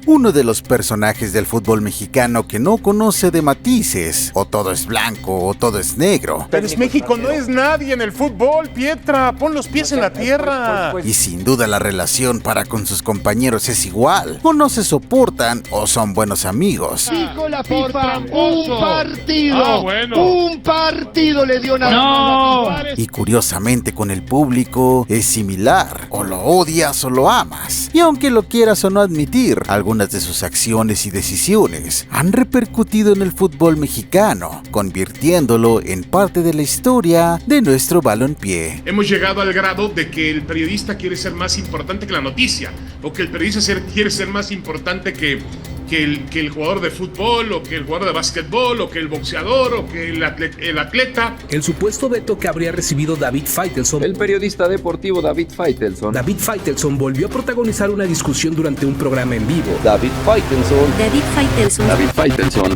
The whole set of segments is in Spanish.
uno de los personajes del fútbol mexicano que no conoce de matices, o todo es blanco o todo es negro. Pero México no es nadie en el fútbol, Pietra, pon los pies en la tierra. Y sin duda la relación para con sus compañeros es igual, o no se soportan o son buenos amigos. Dijo la FIFA, un partido le dio nada. Y curiosamente con el público es similar, o lo odias o lo amas. Y aunque lo quieras o no admitir, algunas de sus acciones y decisiones han repercutido en el fútbol mexicano, convirtiéndolo en parte de la historia de nuestro balompié. Hemos llegado al grado de que el periodista quiere ser más importante que la noticia, o que el periodista quiere ser más importante que el jugador de fútbol, o que el jugador de básquetbol, o que el boxeador, o que el atleta. El supuesto veto que habría recibido David Faitelson. El periodista deportivo David Faitelson. David Faitelson volvió a protagonizar una discusión durante un programa en vivo. David Faitelson. David Faitelson. David Faitelson.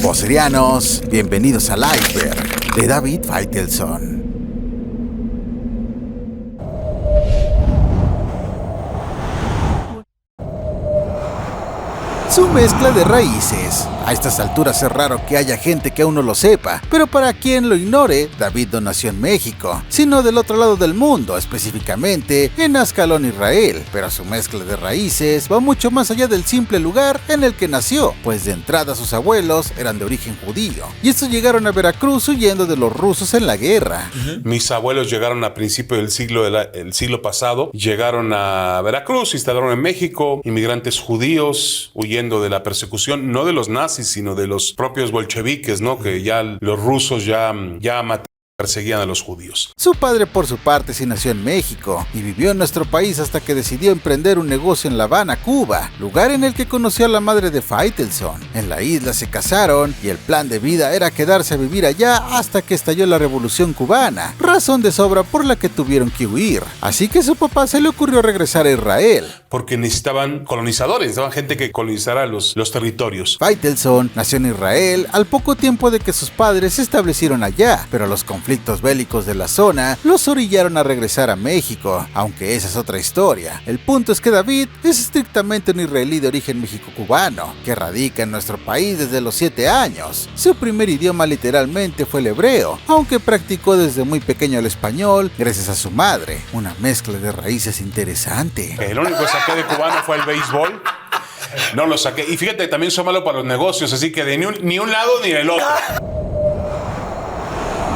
Vocerianos, bienvenidos al Iceberg de David Faitelson. Su mezcla de raíces. A estas alturas es raro que haya gente que aún no lo sepa, pero para quien lo ignore, David no nació en México, sino del otro lado del mundo, específicamente en Ascalón, Israel. Pero su mezcla de raíces va mucho más allá del simple lugar en el que nació, pues de entrada sus abuelos eran de origen judío, y estos llegaron a Veracruz huyendo de los rusos en la guerra. Mis abuelos llegaron a principios del siglo pasado, llegaron a Veracruz, se instalaron en México, inmigrantes judíos huyendo de la persecución, no de los nazis, sino de los propios bolcheviques, ¿no? Que ya los rusos ya perseguían a los judíos. Su padre, por su parte, sí nació en México y vivió en nuestro país hasta que decidió emprender un negocio en La Habana, Cuba, lugar en el que conoció a la madre de Faitelson. En la isla se casaron y el plan de vida era quedarse a vivir allá hasta que estalló la Revolución Cubana, razón de sobra por la que tuvieron que huir. Así que a su papá se le ocurrió regresar a Israel. Porque necesitaban colonizadores, necesitaban gente que colonizara los territorios. Faitelson nació en Israel al poco tiempo de que sus padres se establecieron allá, pero los conflictos bélicos de la zona los orillaron a regresar a México, aunque esa es otra historia. El punto es que David es estrictamente un israelí de origen mexicano, que radica en nuestro país desde los 7 años. Su primer idioma literalmente fue el hebreo, aunque practicó desde muy pequeño el español gracias a su madre, una mezcla de raíces interesante. El único que saqué de cubano fue el béisbol. No lo saqué. Y fíjate, también soy malo para los negocios, así que de ni un lado ni del otro.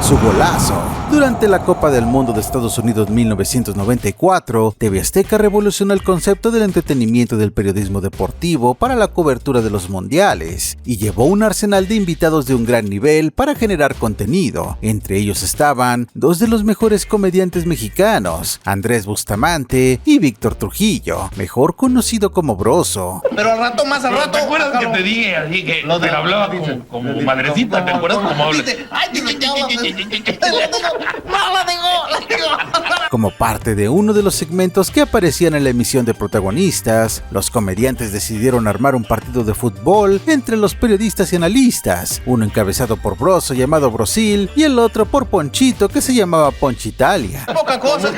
Su golazo. Durante la Copa del Mundo de Estados Unidos 1994, TV Azteca revolucionó el concepto del entretenimiento del periodismo deportivo para la cobertura de los mundiales y llevó un arsenal de invitados de un gran nivel para generar contenido. Entre ellos estaban dos de los mejores comediantes mexicanos, Andrés Bustamante y Víctor Trujillo, mejor conocido como Broso. Pero al rato, más al rato. ¿Te acuerdas que te dije así que te hablaba como madrecita? ¿Te acuerdas cómo hablas? Como parte de uno de los segmentos que aparecían en la emisión de protagonistas, los comediantes decidieron armar un partido de fútbol entre los periodistas y analistas, uno encabezado por Broso llamado Brosil y el otro por Ponchito que se llamaba Ponchitalia. Poca cosa,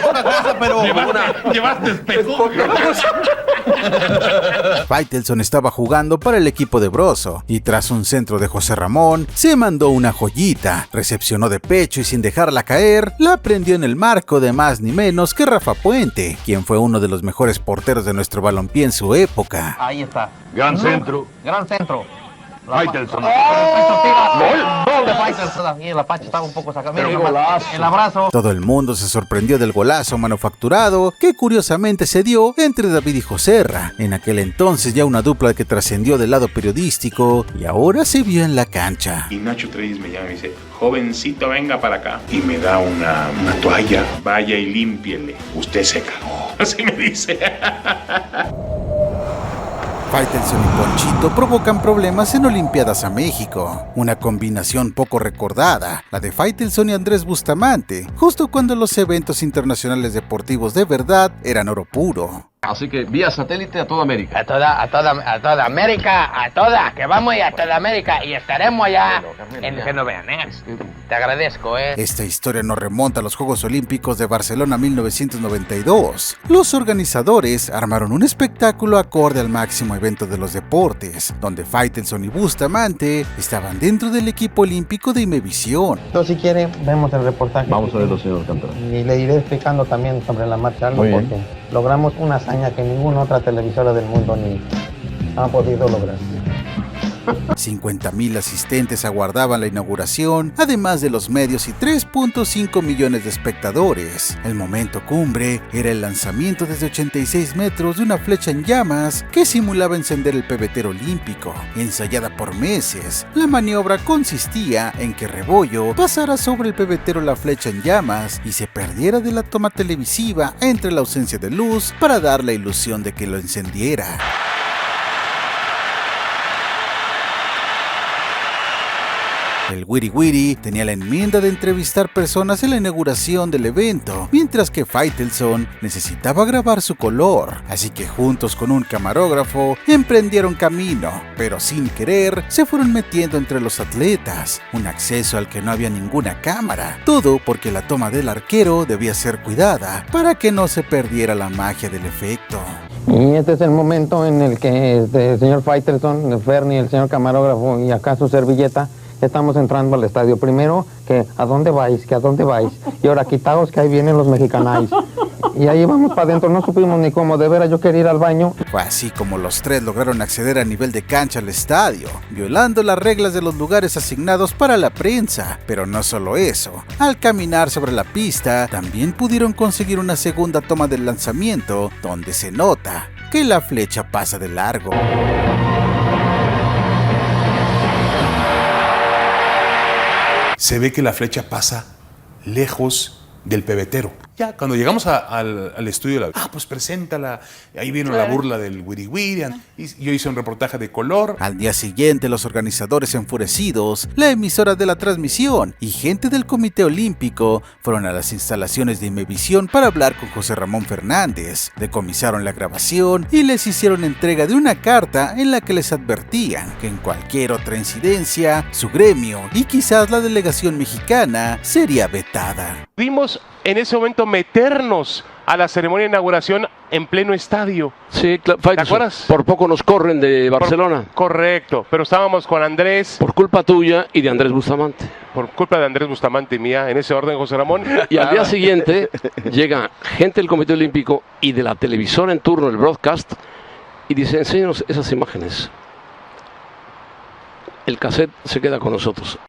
pero... Llevaste espejo. Faitelson estaba jugando para el equipo de Broso y tras un centro de José Ramón se mandó una joyita, recepcionó de pecho y sin dejarla caer, la prendió en el marco de más ni menos que Rafa Puente, quien fue uno de los mejores porteros de nuestro balompié en su época. Ahí está. Gran centro. Gran centro. Faitelson. Gol de Faitelson. Y el Apache estaba un poco sacando. El abrazo. Todo el mundo se sorprendió del golazo manufacturado que curiosamente se dio entre David y Joserra, en aquel entonces ya una dupla que trascendió del lado periodístico y ahora se vio en la cancha. Y Nacho Treyes me llama y dice: jovencito, venga para acá. Y me da una toalla. Vaya y límpiele. Usted se cagó. Así me dice. Faitelson y Ponchito provocan problemas en Olimpiadas a México, una combinación poco recordada, la de Faitelson y Andrés Bustamante, justo cuando los eventos internacionales deportivos de verdad eran oro puro. Así que vía satélite a toda América. A toda América, a toda, que vamos a toda América y estaremos allá en que nos vean, ¿eh? Te agradezco, ¿eh? Esta historia nos remonta a los Juegos Olímpicos de Barcelona 1992. Los organizadores armaron un espectáculo acorde al máximo evento de los deportes, donde Faitelson y Bustamante estaban dentro del equipo olímpico de Imevisión. Entonces, si quieren, vemos el reportaje. Vamos a verlo, señor Alcántara. Y le iré explicando también sobre la marcha algo, porque logramos una hazaña que ninguna otra televisora del mundo ni ha podido lograr. 50,000 asistentes aguardaban la inauguración, además de los medios y 3.5 millones de espectadores. El momento cumbre era el lanzamiento desde 86 metros de una flecha en llamas que simulaba encender el pebetero olímpico. Ensayada por meses, la maniobra consistía en que Rebollo pasara sobre el pebetero la flecha en llamas y se perdiera de la toma televisiva entre la ausencia de luz para dar la ilusión de que lo encendiera. El Wiri Wiri tenía la enmienda de entrevistar personas en la inauguración del evento, mientras que Faitelson necesitaba grabar su color, así que juntos con un camarógrafo emprendieron camino, pero sin querer se fueron metiendo entre los atletas, un acceso al que no había ninguna cámara, todo porque la toma del arquero debía ser cuidada para que no se perdiera la magia del efecto. Y este es el momento en el que el señor Faitelson, el Fernie, el señor camarógrafo y acá su servilleta estamos entrando al estadio. Primero, que ¿a dónde vais? ¿Que a dónde vais? Y ahora quitaos que ahí vienen los mexicanáis. Y ahí vamos para adentro, no supimos ni cómo, de veras yo quería ir al baño. Fue así como los tres lograron acceder a nivel de cancha al estadio, violando las reglas de los lugares asignados para la prensa. Pero no solo eso, al caminar sobre la pista, también pudieron conseguir una segunda toma del lanzamiento, donde se nota que la flecha pasa de largo. Se ve que la flecha pasa lejos del pebetero. Ya cuando llegamos al estudio, pues preséntala. Ahí vino la burla del Wiri Wiri. Y yo hice un reportaje de color. Al día siguiente, los organizadores enfurecidos, la emisora de la transmisión y gente del Comité Olímpico fueron a las instalaciones de Imevisión para hablar con José Ramón Fernández. Decomisaron la grabación y les hicieron entrega de una carta en la que les advertían que en cualquier otra incidencia, su gremio y quizás la delegación mexicana sería vetada. Vimos en ese momento meternos a la ceremonia de inauguración en pleno estadio. Sí, ¿Te acuerdas? Por poco nos corren de Barcelona. Correcto, pero estábamos con Andrés. Por culpa tuya y de Andrés Bustamante. Por culpa de Andrés Bustamante y mía, en ese orden, José Ramón. Y al día siguiente llega gente del Comité Olímpico y de la televisora en turno, el broadcast, y dice, enséñanos esas imágenes. El cassette se queda con nosotros.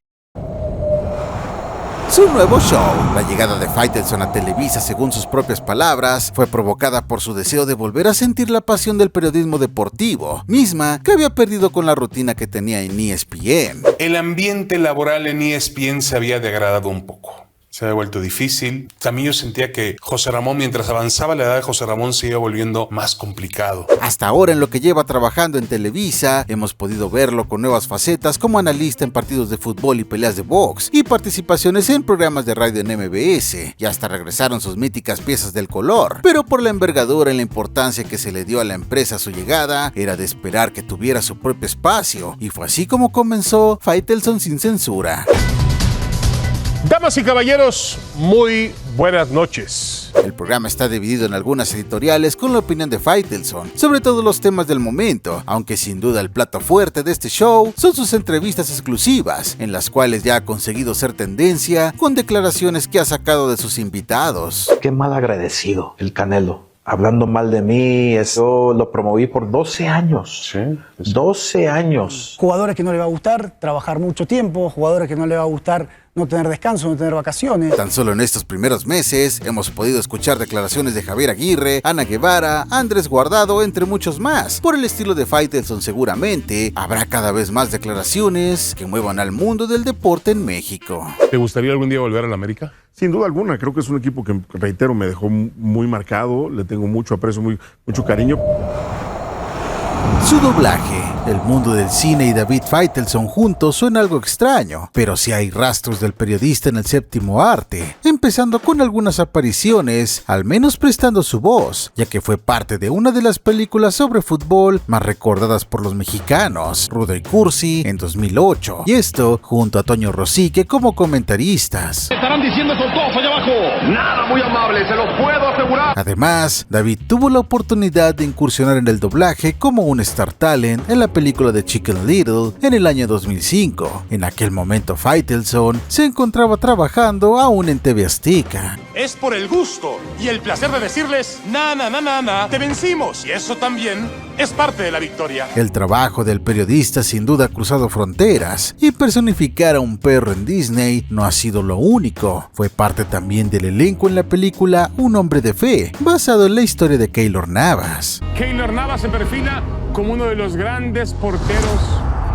Su nuevo show, la llegada de Faitelson a Televisa según sus propias palabras, fue provocada por su deseo de volver a sentir la pasión del periodismo deportivo, misma que había perdido con la rutina que tenía en ESPN. El ambiente laboral en ESPN se había degradado un poco. Se había vuelto difícil. También yo sentía que José Ramón, mientras avanzaba la edad de José Ramón, se iba volviendo más complicado. Hasta ahora, en lo que lleva trabajando en Televisa, hemos podido verlo con nuevas facetas como analista en partidos de fútbol y peleas de box, y participaciones en programas de radio en MBS, y hasta regresaron sus míticas piezas del color. Pero por la envergadura y la importancia que se le dio a la empresa a su llegada, era de esperar que tuviera su propio espacio, y fue así como comenzó Faitelson sin censura. Damas y caballeros, muy buenas noches. El programa está dividido en algunas editoriales con la opinión de Faitelson sobre todos los temas del momento, aunque sin duda el plato fuerte de este show son sus entrevistas exclusivas, en las cuales ya ha conseguido ser tendencia con declaraciones que ha sacado de sus invitados. Qué mal agradecido el Canelo. Hablando mal de mí, eso lo promoví por 12 años. Sí, 12 años. Jugadores que no le va a gustar trabajar mucho tiempo, jugadores que no le va a gustar no tener descanso, no tener vacaciones. Tan solo en estos primeros meses hemos podido escuchar declaraciones de Javier Aguirre, Ana Guevara, Andrés Guardado, entre muchos más. Por el estilo de Faitelson, seguramente habrá cada vez más declaraciones que muevan al mundo del deporte en México. ¿Te gustaría algún día volver a la América? Sin duda alguna, creo que es un equipo que, reitero, me dejó muy marcado, le tengo mucho aprecio, mucho cariño. Su doblaje. El mundo del cine y David Faitelson juntos suena algo extraño, pero sí hay rastros del periodista en el séptimo arte, empezando con algunas apariciones, al menos prestando su voz, ya que fue parte de una de las películas sobre fútbol más recordadas por los mexicanos, Rudo y Cursi, en 2008, y esto junto a Toño Rosique como comentaristas. Estarán diciendo con todos allá abajo. Nada muy amable, se lo puedo asegurar. Además, David tuvo la oportunidad de incursionar en el doblaje como un Star Talent en la película de Chicken Little en el año 2005. En aquel momento Faitelson se encontraba trabajando aún en TV Azteca. Es por el gusto y el placer de decirles, te vencimos. Y eso también es parte de la victoria. El trabajo del periodista sin duda ha cruzado fronteras, y personificar a un perro en Disney no ha sido lo único. Fue parte también del elenco en la película Un hombre de fe, basado en la historia de Keylor Navas. Keylor Navas se perfila como uno de los grandes porteros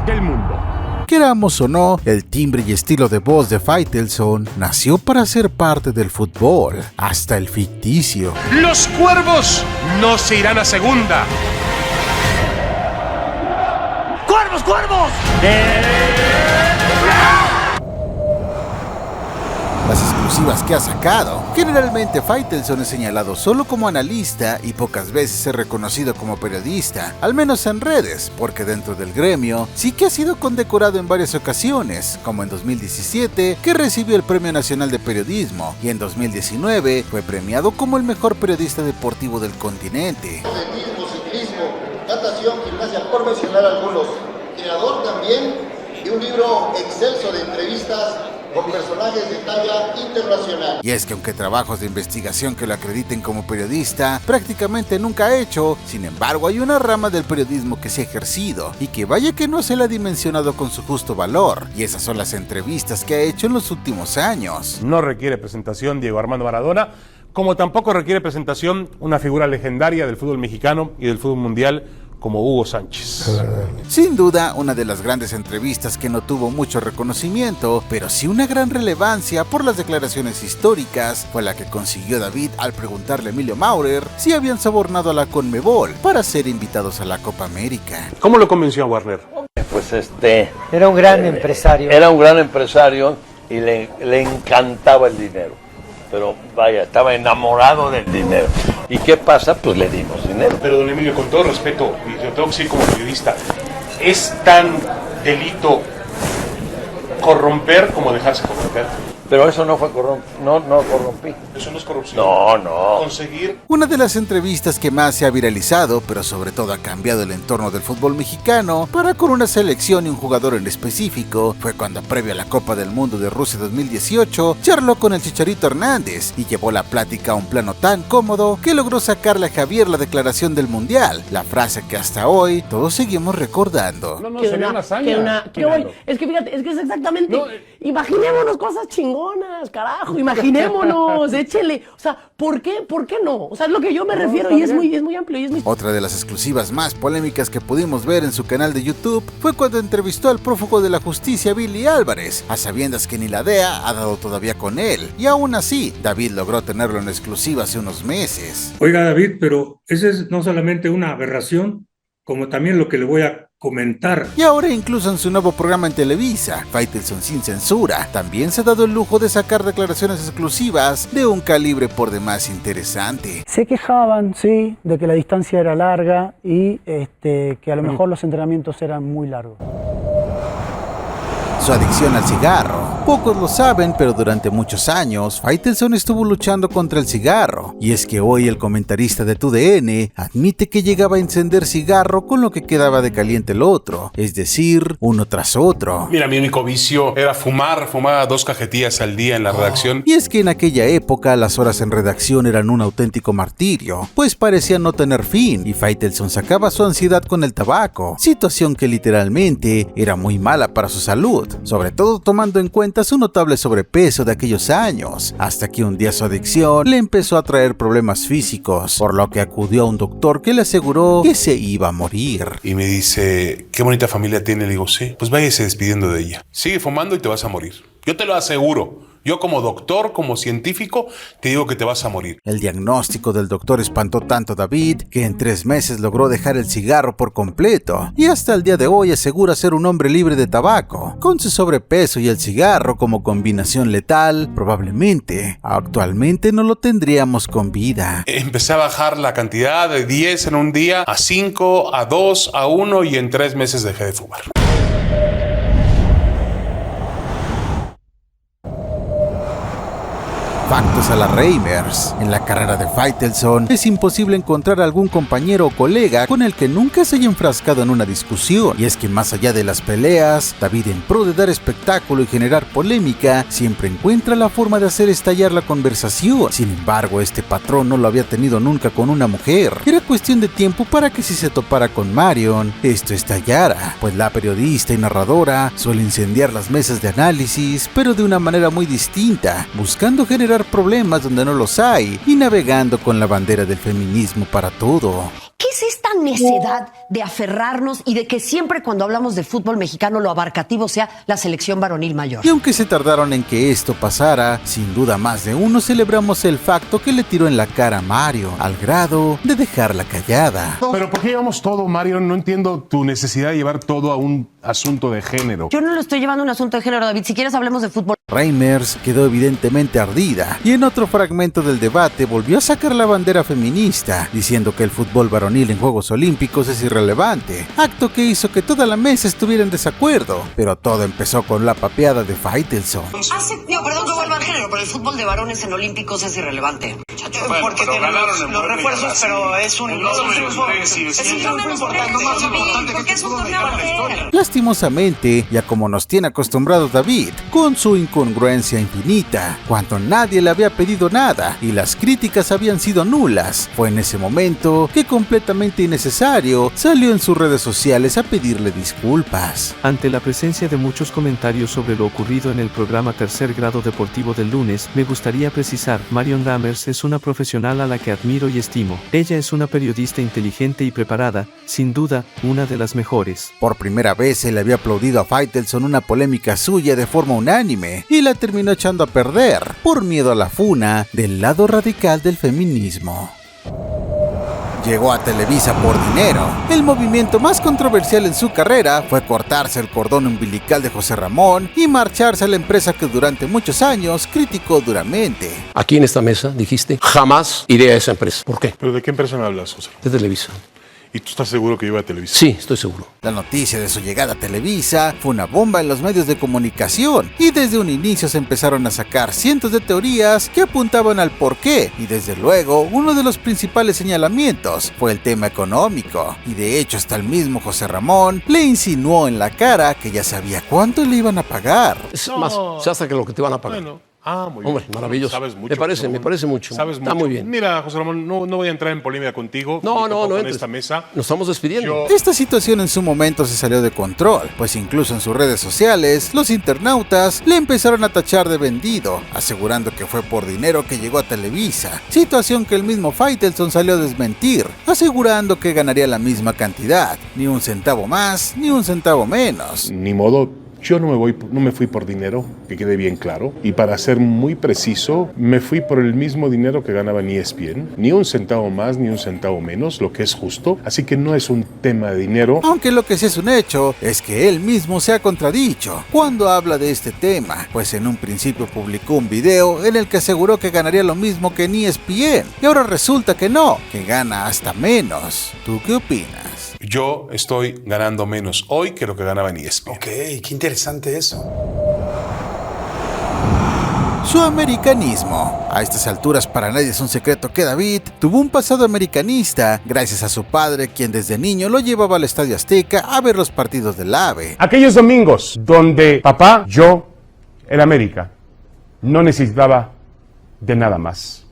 del mundo. Queramos o no, el timbre y estilo de voz de Faitelson nació para ser parte del fútbol, hasta el ficticio. Los Cuervos no se irán a segunda. ¡Cuervos, cuervos! Las exclusivas que ha sacado. Generalmente Faitelson es señalado solo como analista y pocas veces es reconocido como periodista, al menos en redes, porque dentro del gremio sí que ha sido condecorado en varias ocasiones, como en 2017, que recibió el Premio Nacional de Periodismo, y en 2019 fue premiado como el mejor periodista deportivo del continente. Atletismo, ciclismo, natación, gimnasia, por mencionar algunos. Creador también de un libro excelso de entrevistas con personajes de talla internacional. Y es que aunque trabajos de investigación que lo acrediten como periodista, prácticamente nunca ha hecho, sin embargo hay una rama del periodismo que se ha ejercido, y que vaya que no se le ha dimensionado con su justo valor, y esas son las entrevistas que ha hecho en los últimos años. No requiere presentación Diego Armando Maradona, como tampoco requiere presentación una figura legendaria del fútbol mexicano y del fútbol mundial, como Hugo Sánchez. Sin duda, una de las grandes entrevistas que no tuvo mucho reconocimiento, pero sí una gran relevancia por las declaraciones históricas, fue la que consiguió David al preguntarle a Emilio Maurer si habían sobornado a la Conmebol para ser invitados a la Copa América. ¿Cómo lo convenció a Warner? Pues era un gran empresario. Era un gran empresario y le encantaba el dinero. Pero vaya, estaba enamorado del dinero. ¿Y qué pasa? Pues le dimos dinero. Pero don Emilio, con todo respeto, y yo tengo que decir como periodista, ¿es tan delito corromper como dejarse corromper? Pero eso no fue no corrompí. Eso no es corrupción. No. Conseguir. Una de las entrevistas que más se ha viralizado, pero sobre todo ha cambiado el entorno del fútbol mexicano, para con una selección y un jugador en específico, fue cuando previo a la Copa del Mundo de Rusia 2018, charló con el Chicharito Hernández y llevó la plática a un plano tan cómodo que logró sacarle a Javier la declaración del Mundial, la frase que hasta hoy todos seguimos recordando. No, sería una hazaña. Es que fíjate, es imaginémonos cosas chingonas, carajo, imaginémonos, échele, o sea, ¿por qué no? O sea, es lo que yo me refiero, y es muy amplio, y es muy... Otra de las exclusivas más polémicas que pudimos ver en su canal de YouTube fue cuando entrevistó al prófugo de la justicia Billy Álvarez, a sabiendas que ni la DEA ha dado todavía con él, y aún así, David logró tenerlo en exclusiva hace unos meses. Oiga, David, pero esa es no solamente una aberración, como también lo que le voy a comentar. Y ahora incluso en su nuevo programa en Televisa, Faitelson sin censura, también se ha dado el lujo de sacar declaraciones exclusivas de un calibre por demás interesante. Se quejaban, sí, de que la distancia era larga y que a lo mejor los entrenamientos eran muy largos. Su adicción al cigarro. Pocos lo saben, pero durante muchos años, Faitelson estuvo luchando contra el cigarro. Y es que hoy el comentarista de TUDN admite que llegaba a encender cigarro con lo que quedaba de caliente el otro, es decir, uno tras otro. Mira, mi único vicio era fumaba 2 cajetillas al día en la redacción. Y es que en aquella época las horas en redacción eran un auténtico martirio, pues parecían no tener fin, y Faitelson sacaba su ansiedad con el tabaco, situación que literalmente era muy mala para su salud, sobre todo tomando en cuenta su notable sobrepeso de aquellos años, hasta que un día su adicción le empezó a traer problemas físicos, por lo que acudió a un doctor que le aseguró que se iba a morir. Y me dice, ¿qué bonita familia tiene? Le digo, sí, pues váyase despidiendo de ella. Sigue fumando y te vas a morir. Yo te lo aseguro. Yo como doctor, como científico, te digo que te vas a morir. El diagnóstico del doctor espantó tanto a David que en 3 meses logró dejar el cigarro por completo y hasta el día de hoy asegura ser un hombre libre de tabaco. Con su sobrepeso y el cigarro como combinación letal, probablemente actualmente no lo tendríamos con vida. Empecé a bajar la cantidad de 10 en un día a 5, a 2, a 1 y en 3 meses dejé de fumar. Factos a la Reimers. En la carrera de Faitelson es imposible encontrar algún compañero o colega con el que nunca se haya enfrascado en una discusión. Y es que más allá de las peleas, David, en pro de dar espectáculo y generar polémica, siempre encuentra la forma de hacer estallar la conversación. Sin embargo, este patrón no lo había tenido nunca con una mujer. Era cuestión de tiempo para que si se topara con Marion, esto estallara, pues la periodista y narradora suele incendiar las mesas de análisis, pero de una manera muy distinta, buscando generar problemas donde no los hay y navegando con la bandera del feminismo para todo. ¿Qué es esta necedad de aferrarnos y de que siempre cuando hablamos de fútbol mexicano lo abarcativo sea la selección varonil mayor? Y aunque se tardaron en que esto pasara, sin duda más de uno celebramos el facto que le tiró en la cara a Mario, al grado de dejarla callada. Pero ¿por qué llevamos todo, Mario? No entiendo tu necesidad de llevar todo a un asunto de género. Yo no lo estoy llevando a un asunto de género, David. Si quieres hablemos de fútbol. Reimers quedó evidentemente ardida y en otro fragmento del debate volvió a sacar la bandera feminista, diciendo que el fútbol varonil en Juegos Olímpicos es irrelevante, acto que hizo que toda la mesa estuviera en desacuerdo, pero todo empezó con la papeada de Faitelson. Perdón que vuelva al género, pero el fútbol de varones en Olímpicos es irrelevante. Bueno, porque tenemos los refuerzos, pero es un triunfo importante, porque es un torneo amateur. Lastimosamente, ya como nos tiene acostumbrado David, con su incongruencia infinita, cuando nadie le había pedido nada y las críticas habían sido nulas, fue en ese momento que completamente innecesario salió en sus redes sociales a pedirle disculpas. Ante la presencia de muchos comentarios sobre lo ocurrido en el programa Tercer Grado Deportivo del lunes, me gustaría precisar, Marion Reimers es una profesional a la que admiro y estimo. Ella es una periodista inteligente y preparada, sin duda, una de las mejores. Por primera vez se le había aplaudido a Faitelson una polémica suya de forma unánime y la terminó echando a perder por miedo a la funa del lado radical del feminismo. Llegó a Televisa por dinero. El movimiento más controversial en su carrera fue cortarse el cordón umbilical de José Ramón y marcharse a la empresa que durante muchos años criticó duramente. Aquí en esta mesa dijiste, jamás iré a esa empresa. ¿Por qué? ¿Pero de qué empresa me hablas, José? De Televisa. ¿Y tú estás seguro que iba a Televisa? Sí, estoy seguro. La noticia de su llegada a Televisa fue una bomba en los medios de comunicación y desde un inicio se empezaron a sacar cientos de teorías que apuntaban al porqué y desde luego uno de los principales señalamientos fue el tema económico y de hecho hasta el mismo José Ramón le insinuó en la cara que ya sabía cuánto le iban a pagar. Es más, se hace que lo que te van a pagar. Bueno. Muy Hombre, bien. maravilloso. Sabes mucho, me parece mucho. Sabes Está mucho. muy bien. Mira, José Ramón, no voy a entrar en polémica contigo. No en esta mesa. Nos estamos despidiendo. Esta situación en su momento se salió de control, pues incluso en sus redes sociales, los internautas le empezaron a tachar de vendido, asegurando que fue por dinero que llegó a Televisa, situación que el mismo Faitelson salió a desmentir, asegurando que ganaría la misma cantidad, ni un centavo más, ni un centavo menos. Ni modo. Yo no me fui por dinero, que quede bien claro. Y para ser muy preciso, me fui por el mismo dinero que ganaba en ESPN. Ni un centavo más, ni un centavo menos, lo que es justo. Así que no es un tema de dinero. Aunque lo que sí es un hecho es que él mismo se ha contradicho cuando habla de este tema, pues en un principio publicó un video en el que aseguró que ganaría lo mismo que en ESPN. Y ahora resulta que no, que gana hasta menos. ¿Tú qué opinas? Yo estoy ganando menos hoy que lo que ganaba en ESPN. Ok, qué interesante eso. Su americanismo. A estas alturas para nadie es un secreto que David tuvo un pasado americanista gracias a su padre, quien desde niño lo llevaba al Estadio Azteca a ver los partidos del AVE. Aquellos domingos donde papá, yo, el América, no necesitaba de nada más.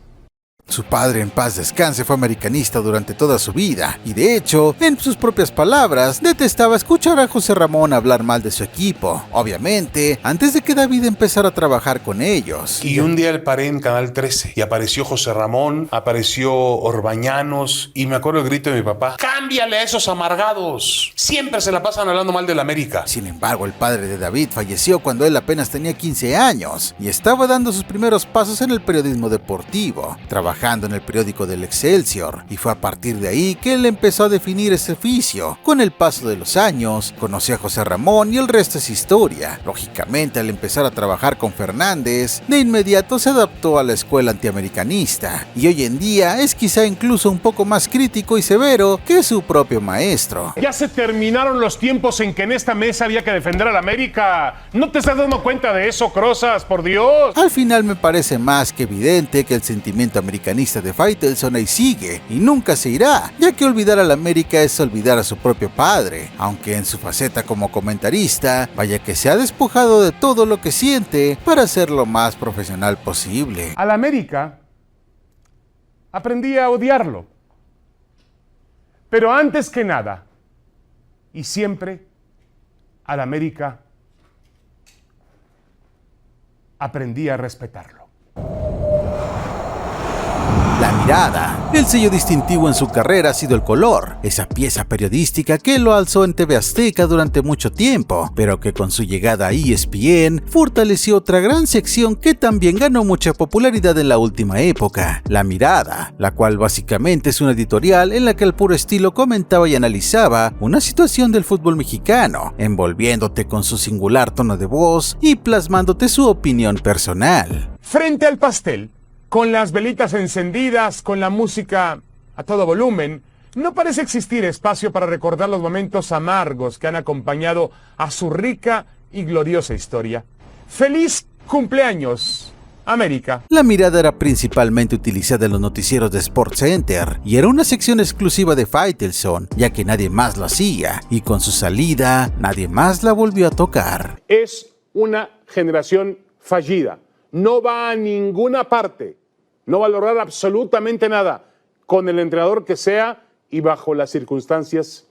Su padre, en paz descanse, fue americanista durante toda su vida y de hecho, en sus propias palabras, detestaba escuchar a José Ramón hablar mal de su equipo, obviamente, antes de que David empezara a trabajar con ellos. Y un día le paré en Canal 13 y apareció José Ramón, apareció Orbañanos y me acuerdo el grito de mi papá: ¡cámbiale a esos amargados! Siempre se la pasan hablando mal del América. Sin embargo, el padre de David falleció cuando él apenas tenía 15 años y estaba dando sus primeros pasos en el periodismo deportivo, trabajando en el periódico del Excelsior, y fue a partir de ahí que él empezó a definir ese oficio. Con el paso de los años, conoció a José Ramón y el resto es historia. Lógicamente, al empezar a trabajar con Fernández, de inmediato se adaptó a la escuela antiamericanista y hoy en día es quizá incluso un poco más crítico y severo que su propio maestro. Ya se terminaron los tiempos en que en esta mesa había que defender a la América. ¿No te estás dando cuenta de eso, Crozas? Por Dios. Al final me parece más que evidente que el sentimiento americanista de Faitelson ahí sigue y nunca se irá, ya que olvidar a la América es olvidar a su propio padre, aunque en su faceta como comentarista, vaya que se ha despojado de todo lo que siente para ser lo más profesional posible. A la América aprendí a odiarlo, pero antes que nada y siempre a la América aprendí a respetarlo. La mirada. El sello distintivo en su carrera ha sido el color, esa pieza periodística que lo alzó en TV Azteca durante mucho tiempo, pero que con su llegada a ESPN fortaleció otra gran sección que también ganó mucha popularidad en la última época, La Mirada, la cual básicamente es una editorial en la que al puro estilo comentaba y analizaba una situación del fútbol mexicano, envolviéndote con su singular tono de voz y plasmándote su opinión personal. Frente al pastel, con las velitas encendidas, con la música a todo volumen, no parece existir espacio para recordar los momentos amargos que han acompañado a su rica y gloriosa historia. ¡Feliz cumpleaños, América! La Mirada era principalmente utilizada en los noticieros de SportsCenter y era una sección exclusiva de Faitelson, ya que nadie más lo hacía, y con su salida, nadie más la volvió a tocar. Es una generación fallida. No va a ninguna parte, no va a lograr absolutamente nada con el entrenador que sea y bajo las circunstancias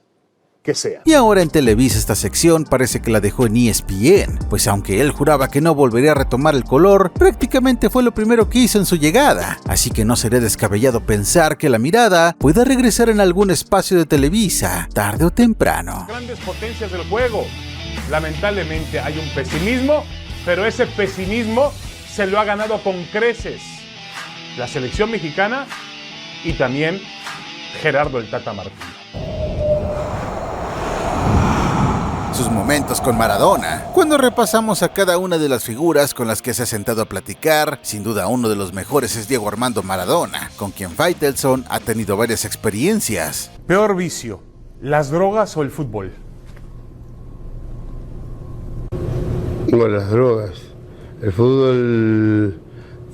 que sean. Y ahora en Televisa esta sección parece que la dejó en ESPN, pues aunque él juraba que no volvería a retomar el color, prácticamente fue lo primero que hizo en su llegada, así que no sería descabellado pensar que La Mirada pueda regresar en algún espacio de Televisa, tarde o temprano. Grandes potencias del juego. Lamentablemente hay un pesimismo, pero ese pesimismo se lo ha ganado con creces la selección mexicana y también Gerardo el Tata Martino. Sus momentos con Maradona. Cuando repasamos a cada una de las figuras con las que se ha sentado a platicar, sin duda uno de los mejores es Diego Armando Maradona, con quien Faitelson ha tenido varias experiencias. ¿Peor vicio, las drogas o el fútbol? No, las drogas. El fútbol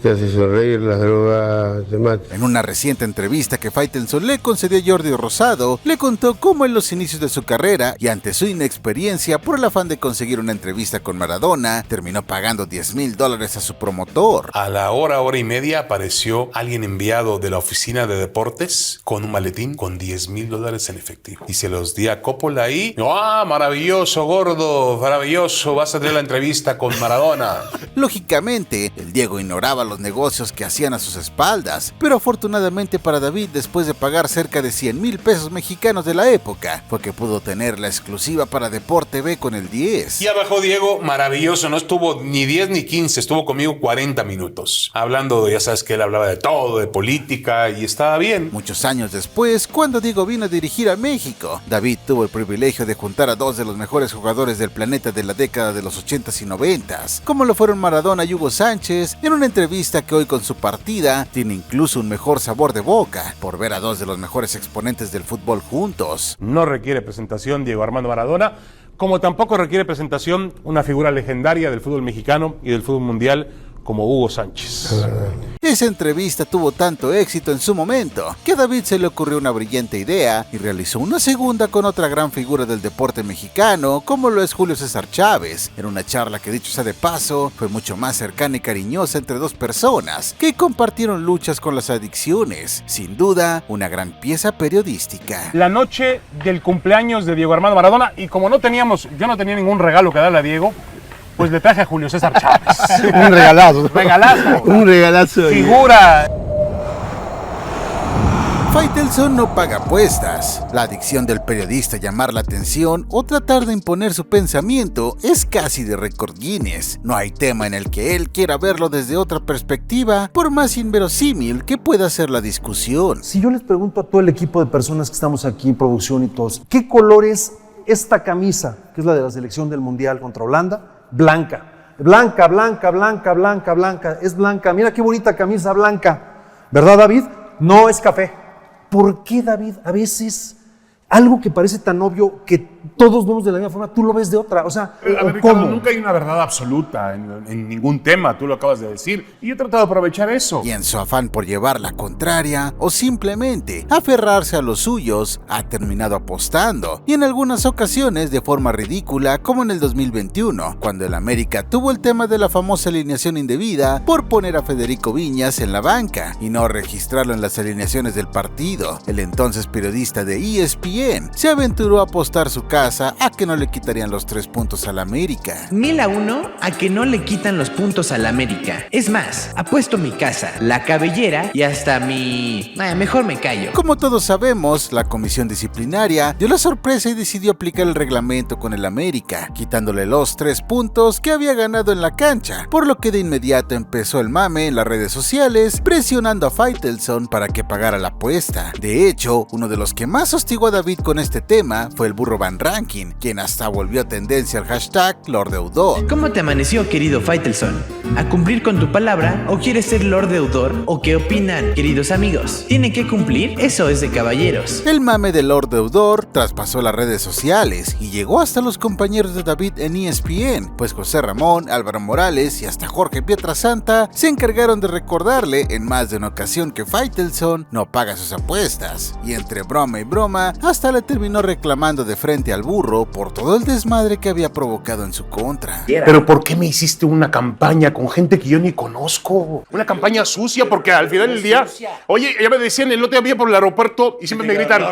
te hace sonreír, las drogas te matan. En una reciente entrevista que Faitelson le concedió a Jordi Rosado, le contó cómo en los inicios de su carrera y ante su inexperiencia por el afán de conseguir una entrevista con Maradona, terminó pagando $10,000 a su promotor. A la hora y media apareció alguien enviado de la oficina de deportes con un maletín con $10,000 en efectivo. Y se los di a Coppola ahí. ¡Ah, maravilloso, gordo! Maravilloso, vas a tener la entrevista con Maradona. Lógicamente, el Diego ignoraba los negocios que hacían a sus espaldas, pero afortunadamente para David, después de pagar cerca de 100,000 pesos mexicanos de la época, fue que pudo tener la exclusiva para Deporte TV con el 10. Ya bajó Diego, maravilloso, no estuvo ni 10 ni 15, estuvo conmigo 40 minutos, hablando, ya sabes que él hablaba de todo, de política, y estaba bien. Muchos años después, cuando Diego vino a dirigir a México, David tuvo el privilegio de juntar a dos de los mejores jugadores del planeta de la década de los 80s y 90s, como lo fueron Maradona y Hugo Sánchez, en una entrevista que hoy con su partida tiene incluso un mejor sabor de boca por ver a dos de los mejores exponentes del fútbol juntos. No requiere presentación Diego Armando Maradona, como tampoco requiere presentación una figura legendaria del fútbol mexicano y del fútbol mundial como Hugo Sánchez. Esa entrevista tuvo tanto éxito en su momento que a David se le ocurrió una brillante idea y realizó una segunda con otra gran figura del deporte mexicano como lo es Julio César Chávez, en una charla que, dicho sea de paso, fue mucho más cercana y cariñosa entre dos personas que compartieron luchas con las adicciones. Sin duda, una gran pieza periodística. La noche del cumpleaños de Diego Armando Maradona, y como yo no tenía ningún regalo que darle a Diego, pues le traje a Julio César Chávez. Un regalazo. Regalazo. Un regalazo. Figura. Faitelson no paga apuestas. La adicción del periodista a llamar la atención o tratar de imponer su pensamiento es casi de récord Guinness. No hay tema en el que él quiera verlo desde otra perspectiva, por más inverosímil que pueda ser la discusión. Si yo les pregunto a todo el equipo de personas que estamos aquí en producción y todos, ¿qué color es esta camisa, que es la de la selección del Mundial contra Holanda? Blanca. Blanca, blanca, blanca, blanca, blanca. Es blanca. Mira qué bonita camisa blanca. ¿Verdad, David? No es café. ¿Por qué, David? A veces algo que parece tan obvio que todos vemos de la misma forma, tú lo ves de otra. O sea, Ricardo, nunca hay una verdad absoluta en ningún tema, tú lo acabas de decir. Y yo he tratado de aprovechar eso. Y en su afán por llevar la contraria o simplemente aferrarse a los suyos, ha terminado apostando. Y en algunas ocasiones de forma ridícula, como en el 2021, cuando el América tuvo el tema de la famosa alineación indebida por poner a Federico Viñas en la banca y no registrarlo en las alineaciones del partido. El entonces periodista de ESPN se aventuró a apostar su casa a que no le quitarían los 3 puntos al América. 1000-1 a que no le quitan los puntos al América. Es más, apuesto mi casa, la cabellera y hasta mi... mejor me callo. Como todos sabemos, la comisión disciplinaria dio la sorpresa y decidió aplicar el reglamento con el América, quitándole los 3 puntos que había ganado en la cancha, por lo que de inmediato empezó el mame en las redes sociales, presionando a Faitelson para que pagara la apuesta. De hecho, uno de los que más hostigó a David con este tema fue el burro Van Rankin, quien hasta volvió tendencia al hashtag Lord Deudor. ¿Cómo te amaneció, querido Faitelson? ¿A cumplir con tu palabra o quieres ser Lord Deudor? ¿O qué opinan, queridos amigos? ¿Tiene que cumplir? Eso es de caballeros. El mame de Lord Deudor traspasó las redes sociales y llegó hasta los compañeros de David en ESPN, pues José Ramón, Álvaro Morales y hasta Jorge Pietrasanta se encargaron de recordarle en más de una ocasión que Faitelson no paga sus apuestas, y entre broma y broma hasta le terminó reclamando de frente al burro por todo el desmadre que había provocado en su contra. Pero ¿por qué me hiciste una campaña con gente que yo ni conozco? Una campaña sucia, porque al final del día... Oye, ya me decían el otro día por el aeropuerto y siempre me gritan...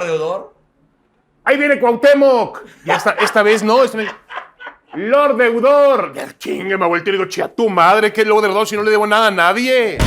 ¡Ahí viene Cuauhtémoc! Y esta vez no, ¡Lord Deudor! Chingue, me vuelto y digo, chia tu madre, ¿qué es Lord Deudor si no le debo nada a nadie?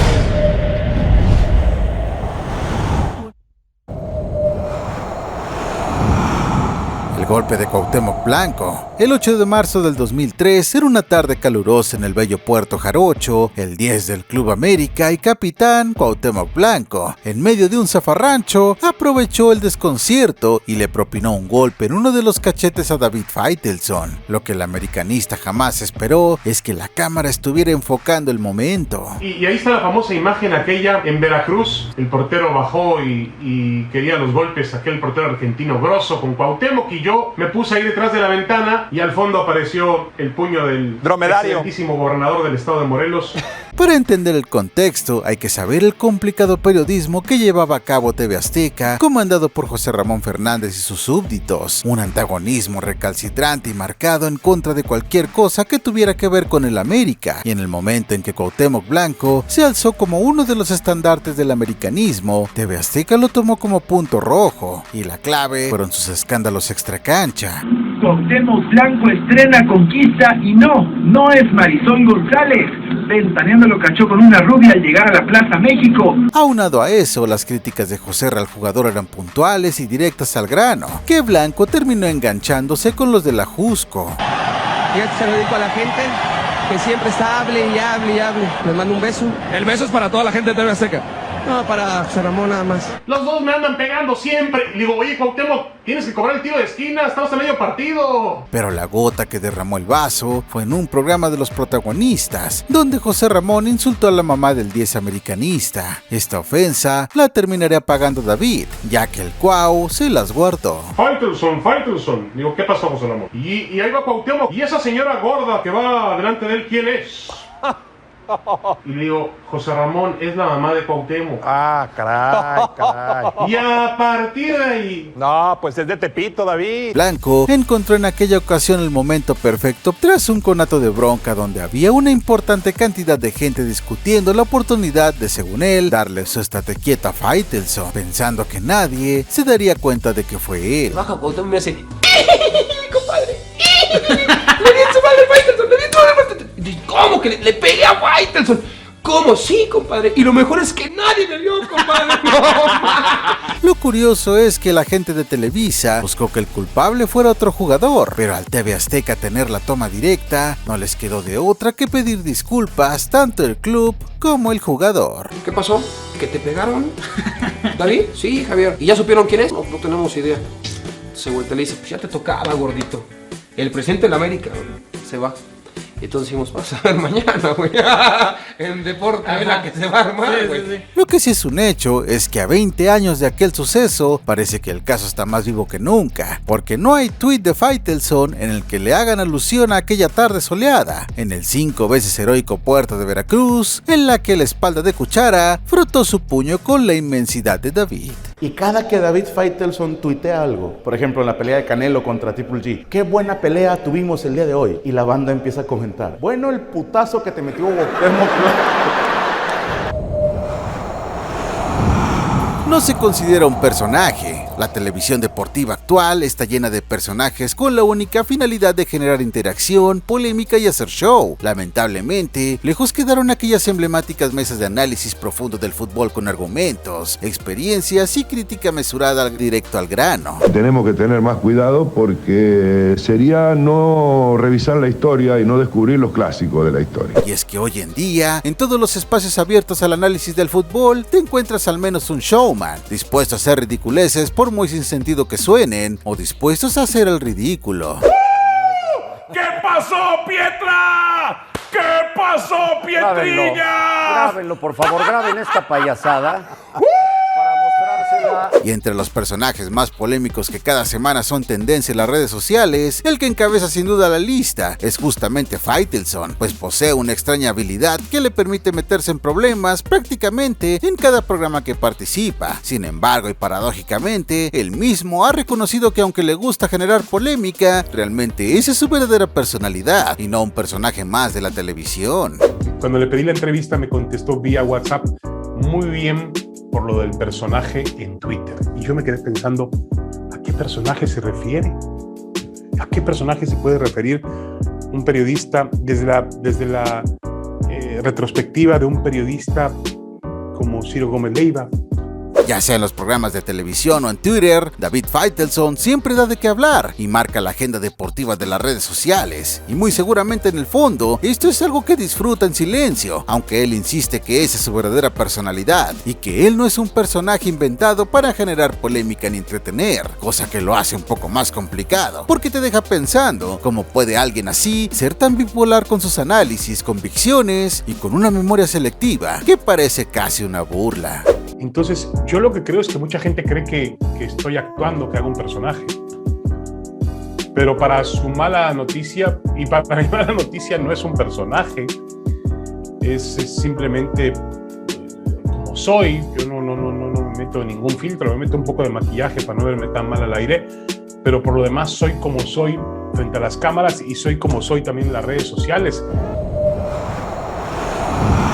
El golpe de Cuauhtémoc Blanco. El 8 de marzo del 2003 era una tarde calurosa en el bello Puerto Jarocho. El 10 del Club América y capitán Cuauhtémoc Blanco, en medio de un zafarrancho, aprovechó el desconcierto y le propinó un golpe en uno de los cachetes a David Faitelson. Lo que el americanista jamás esperó es que la cámara estuviera enfocando el momento. Y ahí está la famosa imagen aquella en Veracruz. El portero bajó y quería los golpes, aquel portero argentino grosso con Cuauhtémoc, y yo me puse ahí detrás de la ventana y al fondo apareció el puño del excelentísimo gobernador del estado de Morelos. Para entender el contexto hay que saber el complicado periodismo que llevaba a cabo TV Azteca, comandado por José Ramón Fernández y sus súbditos, un antagonismo recalcitrante y marcado en contra de cualquier cosa que tuviera que ver con el América, y en el momento en que Cuauhtémoc Blanco se alzó como uno de los estandartes del americanismo, TV Azteca lo tomó como punto rojo, y la clave fueron sus escándalos extracancha. Cuauhtémoc Blanco estrena conquista y no es Marisol González. Ventaneando lo cachó con una rubia al llegar a la Plaza México. Aunado a eso, las críticas de José al jugador eran puntuales y directas al grano, que Blanco terminó enganchándose con los de la Jusco. Fíjate, se lo dedico a la gente que siempre está hable y hable y hable. Les mando un beso. El beso es para toda la gente de TV Azteca. No, para José Ramón nada más. Los dos me andan pegando siempre. Y digo, oye, Cuauhtémoc, tienes que cobrar el tiro de esquina, estamos a medio partido. Pero la gota que derramó el vaso fue en un programa de Los Protagonistas, donde José Ramón insultó a la mamá del 10 americanista. Esta ofensa la terminaría pagando David, ya que el Cuau se las guardó. Faitelson. Digo, ¿qué pasó, José Ramón? Y ahí va Cuauhtémoc. ¿Y esa señora gorda que va delante de él, quién es? Y le digo, José Ramón, es la mamá de Cuauhtémoc. Ah, caray. Y a partir de ahí... No, pues es de Tepito, David. Blanco encontró en aquella ocasión el momento perfecto tras un conato de bronca donde había una importante cantidad de gente discutiendo la oportunidad de, según él, darle su estate quieta a Faitelson, pensando que nadie se daría cuenta de que fue él. Baja Cuauhtémoc y me hace... compadre. Le di en su madre a Faitelson, le di en su madre a Faitelson. ¿Cómo que le pegué a Faitelson? ¿Cómo? Sí, compadre. Y lo mejor es que nadie me vio, compadre. Lo curioso es que la gente de Televisa buscó que el culpable fuera otro jugador, pero al TV Azteca tener la toma directa, no les quedó de otra que pedir disculpas tanto el club como el jugador. ¿Qué pasó? ¿Que te pegaron? ¿David? Sí, Javier. ¿Y ya supieron quién es? No tenemos idea. Se vuelve y le dice, pues ya te tocaba, gordito. El presidente de la América se va. Y entonces decimos, vas a ver mañana, güey. En deporte, a ver la que se va a armar, güey. Sí. Lo que sí es un hecho es que a 20 años de aquel suceso, parece que el caso está más vivo que nunca, porque no hay tuit de Faitelson en el que le hagan alusión a aquella tarde soleada, en el 5 veces heroico puerto de Veracruz, en la que la espalda de Cuchara frotó su puño con la inmensidad de David. Y cada que David Faitelson tuitea algo, por ejemplo en la pelea de Canelo contra Triple G, qué buena pelea tuvimos el día de hoy, y la banda empieza a comentar, bueno, el putazo que te metió Cuauhtémoc. No se considera un personaje. La televisión deportiva actual está llena de personajes con la única finalidad de generar interacción, polémica y hacer show. Lamentablemente, lejos quedaron aquellas emblemáticas mesas de análisis profundo del fútbol con argumentos, experiencias y crítica mesurada directo al grano. Tenemos que tener más cuidado porque sería no revisar la historia y no descubrir los clásicos de la historia. Y es que hoy en día, en todos los espacios abiertos al análisis del fútbol, te encuentras al menos un showman, dispuesto a hacer ridiculeces por muy sin sentido que suenen, o dispuestos a hacer el ridículo. ¿Qué pasó, Pietra? ¿Qué pasó, Pietriña? Grábenlo, por favor, graben esta payasada. Y entre los personajes más polémicos que cada semana son tendencia en las redes sociales, el que encabeza sin duda la lista es justamente Faitelson, pues posee una extraña habilidad que le permite meterse en problemas prácticamente en cada programa que participa. Sin embargo, y paradójicamente, él mismo ha reconocido que aunque le gusta generar polémica, realmente esa es su verdadera personalidad y no un personaje más de la televisión. Cuando le pedí la entrevista me contestó vía WhatsApp muy bien por lo del personaje en Twitter. Y yo me quedé pensando, ¿a qué personaje se refiere? ¿A qué personaje se puede referir un periodista desde la retrospectiva de un periodista como Ciro Gómez Leiva? Ya sea en los programas de televisión o en Twitter, David Faitelson siempre da de qué hablar y marca la agenda deportiva de las redes sociales. Y muy seguramente en el fondo, esto es algo que disfruta en silencio, aunque él insiste que esa es su verdadera personalidad y que él no es un personaje inventado para generar polémica ni entretener, cosa que lo hace un poco más complicado, porque te deja pensando cómo puede alguien así ser tan bipolar con sus análisis, convicciones y con una memoria selectiva que parece casi una burla. Entonces, yo lo que creo es que mucha gente cree que estoy actuando, que hago un personaje. Pero para su mala noticia, y para mi mala noticia no es un personaje, es simplemente como soy. Yo no me meto ningún filtro, me meto un poco de maquillaje para no verme tan mal al aire, pero por lo demás soy como soy frente a las cámaras y soy como soy también en las redes sociales.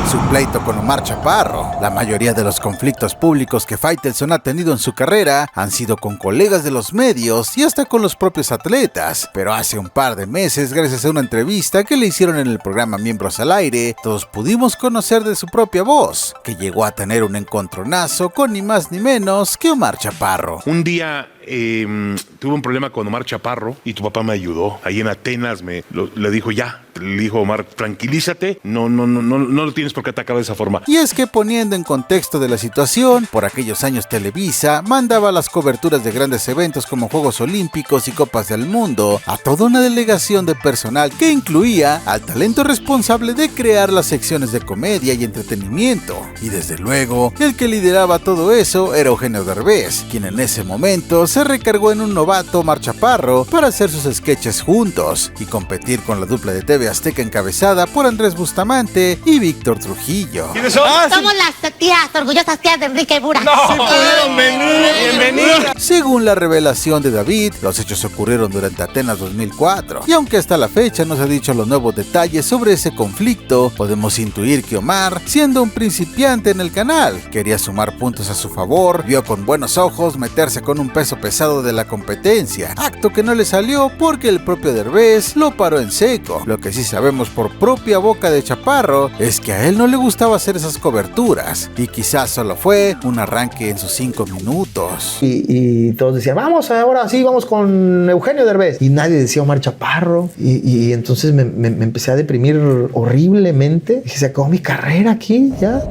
Su pleito con Omar Chaparro. La mayoría de los conflictos públicos que Faitelson ha tenido en su carrera han sido con colegas de los medios y hasta con los propios atletas. Pero hace un par de meses, gracias a una entrevista que le hicieron en el programa Miembros al Aire, todos pudimos conocer de su propia voz, que llegó a tener un encontronazo con ni más ni menos que Omar Chaparro. Un día tuve un problema con Omar Chaparro y tu papá me ayudó. Ahí en Atenas le dijo le dijo Omar, tranquilízate, no lo tienes por qué atacar de esa forma. Y es que poniendo en contexto de la situación, por aquellos años Televisa mandaba las coberturas de grandes eventos como Juegos Olímpicos y Copas del Mundo a toda una delegación de personal que incluía al talento responsable de crear las secciones de comedia y entretenimiento. Y desde luego, el que lideraba todo eso era Eugenio Derbez, quien en ese momento se recargó en un novato Omar Chaparro para hacer sus sketches juntos y competir con la dupla de TV TV Azteca encabezada por Andrés Bustamante y Víctor Trujillo. ¿Quiénes son? Somos las tías, orgullosas tías de Enrique Burak. ¡No! ¡Sí pudieron venir! ¡Bienvenida! Según la revelación de David, los hechos ocurrieron durante Atenas 2004. Y aunque hasta la fecha no se ha dicho los nuevos detalles sobre ese conflicto, podemos intuir que Omar, siendo un principiante en el canal, quería sumar puntos a su favor, vio con buenos ojos meterse con un peso pesado de la competencia, acto que no le salió porque el propio Derbez lo paró en seco. Lo que sí sabemos por propia boca de Chaparro es que a él no le gustaba hacer esas coberturas, y quizás solo fue un arranque en sus 5 minutos. Y todos decían, vamos, ahora sí, vamos con Eugenio Derbez. Y nadie decía Omar Chaparro. Y entonces me empecé a deprimir horriblemente. Dije, se acabó mi carrera aquí, ya.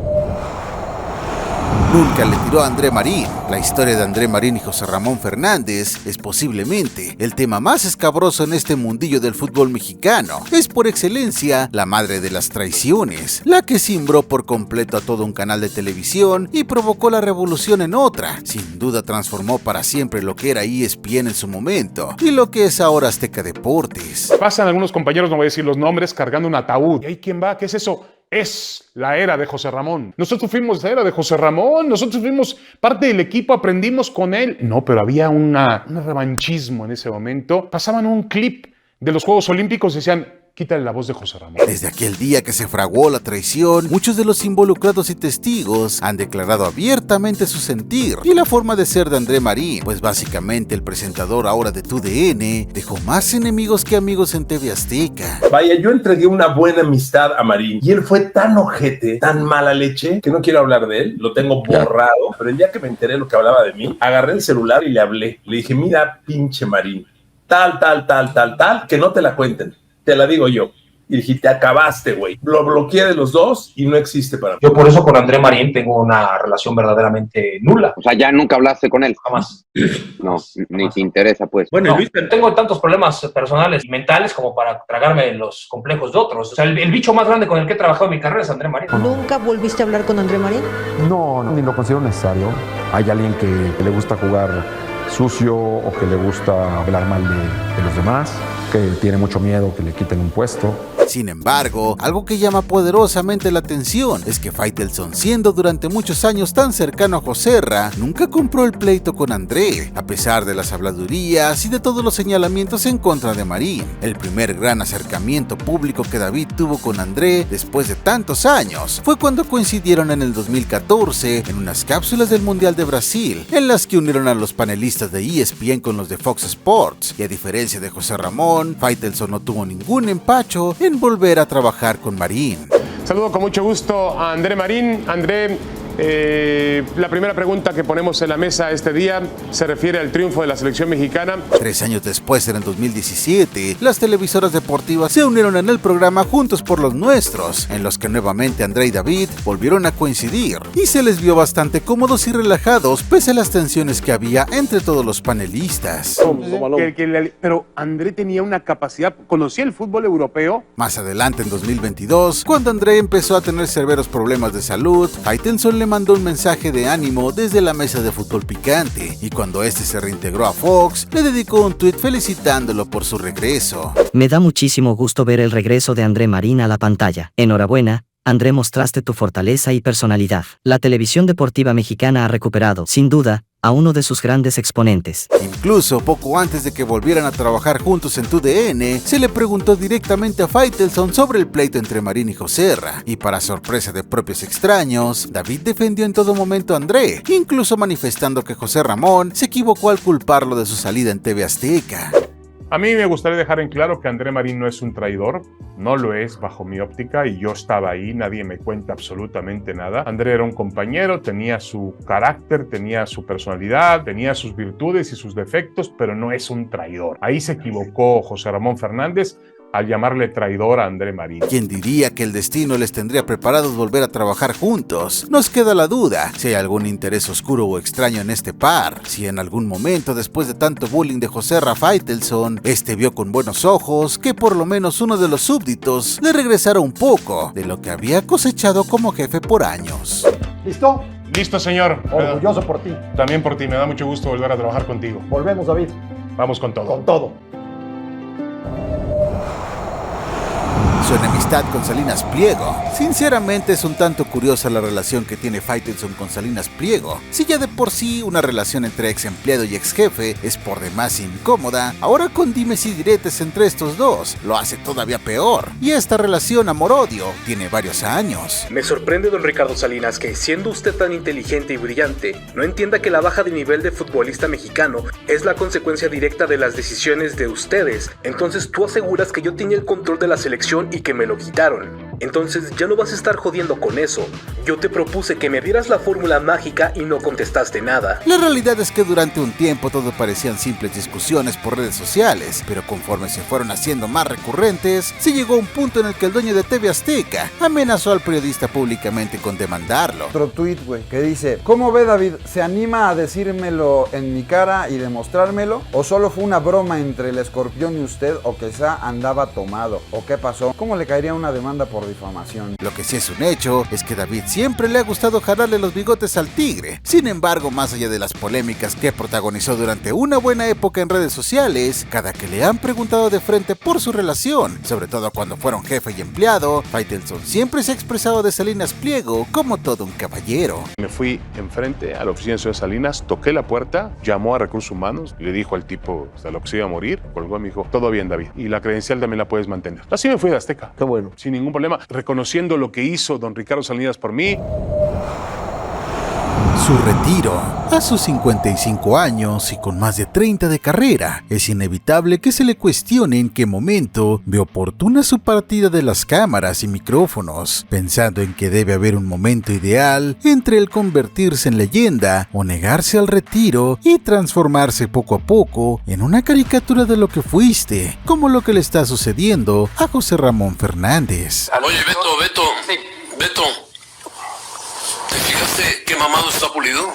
Nunca le tiró a André Marín. La historia de André Marín y José Ramón Fernández es posiblemente el tema más escabroso en este mundillo del fútbol mexicano. Es por excelencia la madre de las traiciones, la que cimbró por completo a todo un canal de televisión y provocó la revolución en otra. Sin duda transformó para siempre lo que era ESPN en su momento y lo que es ahora Azteca Deportes. Pasan algunos compañeros, no voy a decir los nombres, cargando un ataúd. ¿Y ahí quién va? ¿Qué es eso? Es la era de José Ramón. Nosotros fuimos la era de José Ramón, nosotros fuimos parte del equipo, aprendimos con él. No, pero había un revanchismo en ese momento. Pasaban un clip de los Juegos Olímpicos y decían, quítale la voz de José Ramón. Desde aquel día que se fraguó la traición, muchos de los involucrados y testigos han declarado abiertamente su sentir y la forma de ser de André Marín, pues básicamente el presentador ahora de TUDN dejó más enemigos que amigos en TV Azteca. Vaya, yo entregué una buena amistad a Marín y él fue tan ojete, tan mala leche, que no quiero hablar de él, lo tengo borrado, pero el día que me enteré lo que hablaba de mí, agarré el celular y le hablé. Le dije, mira, pinche Marín, tal, que no te la cuenten. Te la digo yo. Y dije, te acabaste, güey. Lo bloqueé de los dos y no existe para mí. Yo por eso con André Marín tengo una relación verdaderamente nula. O sea, ¿ya nunca hablaste con él? Jamás. No, ni te interesa, pues. Bueno, no, tengo tantos problemas personales y mentales como para tragarme los complejos de otros. O sea, el bicho más grande con el que he trabajado en mi carrera es André Marín. ¿Nunca volviste a hablar con André Marín? No, ni lo considero necesario. Hay alguien que le gusta jugar sucio o que le gusta hablar mal de los demás, que tiene mucho miedo que le quiten un puesto. Sin embargo, algo que llama poderosamente la atención es que Faitelson, siendo durante muchos años tan cercano a Joserra, nunca compró el pleito con André, a pesar de las habladurías y de todos los señalamientos en contra de Marín. El primer gran acercamiento público que David tuvo con André después de tantos años fue cuando coincidieron en el 2014 en unas cápsulas del Mundial de Brasil, en las que unieron a los panelistas de ESPN con los de Fox Sports, y a diferencia de José Ramón, Faitelson no tuvo ningún empacho en volver a trabajar con Marín. Saludo con mucho gusto a André Marín. André, la primera pregunta que ponemos en la mesa este día se refiere al triunfo de la selección mexicana. 3 años después, en el 2017, las televisoras deportivas se unieron en el programa Juntos por los Nuestros, en los que nuevamente André y David volvieron a coincidir, y se les vio bastante cómodos y relajados pese a las tensiones que había entre todos los panelistas. Pero André tenía una capacidad, conocía el fútbol europeo. Más adelante, en 2022, cuando André empezó a tener severos problemas de salud, Faitelson le mandó un mensaje de ánimo desde la mesa de Fútbol Picante, y cuando este se reintegró a Fox, le dedicó un tuit felicitándolo por su regreso. Me da muchísimo gusto ver el regreso de André Marín a la pantalla. Enhorabuena, André, mostraste tu fortaleza y personalidad. La televisión deportiva mexicana ha recuperado, sin duda, a uno de sus grandes exponentes. Incluso poco antes de que volvieran a trabajar juntos en TUDN, se le preguntó directamente a Faitelson sobre el pleito entre Marín y Joserra, y para sorpresa de propios extraños, David defendió en todo momento a André, incluso manifestando que José Ramón se equivocó al culparlo de su salida en TV Azteca. A mí me gustaría dejar en claro que André Marín no es un traidor, no lo es bajo mi óptica, y yo estaba ahí, nadie me cuenta absolutamente nada. André era un compañero, tenía su carácter, tenía su personalidad, tenía sus virtudes y sus defectos, pero no es un traidor. Ahí se equivocó José Ramón Fernández al llamarle traidor a André Marín. ¿Quién diría que el destino les tendría preparados volver a trabajar juntos? Nos queda la duda si hay algún interés oscuro o extraño en este par, si en algún momento después de tanto bullying de Joserra Faitelson, este vio con buenos ojos que por lo menos uno de los súbditos le regresara un poco de lo que había cosechado como jefe por años. ¿Listo? Listo, señor. Orgulloso por ti. También por ti, me da mucho gusto volver a trabajar contigo. Volvemos, David. Vamos con todo. Con todo. su enemistad con Salinas Pliego. Sinceramente es un tanto curiosa la relación que tiene Faitelson con Salinas Pliego. Si ya de por sí una relación entre ex empleado y ex jefe es por demás incómoda, ahora con dimes y diretes entre estos dos lo hace todavía peor. Y esta relación amor-odio tiene varios años. Me sorprende, don Ricardo Salinas, que siendo usted tan inteligente y brillante, no entienda que la baja de nivel de futbolista mexicano es la consecuencia directa de las decisiones de ustedes. Entonces tú aseguras que yo tenía el control de la selección y que me lo quitaron. Entonces ya no vas a estar jodiendo con eso. Yo te propuse que me dieras la fórmula mágica y no contestaste nada. La realidad es que durante un tiempo todo parecían simples discusiones por redes sociales, pero conforme se fueron haciendo más recurrentes, se llegó a un punto en el que el dueño de TV Azteca amenazó al periodista públicamente con demandarlo. Otro tweet, güey, que dice: ¿cómo ve, David? ¿Se anima a decírmelo en mi cara y demostrármelo? ¿O solo fue una broma entre el escorpión y usted? ¿O quizá andaba tomado? ¿O qué pasó? ¿Cómo le caería una demanda por difamación? Lo que sí es un hecho es que David siempre le ha gustado jalarle los bigotes al tigre. Sin embargo, más allá de las polémicas que protagonizó durante una buena época en redes sociales, cada que le han preguntado de frente por su relación, sobre todo cuando fueron jefe y empleado, Faitelson siempre se ha expresado de Salinas Pliego como todo un caballero. Me fui enfrente a la oficina del señor Salinas, toqué la puerta, llamó a Recursos Humanos, le dijo al tipo hasta lo que se iba a morir, colgó y me dijo: todo bien, David, y la credencial también la puedes mantener. Así me fui de Azteca. Qué bueno. Sin ningún problema, reconociendo lo que hizo don Ricardo Salinas por mí. Su retiro, a sus 55 años y con más de 30 de carrera, es inevitable que se le cuestione en qué momento ve oportuna su partida de las cámaras y micrófonos, pensando en que debe haber un momento ideal entre el convertirse en leyenda o negarse al retiro y transformarse poco a poco en una caricatura de lo que fuiste, como lo que le está sucediendo a José Ramón Fernández. Oye, Beto. ¿Te fijaste qué mamado está Pulido?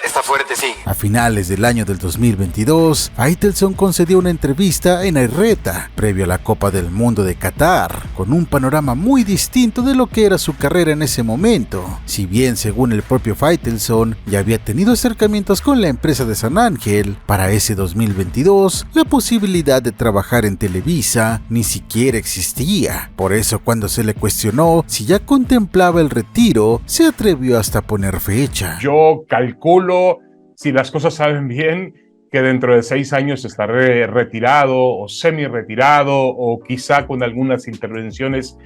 Está fuerte, sí. A finales del año del 2022, Faitelson concedió una entrevista en Airreta, previo a la Copa del Mundo de Qatar, con un panorama muy distinto de lo que era su carrera en ese momento. Si bien, según el propio Faitelson, ya había tenido acercamientos con la empresa de San Ángel, para ese 2022, la posibilidad de trabajar en Televisa ni siquiera existía. Por eso, cuando se le cuestionó si ya contemplaba el retiro, se atrevió hasta a poner fecha. Yo calculo, si las cosas salen bien, que dentro de 6 años estaré retirado o semi-retirado, o quizá con algunas intervenciones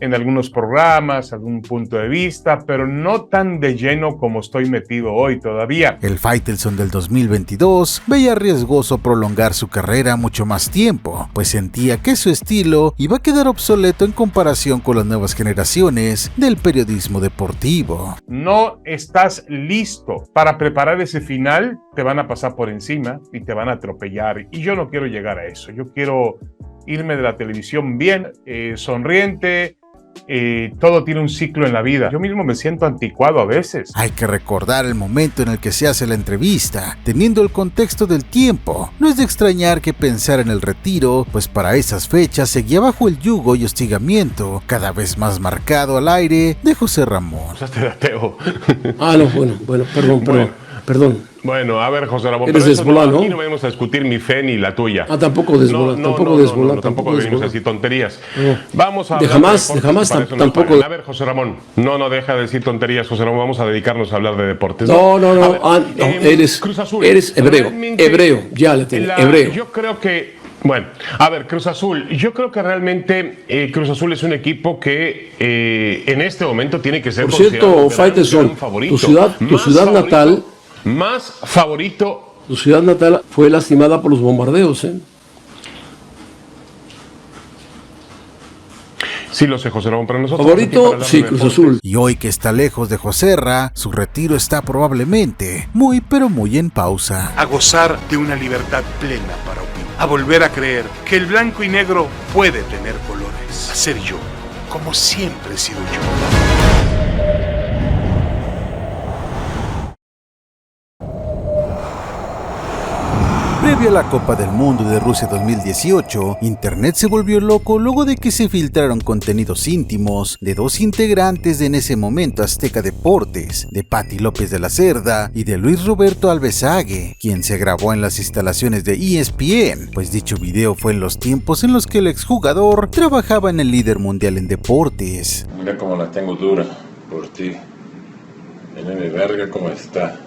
en algunos programas, algún punto de vista, pero no tan de lleno como estoy metido hoy todavía. El Faitelson del 2022 veía riesgoso prolongar su carrera mucho más tiempo, pues sentía que su estilo iba a quedar obsoleto en comparación con las nuevas generaciones del periodismo deportivo. No estás listo para preparar ese final, te van a pasar por encima y te van a atropellar, y yo no quiero llegar a eso. Yo quiero irme de la televisión bien, sonriente. Todo tiene un ciclo en la vida. Yo mismo me siento anticuado a veces. Hay que recordar el momento en el que se hace la entrevista, teniendo el contexto del tiempo. No es de extrañar que pensar en el retiro, pues para esas fechas seguía bajo el yugo y hostigamiento, cada vez más marcado al aire, de José Ramón. Perdón. Bueno, a ver, José Ramón, eres desvolado, ¿no? Aquí no venimos a discutir mi fe ni la tuya. Tampoco desvolado, tampoco venimos a decir tonterías. Vamos a tampoco. A ver, José Ramón, no deja de decir tonterías, José Ramón, vamos a dedicarnos a hablar de deportes. Eres Cruz Azul. Eres hebreo, ya le tengo, hebreo. Yo creo que, bueno, a ver, Cruz Azul, yo creo que realmente Cruz Azul es un equipo que en este momento tiene que ser, por cierto, Faitelson, tu ciudad natal, más favorito. Tu ciudad natal fue lastimada por los bombardeos, ¿eh? Sí, lo sé, José Ramón, pero nosotros... Favorito, sí, Cruz Azul. Y hoy que está lejos de Joserra, su retiro está probablemente muy, pero muy en pausa. A gozar de una libertad plena para opinar. A volver a creer que el blanco y negro puede tener colores. A ser yo, como siempre he sido yo. Previo Previo a la Copa del Mundo de Rusia 2018, Internet se volvió loco luego de que se filtraron contenidos íntimos de dos integrantes de en ese momento Azteca Deportes, de Pati López de la Cerda y de Luis Roberto Alvesague, quien se grabó en las instalaciones de ESPN, pues dicho video fue en los tiempos en los que el exjugador trabajaba en el líder mundial en deportes. Mira cómo la tengo dura por ti. Mira mi verga cómo está.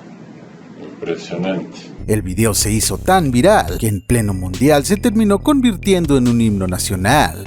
Impresionante. El video se hizo tan viral que en pleno mundial se terminó convirtiendo en un himno nacional.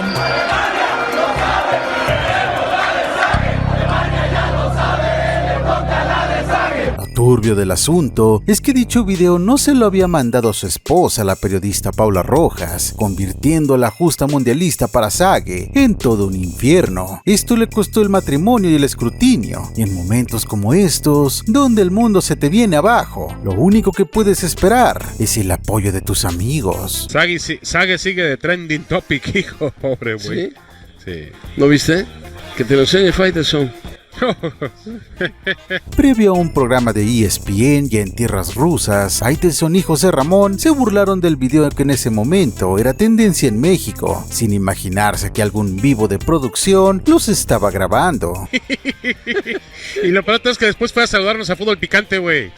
Lo turbio del asunto es que dicho video no se lo había mandado a su esposa, la periodista Paula Rojas, convirtiendo a la justa mundialista para Sague en todo un infierno. Esto le costó el matrimonio y el escrutinio, y en momentos como estos, donde el mundo se te viene abajo, lo único que puedes esperar es el apoyo de tus amigos. Sague sigue de trending topic, hijo, pobre güey. ¿Sí? Sí. ¿No viste? Que te lo enseñe Faitelson. Previo a un programa de ESPN y en tierras rusas, Faitelson y José Ramón se burlaron del video que en ese momento era tendencia en México, sin imaginarse que algún vivo de producción los estaba grabando. Y lo peor es que después fue a saludarnos a Fútbol Picante, güey.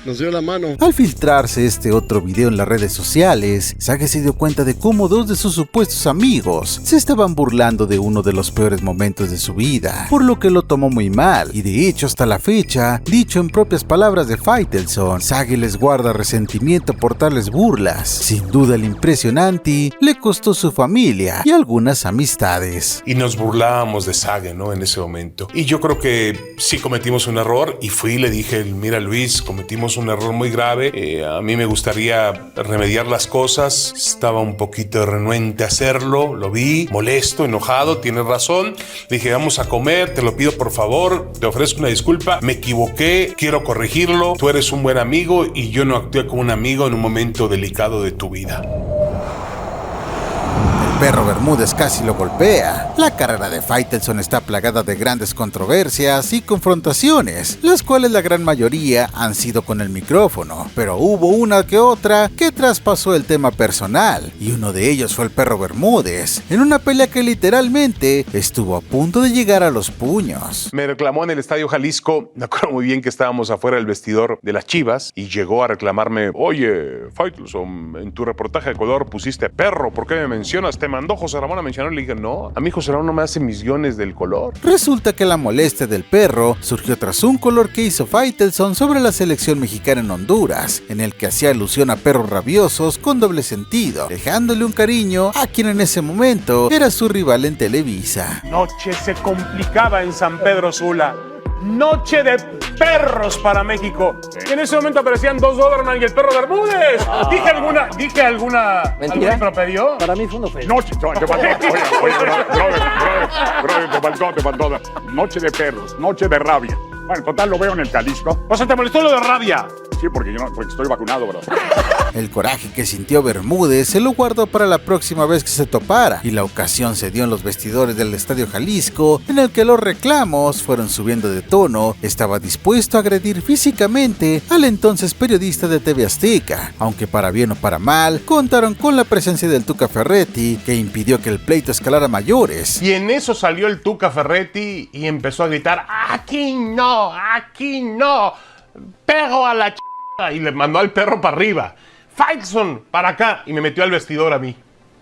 Nos dio la mano. Al filtrarse este otro video en las redes sociales, Sague se dio cuenta de cómo dos de sus supuestos amigos se estaban burlando de uno de los peores momentos de su vida, por lo que lo tomó muy mal, y de hecho hasta la fecha, dicho en propias palabras de Faitelson, Sague les guarda resentimiento por tales burlas. Sin duda el impresionante le costó su familia y algunas amistades. Y nos burlábamos de Sague, ¿no? En ese momento. Y yo creo que sí cometimos un error, y fui y le dije, mira Luis, cometimos un error muy grave, a mí me gustaría remediar las cosas, estaba un poquito renuente a hacerlo, lo vi, molesto, enojado, tienes razón, le dije vamos a comer, te lo pido por favor, te ofrezco una disculpa, me equivoqué, quiero corregirlo, tú eres un buen amigo y yo no actué como un amigo en un momento delicado de tu vida. Perro Bermúdez casi lo golpea. La carrera de Faitelson está plagada de grandes controversias y confrontaciones, las cuales la gran mayoría han sido con el micrófono, pero hubo una que otra que traspasó el tema personal, y uno de ellos fue el Perro Bermúdez, en una pelea que literalmente estuvo a punto de llegar a los puños. Me reclamó en el Estadio Jalisco, me acuerdo muy bien que estábamos afuera del vestidor de las Chivas, y llegó a reclamarme, oye, Faitelson, en tu reportaje de color pusiste perro, ¿por qué me mencionas? Te mandó José Ramón a mencionar, le dije, no, a mí José Ramón no me hace mis guiones del color. Resulta que la molestia del perro surgió tras un color que hizo Faitelson sobre la selección mexicana en Honduras, en el que hacía alusión a perros rabiosos con doble sentido, dejándole un cariño a quien en ese momento era su rival en Televisa. Noche se complicaba en San Pedro Sula. Noche de perros para México. Y en ese momento aparecían dos Doberman y el Perro Bermúdez. Dije alguna ¿Mentira? ¿algún improperio? Para mí fue un ofensa. Noche, te faltó. Noche de perros, noche de rabia. Bueno, total lo veo en el Jalisco. O sea, ¿te molestó lo de rabia? Sí, porque estoy vacunado, bro. El coraje que sintió Bermúdez se lo guardó para la próxima vez que se topara, y la ocasión se dio en los vestidores del Estadio Jalisco, en el que los reclamos fueron subiendo de tono. Estaba dispuesto a agredir físicamente al entonces periodista de TV Azteca, aunque para bien o para mal, contaron con la presencia del Tuca Ferretti, que impidió que el pleito escalara mayores. Y en eso salió el Tuca Ferretti y empezó a gritar, aquí no, pego a la y le mandó al perro para arriba. Faitelson, para acá. Y me metió al vestidor a mí.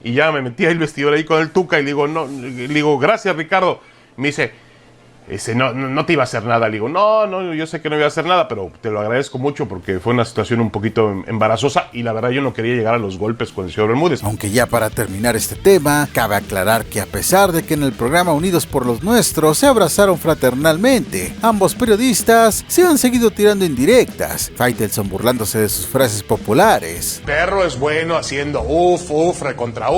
Y ya me metí al vestidor ahí con el Tuca y le digo, gracias Ricardo. Me dice, no te iba a hacer nada. Le digo, no, yo sé que no iba a hacer nada, pero te lo agradezco mucho porque fue una situación un poquito embarazosa y la verdad yo no quería llegar a los golpes con el señor Bermúdez. Aunque ya para terminar este tema, cabe aclarar que a pesar de que en el programa Unidos por los Nuestros se abrazaron fraternalmente, ambos periodistas se han seguido tirando indirectas, Faitelson burlándose de sus frases populares. Perro es bueno haciendo recontra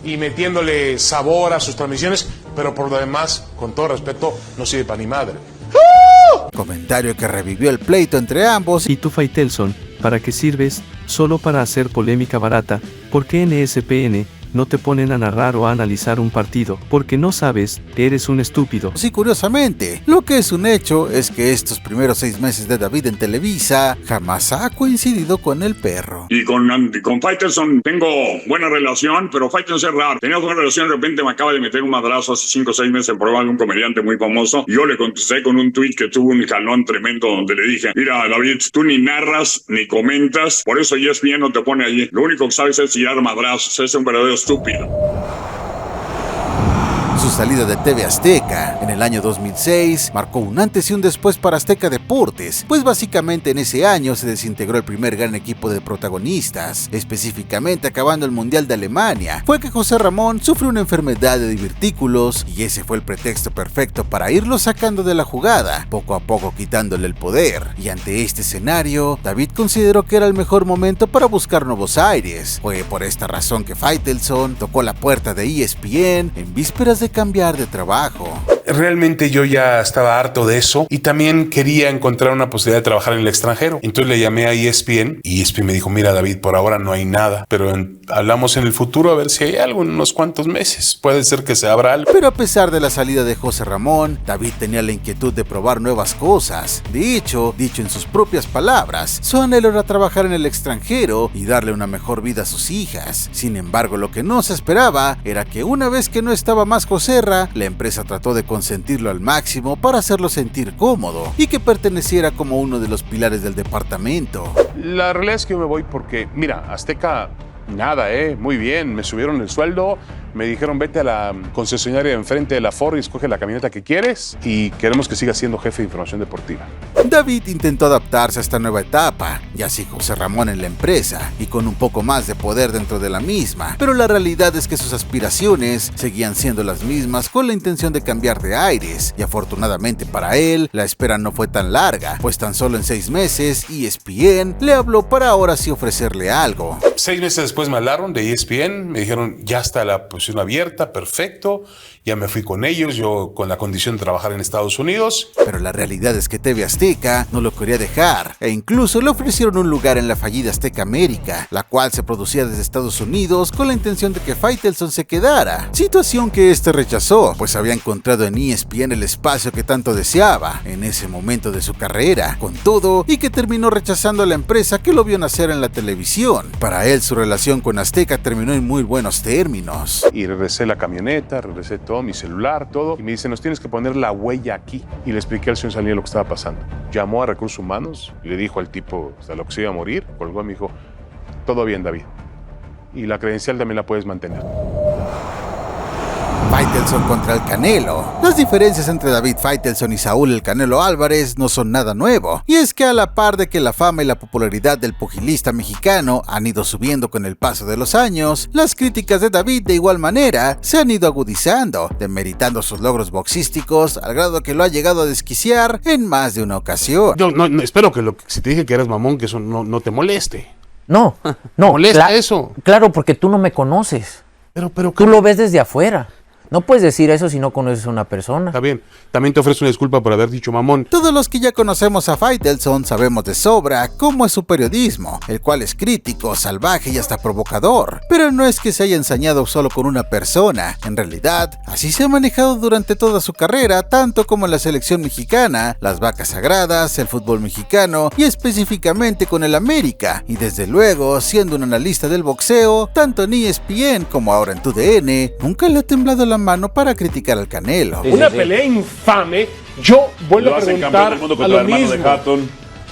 y metiéndole sabor a sus transmisiones, pero por lo demás, con todo respeto, no sirve para ni madre. Comentario que revivió el pleito entre ambos. ¿Y tú, Faitelson, para qué sirves? Solo para hacer polémica barata, porque en ESPN no te ponen a narrar o a analizar un partido, porque no sabes, eres un estúpido. Sí, curiosamente, lo que es un hecho es que estos primeros 6 meses de David en Televisa jamás ha coincidido con el perro. Y con Faitelson tengo buena relación, pero Faitelson es raro. Teníamos buena relación, de repente me acaba de meter un madrazo hace 5 o 6 meses en programa de un comediante muy famoso. Y yo le contesté con un tuit que tuvo un jalón tremendo donde le dije: mira, David, tú ni narras ni comentas, por eso ESPN no te pone allí. Lo único que sabes es tirar madrazos, es un verdadero estúpido. Su salida de TV Azteca en el año 2006 marcó un antes y un después para Azteca Deportes, pues básicamente en ese año se desintegró el primer gran equipo de protagonistas, específicamente acabando el Mundial de Alemania. Fue que José Ramón sufrió una enfermedad de divertículos y ese fue el pretexto perfecto para irlo sacando de la jugada, poco a poco quitándole el poder. Y ante este escenario, David consideró que era el mejor momento para buscar nuevos aires. Fue por esta razón que Faitelson tocó la puerta de ESPN en vísperas de cambiar de trabajo. Realmente yo ya estaba harto de eso y también quería encontrar una posibilidad de trabajar en el extranjero. Entonces le llamé a ESPN y ESPN me dijo: mira, David, por ahora no hay nada, pero hablamos en el futuro a ver si hay algo en unos cuantos meses. Puede ser que se abra algo. Pero a pesar de la salida de José Ramón, David tenía la inquietud de probar nuevas cosas. De hecho, dicho en sus propias palabras, su anhelo era trabajar en el extranjero y darle una mejor vida a sus hijas. Sin embargo, lo que no se esperaba era que una vez que no estaba más Joserra, la empresa trató de consentirlo al máximo para hacerlo sentir cómodo y que perteneciera como uno de los pilares del departamento. La realidad es que yo me voy porque, mira, Azteca, nada, muy bien, me subieron el sueldo, me dijeron: vete a la concesionaria de enfrente de la Ford y escoge la camioneta que quieres y queremos que sigas siendo jefe de información deportiva. David intentó adaptarse a esta nueva etapa, y así José Ramón en la empresa, y con un poco más de poder dentro de la misma, pero la realidad es que sus aspiraciones seguían siendo las mismas con la intención de cambiar de aires, y afortunadamente para él, la espera no fue tan larga, pues tan solo en 6 meses ESPN le habló para ahora sí ofrecerle algo. 6 meses después me hablaron de ESPN, me dijeron: ya está la posición abierta, perfecto, ya me fui con ellos, yo con la condición de trabajar en Estados Unidos. Pero la realidad es que TV Azteca no lo quería dejar, e incluso le ofrecieron un lugar en la fallida Azteca América, la cual se producía desde Estados Unidos con la intención de que Faitelson se quedara, situación que este rechazó, pues había encontrado en ESPN el espacio que tanto deseaba en ese momento de su carrera, con todo, y que terminó rechazando a la empresa que lo vio nacer en la televisión. Para él, su relación con Azteca terminó en muy buenos términos. Y regresé la camioneta, regresé todo, mi celular, todo, y me dice: nos tienes que poner la huella aquí. Y le expliqué al señor Salinas lo que estaba pasando. Llamó a Recursos Humanos y le dijo al tipo hasta lo que se iba a morir, colgó y me dijo: todo bien, David, y la credencial también la puedes mantener. Faitelson contra el Canelo. Las diferencias entre David Faitelson y Saúl el Canelo Álvarez no son nada nuevo, y es que a la par de que la fama y la popularidad del pugilista mexicano han ido subiendo con el paso de los años, las críticas de David de igual manera se han ido agudizando, demeritando sus logros boxísticos al grado que lo ha llegado a desquiciar en más de una ocasión. Yo no espero que si te dije que eres mamón, que eso no te moleste. No. ¿Molesta eso? Claro, porque tú no me conoces. Pero tú lo ves desde afuera. No puedes decir eso si no conoces a una persona. Está bien, también te ofrezco una disculpa por haber dicho mamón. Todos los que ya conocemos a Faitelson sabemos de sobra cómo es su periodismo, el cual es crítico, salvaje y hasta provocador. Pero no es que se haya ensañado solo con una persona, en realidad, así se ha manejado durante toda su carrera, tanto como en la selección mexicana, las vacas sagradas, el fútbol mexicano y específicamente con el América, y desde luego, siendo un analista del boxeo, tanto en ESPN como ahora en TUDN, nunca le ha temblado la mano para criticar al Canelo. Una pelea infame. Yo vuelvo a preguntar a lo mismo.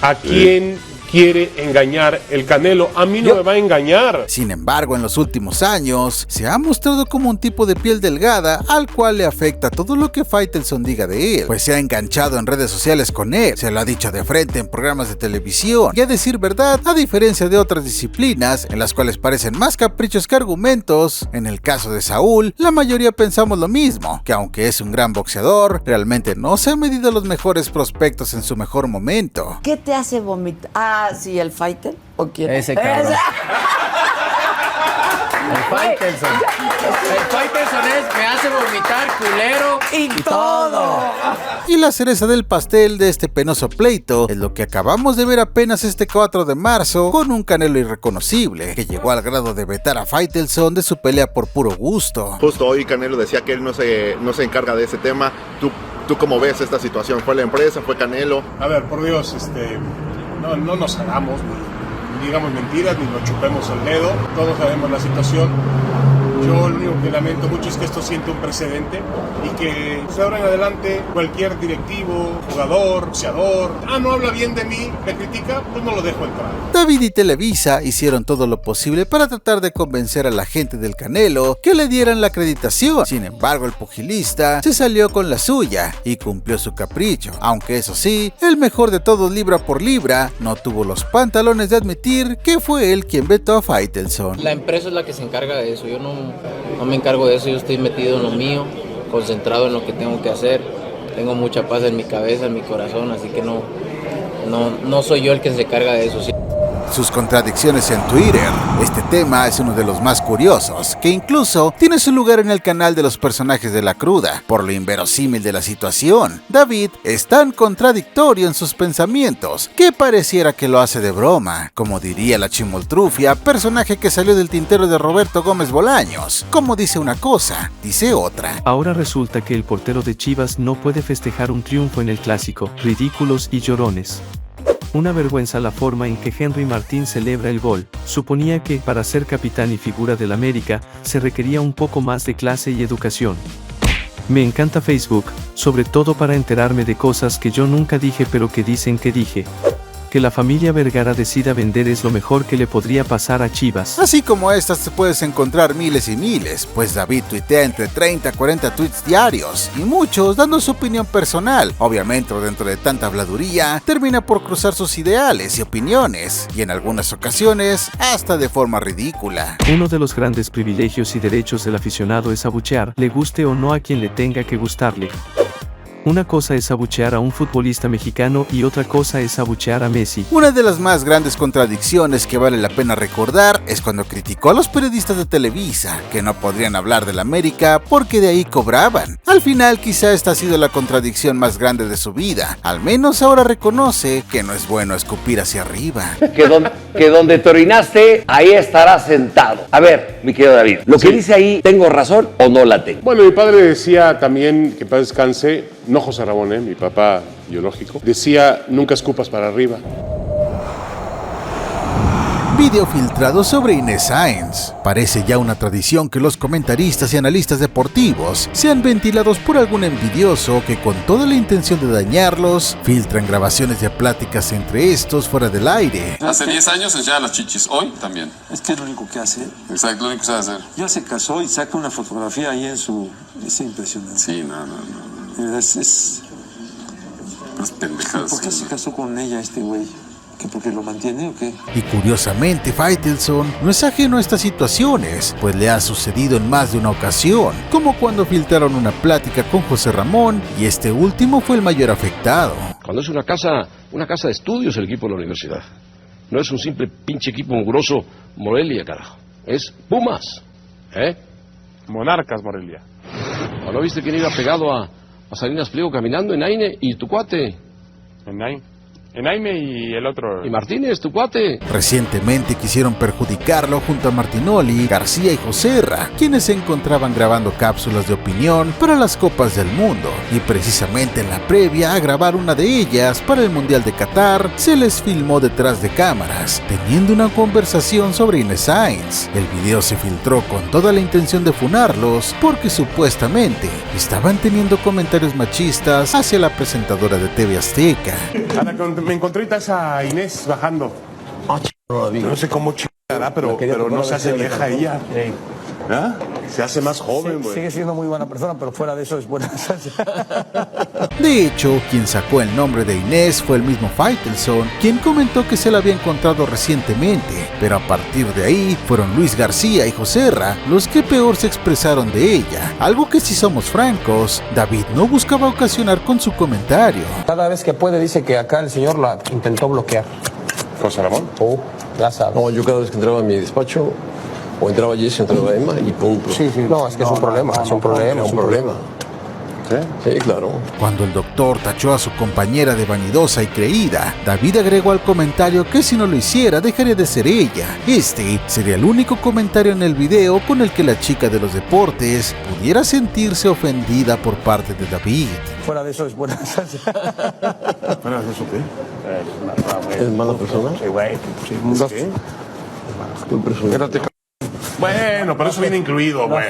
¿A quién quiere engañar el Canelo? A mí no me va a engañar. Sin embargo, en los últimos años, se ha mostrado como un tipo de piel delgada al cual le afecta todo lo que Faitelson diga de él, pues se ha enganchado en redes sociales con él, se lo ha dicho de frente en programas de televisión, y a decir verdad, a diferencia de otras disciplinas, en las cuales parecen más caprichos que argumentos, en el caso de Saúl, la mayoría pensamos lo mismo, que aunque es un gran boxeador, realmente no se ha medido los mejores prospectos en su mejor momento. ¿Qué te hace vomitar? Sí, el fighter. ¿O quién? Ese cabrón. Faitelson. El Faitelson me hace vomitar, culero y todo. Y la cereza del pastel de este penoso pleito es lo que acabamos de ver apenas este 4 de marzo con un Canelo irreconocible que llegó al grado de vetar a Faitelson de su pelea por puro gusto. Justo hoy Canelo decía que él no se encarga de ese tema. ¿Tú cómo ves esta situación? ¿Fue la empresa? ¿Fue Canelo? A ver, por Dios, no nos hagamos, ni digamos mentiras, ni nos chupemos el dedo. Todos sabemos la situación. Yo lo único que lamento mucho es que esto siente un precedente y que de ahora en adelante cualquier directivo, jugador, boxeador, no habla bien de mí, me critica, pues no lo dejo entrar. David y Televisa hicieron todo lo posible para tratar de convencer a la gente del Canelo que le dieran la acreditación. Sin embargo, el pugilista se salió con la suya y cumplió su capricho. Aunque eso sí, el mejor de todos libra por libra no tuvo los pantalones de admitir que fue él quien vetó a Faitelson. La empresa es la que se encarga de eso, yo no me encargo de eso, yo estoy metido en lo mío, concentrado en lo que tengo que hacer, tengo mucha paz en mi cabeza, en mi corazón, así que no soy yo el que se encarga de eso. ¿Sí? Sus contradicciones en Twitter. Este tema es uno de los más curiosos, que incluso tiene su lugar en el canal de los personajes de La Cruda, por lo inverosímil de la situación. David es tan contradictorio en sus pensamientos que pareciera que lo hace de broma, como diría la Chimoltrufia, personaje que salió del tintero de Roberto Gómez Bolaños. Como dice una cosa, dice otra. Ahora resulta que el portero de Chivas no puede festejar un triunfo en el clásico, ridículos y llorones. Una vergüenza la forma en que Henry Martín celebra el gol. Suponía que, para ser capitán y figura del América, se requería un poco más de clase y educación. Me encanta Facebook, sobre todo para enterarme de cosas que yo nunca dije pero que dicen que dije. Que la familia Vergara decida vender es lo mejor que le podría pasar a Chivas. Así como estas te puedes encontrar miles y miles, pues David tuitea entre 30 a 40 tweets diarios, y muchos dando su opinión personal. Obviamente dentro de tanta habladuría, termina por cruzar sus ideales y opiniones, y en algunas ocasiones, hasta de forma ridícula. Uno de los grandes privilegios y derechos del aficionado es abuchear, le guste o no a quien le tenga que gustarle. Una cosa es abuchear a un futbolista mexicano y otra cosa es abuchear a Messi. Una de las más grandes contradicciones que vale la pena recordar es cuando criticó a los periodistas de Televisa, que no podrían hablar del América porque de ahí cobraban. Al final quizá esta ha sido la contradicción más grande de su vida. Al menos ahora reconoce que no es bueno escupir hacia arriba. Que donde te orinaste, ahí estarás sentado. A ver, mi querido David, lo que dice ahí, ¿tengo razón o no la tengo? Bueno, mi padre decía también, que paz descanse, no José Ramón, mi papá biológico, decía, nunca escupas para arriba. Video filtrado sobre Inés Sáenz. Parece ya una tradición que los comentaristas y analistas deportivos sean ventilados por algún envidioso que con toda la intención de dañarlos, filtran grabaciones de pláticas entre estos fuera del aire. Hace 10 años enseñaba las chichis, hoy también. Es que es lo único que hace. Exacto, lo único que sabe hacer. Ya se casó y saca una fotografía ahí en su... Es impresionante. Sí, no. Es pendejadas. ¿Por qué se casó con ella este güey? ¿Que porque lo mantiene o qué? Y curiosamente Faitelson no es ajeno a estas situaciones, pues le ha sucedido en más de una ocasión, como cuando filtraron una plática con José Ramón y este último fue el mayor afectado. Cuando es una casa de estudios el equipo de la universidad, no es un simple pinche equipo mugroso Morelia, carajo, es Pumas, Monarcas Morelia. ¿O no viste quién iba pegado a Salinas Pliego caminando? Enaine y tu cuate. Enaime y el otro. Y Martínez, tu cuate. Recientemente quisieron perjudicarlo junto a Martinoli, García y Joserra, quienes se encontraban grabando cápsulas de opinión para las Copas del Mundo. Y precisamente en la previa a grabar una de ellas para el Mundial de Qatar, se les filmó detrás de cámaras, teniendo una conversación sobre Inés Sáenz. El video se filtró con toda la intención de funarlos, porque supuestamente estaban teniendo comentarios machistas hacia la presentadora de TV Azteca. Me encontré a esa Inés bajando. No sé cómo chingará, pero no se hace vieja ella. ¿Ah? Se hace más joven, güey. Sigue siendo muy buena persona, pero fuera de eso es buena. De hecho, quien sacó el nombre de Inés fue el mismo Faitelson, quien comentó que se la había encontrado recientemente, pero a partir de ahí fueron Luis García y Joserra los que peor se expresaron de ella, algo que si somos francos, David no buscaba ocasionar con su comentario. Cada vez que puede dice que acá el señor la intentó bloquear. ¿José Ramón? Ya sabes. No, yo cada vez que entraba a mi despacho, O entraba Jesse, entraba Emma y punto. Sí. No, es que es un problema, es un problema. Sí, claro. Cuando el doctor tachó a su compañera de vanidosa y creída, David agregó al comentario que si no lo hiciera dejaría de ser ella. Este sería el único comentario en el video con el que la chica de los deportes pudiera sentirse ofendida por parte de David. Fuera de eso es buena salsa. ¿Fuera de eso qué? ¿Es mala persona? Sí, güey. ¿Qué? Espérate. Bueno, pero eso viene incluido, güey.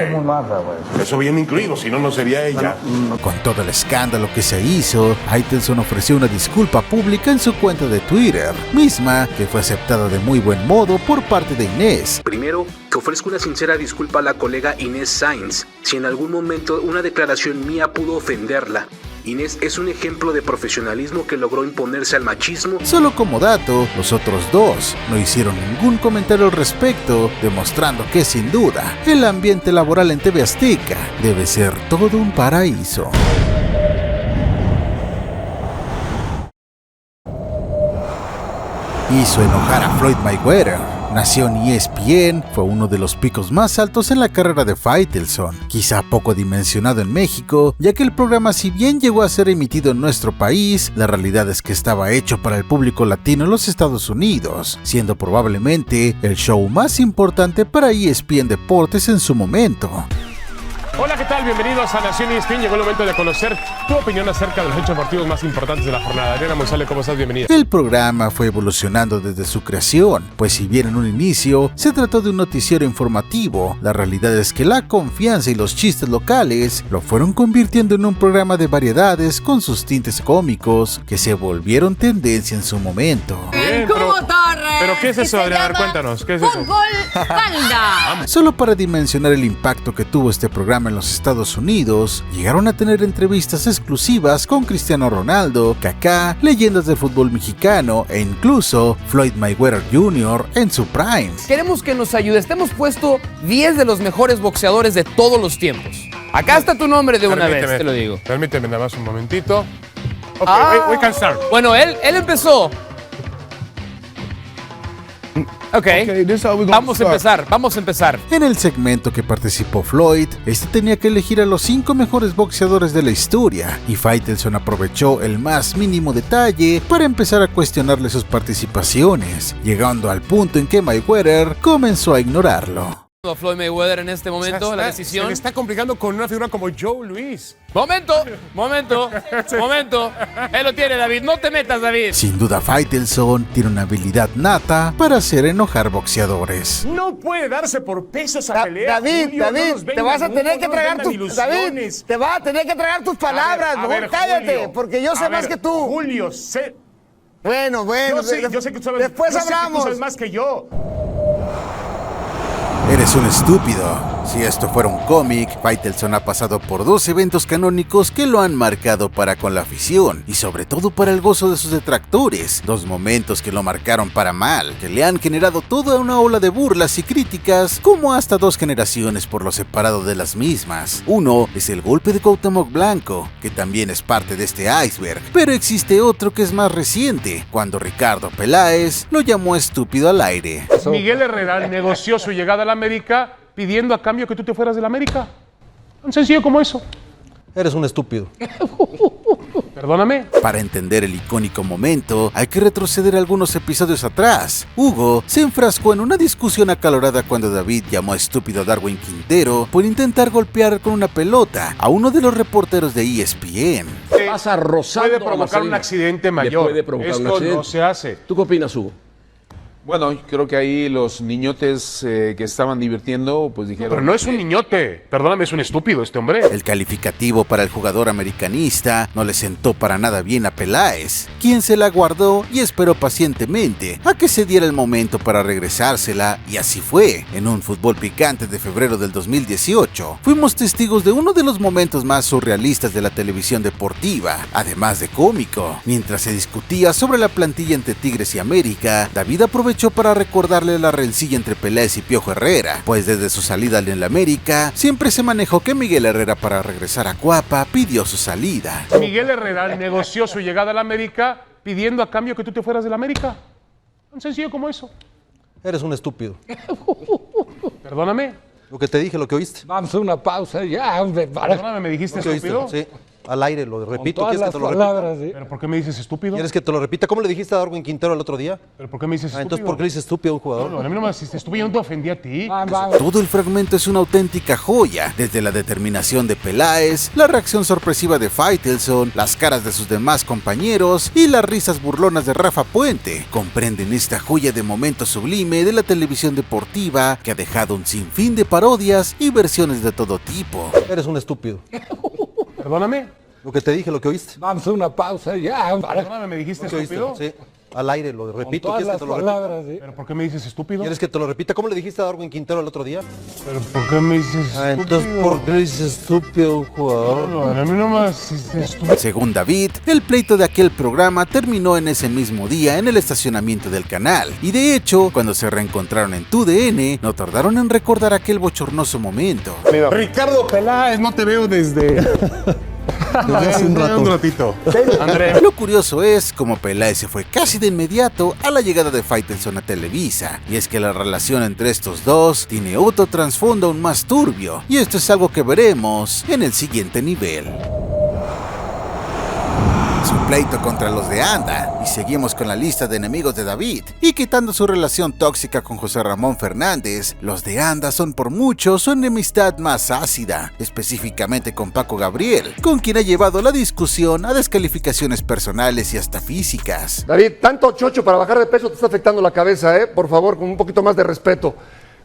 Eso viene incluido, si no, no sería ella. Con todo el escándalo que se hizo, Faitelson ofreció una disculpa pública en su cuenta de Twitter, misma que fue aceptada de muy buen modo por parte de Inés. Primero, que ofrezco una sincera disculpa a la colega Inés Sainz, si en algún momento una declaración mía pudo ofenderla. Inés es un ejemplo de profesionalismo que logró imponerse al machismo. Solo como dato, los otros dos no hicieron ningún comentario al respecto, demostrando que sin duda el ambiente laboral en TV Azteca debe ser todo un paraíso. Hizo enojar a Floyd Mayweather. Nació en ESPN, fue uno de los picos más altos en la carrera de Faitelson, quizá poco dimensionado en México, ya que el programa, si bien llegó a ser emitido en nuestro país, la realidad es que estaba hecho para el público latino en los Estados Unidos, siendo probablemente el show más importante para ESPN Deportes en su momento. Hola, ¿qué tal? Bienvenidos a Nación ESPN. Llegó el momento de conocer tu opinión acerca de los hechos deportivos más importantes de la jornada. Adriana Monsalve, ¿cómo estás? Bienvenida. El programa fue evolucionando desde su creación, pues si bien en un inicio se trató de un noticiero informativo, la realidad es que la confianza y los chistes locales lo fueron convirtiendo en un programa de variedades con sus tintes cómicos que se volvieron tendencia en su momento. Bien, pero ¿qué es eso, Adriana? A ver, cuéntanos, ¿qué es eso? Fútbol Panda. Solo para dimensionar el impacto que tuvo este programa en los Estados Unidos, llegaron a tener entrevistas exclusivas con Cristiano Ronaldo, Kaká, leyendas del fútbol mexicano e incluso Floyd Mayweather Jr. en su prime. Queremos que nos ayudes. Te hemos puesto 10 de los mejores boxeadores de todos los tiempos. Acá está tu nombre de una vez, te lo digo. Permíteme nada más un momentito. Ok, we can start. Bueno, él empezó. Ok, vamos a empezar. En el segmento que participó Floyd, este tenía que elegir a los 5 mejores boxeadores de la historia, y Faitelson aprovechó el más mínimo detalle para empezar a cuestionarle sus participaciones, llegando al punto en que Mayweather comenzó a ignorarlo. A Floyd Mayweather en este momento, la decisión. Se le está complicando con una figura como Joe Louis. Momento. Él lo tiene, David. No te metas, David. Sin duda, Faitelson tiene una habilidad nata para hacer enojar boxeadores. No puede darse por pesos a pelear. David, te vas a tener que tragar tus palabras. Cállate, Julio, porque yo sé más que tú. Julio, Bueno. Yo sé que tú sabes. Después yo sé hablamos. Que tú sabes más que yo. Eres un estúpido. Si esto fuera un cómic, Faitelson ha pasado por 2 eventos canónicos que lo han marcado para con la afición y sobre todo para el gozo de sus detractores. 2 momentos que lo marcaron para mal, que le han generado toda una ola de burlas y críticas, como hasta 2 generaciones por lo separado de las mismas. Uno es el golpe de Cuauhtémoc Blanco, que también es parte de este iceberg, pero existe otro que es más reciente, cuando Ricardo Peláez lo llamó estúpido al aire. Miguel Herrera negoció su llegada a la América pidiendo a cambio que tú te fueras de la América. Tan sencillo como eso. Eres un estúpido. Perdóname. Para entender el icónico momento, hay que retroceder algunos episodios atrás. Hugo se enfrascó en una discusión acalorada cuando David llamó a estúpido a Darwin Quintero por intentar golpear con una pelota a uno de los reporteros de ESPN. Pasa rozando puede provocar un accidente mayor. Esto no se hace. ¿Tú qué opinas, Hugo? Bueno, creo que ahí los niñotes que estaban divirtiendo, pues dijeron... Pero no es un niñote, perdóname, es un estúpido este hombre. El calificativo para el jugador americanista no le sentó para nada bien a Peláez, quien se la guardó y esperó pacientemente a que se diera el momento para regresársela, y así fue. En un fútbol picante de febrero del 2018, fuimos testigos de uno de los momentos más surrealistas de la televisión deportiva, además de cómico. Mientras se discutía sobre la plantilla entre Tigres y América, David aprovechó para recordarle la rencilla entre Peláez y Piojo Herrera, pues desde su salida en el América siempre se manejó que Miguel Herrera, para regresar a Cuapa, pidió su salida. Miguel Herrera negoció su llegada a la América pidiendo a cambio que tú te fueras de la América. Tan sencillo como eso. Eres un estúpido. Perdóname. Lo que te dije, lo que oíste. Vamos a una pausa ya, hombre. Perdóname, ¿me dijiste ¿Lo que oíste? estúpido? Sí, al aire, lo repito. Con todas ¿Quieres que te las lo palabras, repita? sí. ¿Pero por qué me dices estúpido? ¿Quieres que te lo repita? ¿Cómo le dijiste a Darwin Quintero el otro día? ¿Pero por qué me dices estúpido? Entonces, ¿por qué le dices estúpido a un jugador? No, a mí no me hiciste estúpido, yo no te ofendí a ti. Todo el fragmento es una auténtica joya, desde la determinación de Peláez, la reacción sorpresiva de Faitelson, las caras de sus demás compañeros y las risas burlonas de Rafa Puente. Comprenden esta joya de momento sublime de la televisión deportiva que ha dejado un sinfín de parodias y versiones de todo tipo. Eres un estúpido. Perdóname. Lo que te dije, lo que oíste. Vamos a una pausa ya. Perdóname, ¿me dijiste ¿Lo que oíste? estúpido? Sí, al aire, lo repito. Con todas ¿Quieres que te lo las repita? palabras, sí. ¿Pero por qué me dices estúpido? ¿Quieres que te lo repita? ¿Cómo le dijiste a Darwin Quintero el otro día? ¿Pero por qué me dices estúpido? Entonces, ¿por qué le dices estúpido a un jugador? No, a mí no me hiciste estúpido. Según David, el pleito de aquel programa terminó en ese mismo día en el estacionamiento del canal. Y de hecho, cuando se reencontraron en TUDN, no tardaron en recordar aquel bochornoso momento. Ricardo Peláez, no te veo desde... hace un rato. Un ratito. André. Lo curioso es como Peláez se fue casi de inmediato a la llegada de Faitelson a Televisa, y es que la relación entre estos dos tiene otro trasfondo aún más turbio, y esto es algo que veremos en el siguiente nivel. Su pleito contra los de Anda, y seguimos con la lista de enemigos de David, y quitando su relación tóxica con José Ramón Fernández, los de Anda son por mucho su enemistad más ácida, específicamente con Paco Gabriel, con quien ha llevado la discusión a descalificaciones personales y hasta físicas. David, tanto chocho para bajar de peso te está afectando la cabeza, por favor, con un poquito más de respeto.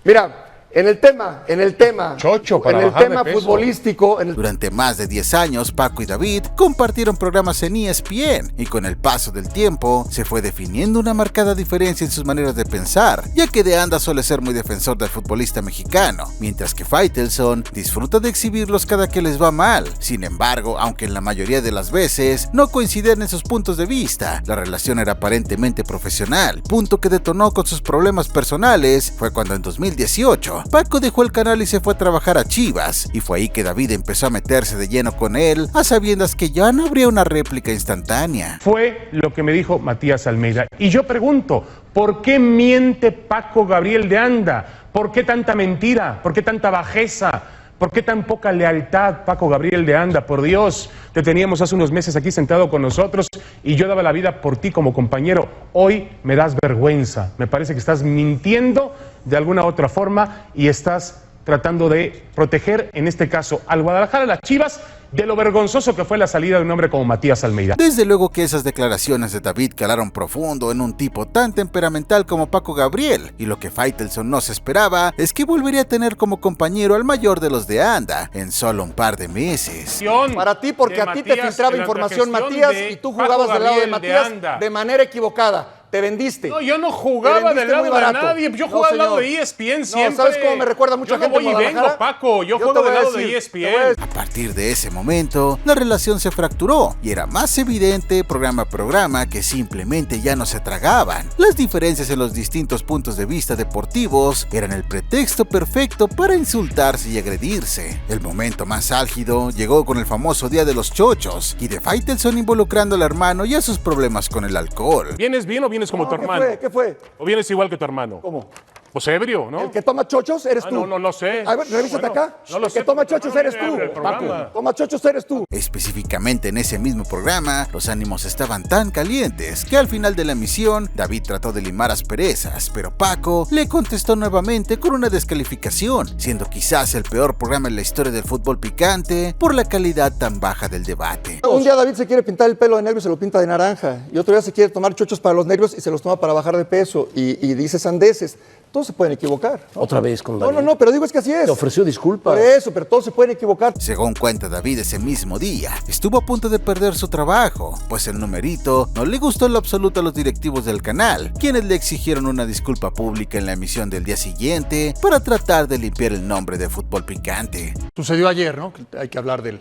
Mira, en el tema Chocho para en el bajar tema de peso. futbolístico, Durante más de 10 años, Paco y David compartieron programas en ESPN, y con el paso del tiempo se fue definiendo una marcada diferencia en sus maneras de pensar, ya que De Anda suele ser muy defensor del futbolista mexicano, mientras que Faitelson disfruta de exhibirlos cada que les va mal. Sin embargo, aunque en la mayoría de las veces no coincidían en sus puntos de vista, la relación era aparentemente profesional, punto que detonó con sus problemas personales. Fue cuando en 2018 Paco dejó el canal y se fue a trabajar a Chivas, y fue ahí que David empezó a meterse de lleno con él, a sabiendas que ya no habría una réplica instantánea. Fue lo que me dijo Matías Almeida. Y yo pregunto, ¿por qué miente Paco Gabriel de Anda? ¿Por qué tanta mentira? ¿Por qué tanta bajeza? ¿Por qué tan poca lealtad, Paco Gabriel de Anda? Por Dios, te teníamos hace unos meses aquí sentado con nosotros y yo daba la vida por ti como compañero. Hoy me das vergüenza. Me parece que estás mintiendo de alguna otra forma y estás tratando de proteger, en este caso, al Guadalajara, a las Chivas, de lo vergonzoso que fue la salida de un hombre como Matías Almeida. Desde luego que esas declaraciones de David calaron profundo en un tipo tan temperamental como Paco Gabriel, y lo que Faitelson no se esperaba es que volvería a tener como compañero al mayor de los de Anda en solo un par de meses. para ti, porque a ti te filtraba información Matías y tú jugabas del lado de Matías de manera equivocada. Te vendiste. No, yo no jugaba del lado de nadie. Yo jugaba al lado de ESPN siempre. No, ¿sabes cómo me recuerda mucha gente en Guadalajara? Yo no voy y vengo, Paco. Yo juego del lado de ESPN. A partir de ese momento, la relación se fracturó y era más evidente programa a programa que simplemente ya no se tragaban. Las diferencias en los distintos puntos de vista deportivos eran el pretexto perfecto para insultarse y agredirse. El momento más álgido llegó con el famoso Día de los Chochos y de Faitelson involucrando al hermano y a sus problemas con el alcohol. ¿Vienes bien o vienes como tu hermano? ¿Qué fue? ¿O vienes igual que tu hermano? ¿Cómo? Pues ebrio, ¿no? ¿El que toma chochos eres tú? No lo sé. A ver, revísate acá. No lo El sé. que toma chochos eres tú. Paco. Toma chochos eres tú. Específicamente en ese mismo programa, los ánimos estaban tan calientes que al final de la emisión, David trató de limar asperezas, pero Paco le contestó nuevamente con una descalificación, siendo quizás el peor programa en la historia del fútbol picante por la calidad tan baja del debate. Un día David se quiere pintar el pelo de negro y se lo pinta de naranja. Y otro día se quiere tomar chochos para los nervios y se los toma para bajar de peso. Y dice sandeces. Todos se pueden equivocar, ¿no? Otra vez con David. No, pero digo es que así es. Te ofreció disculpas. Por eso, pero todos se pueden equivocar. Según cuenta David, ese mismo día estuvo a punto de perder su trabajo, pues el numerito no le gustó en lo absoluto a los directivos del canal, quienes le exigieron una disculpa pública en la emisión del día siguiente para tratar de limpiar el nombre de Fútbol Picante. Sucedió ayer, ¿no? Hay que hablar de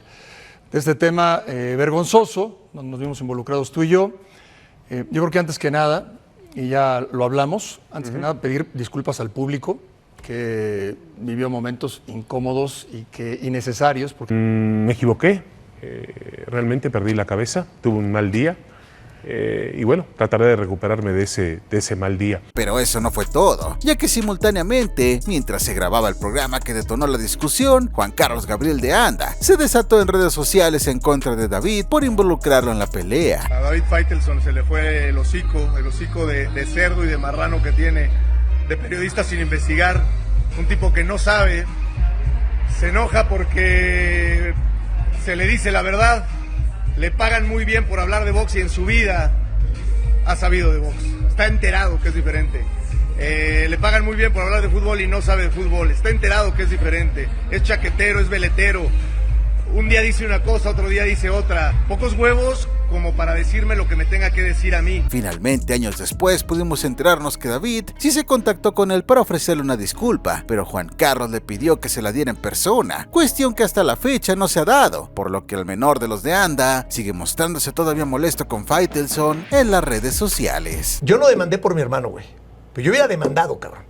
este tema vergonzoso, donde nos vimos involucrados tú y yo. Yo creo que antes que nada, y ya lo hablamos, antes que nada pedir disculpas al público que vivió momentos incómodos y que innecesarios. Porque... Me equivoqué, realmente perdí la cabeza, tuve un mal día. Y bueno, trataré de recuperarme de ese mal día. Pero eso no fue todo, ya que simultáneamente, mientras se grababa el programa que detonó la discusión, Juan Carlos Gabriel de Anda se desató en redes sociales en contra de David por involucrarlo en la pelea. A David Faitelson se le fue el hocico de cerdo y de marrano que tiene, de periodista sin investigar, un tipo que no sabe, se enoja porque se le dice la verdad. Le pagan muy bien por hablar de box y en su vida ha sabido de box. Está enterado que es diferente. Le pagan muy bien por hablar de fútbol y no sabe de fútbol. Está enterado que es diferente. Es chaquetero, es veletero. Un día dice una cosa, otro día dice otra. Pocos huevos como para decirme lo que me tenga que decir a mí. Finalmente, años después, pudimos enterarnos que David sí se contactó con él para ofrecerle una disculpa, pero Juan Carlos le pidió que se la diera en persona, cuestión que hasta la fecha no se ha dado, por lo que el menor de los de Anda sigue mostrándose todavía molesto con Faitelson en las redes sociales. Yo no demandé por mi hermano, güey, pero yo hubiera demandado, cabrón.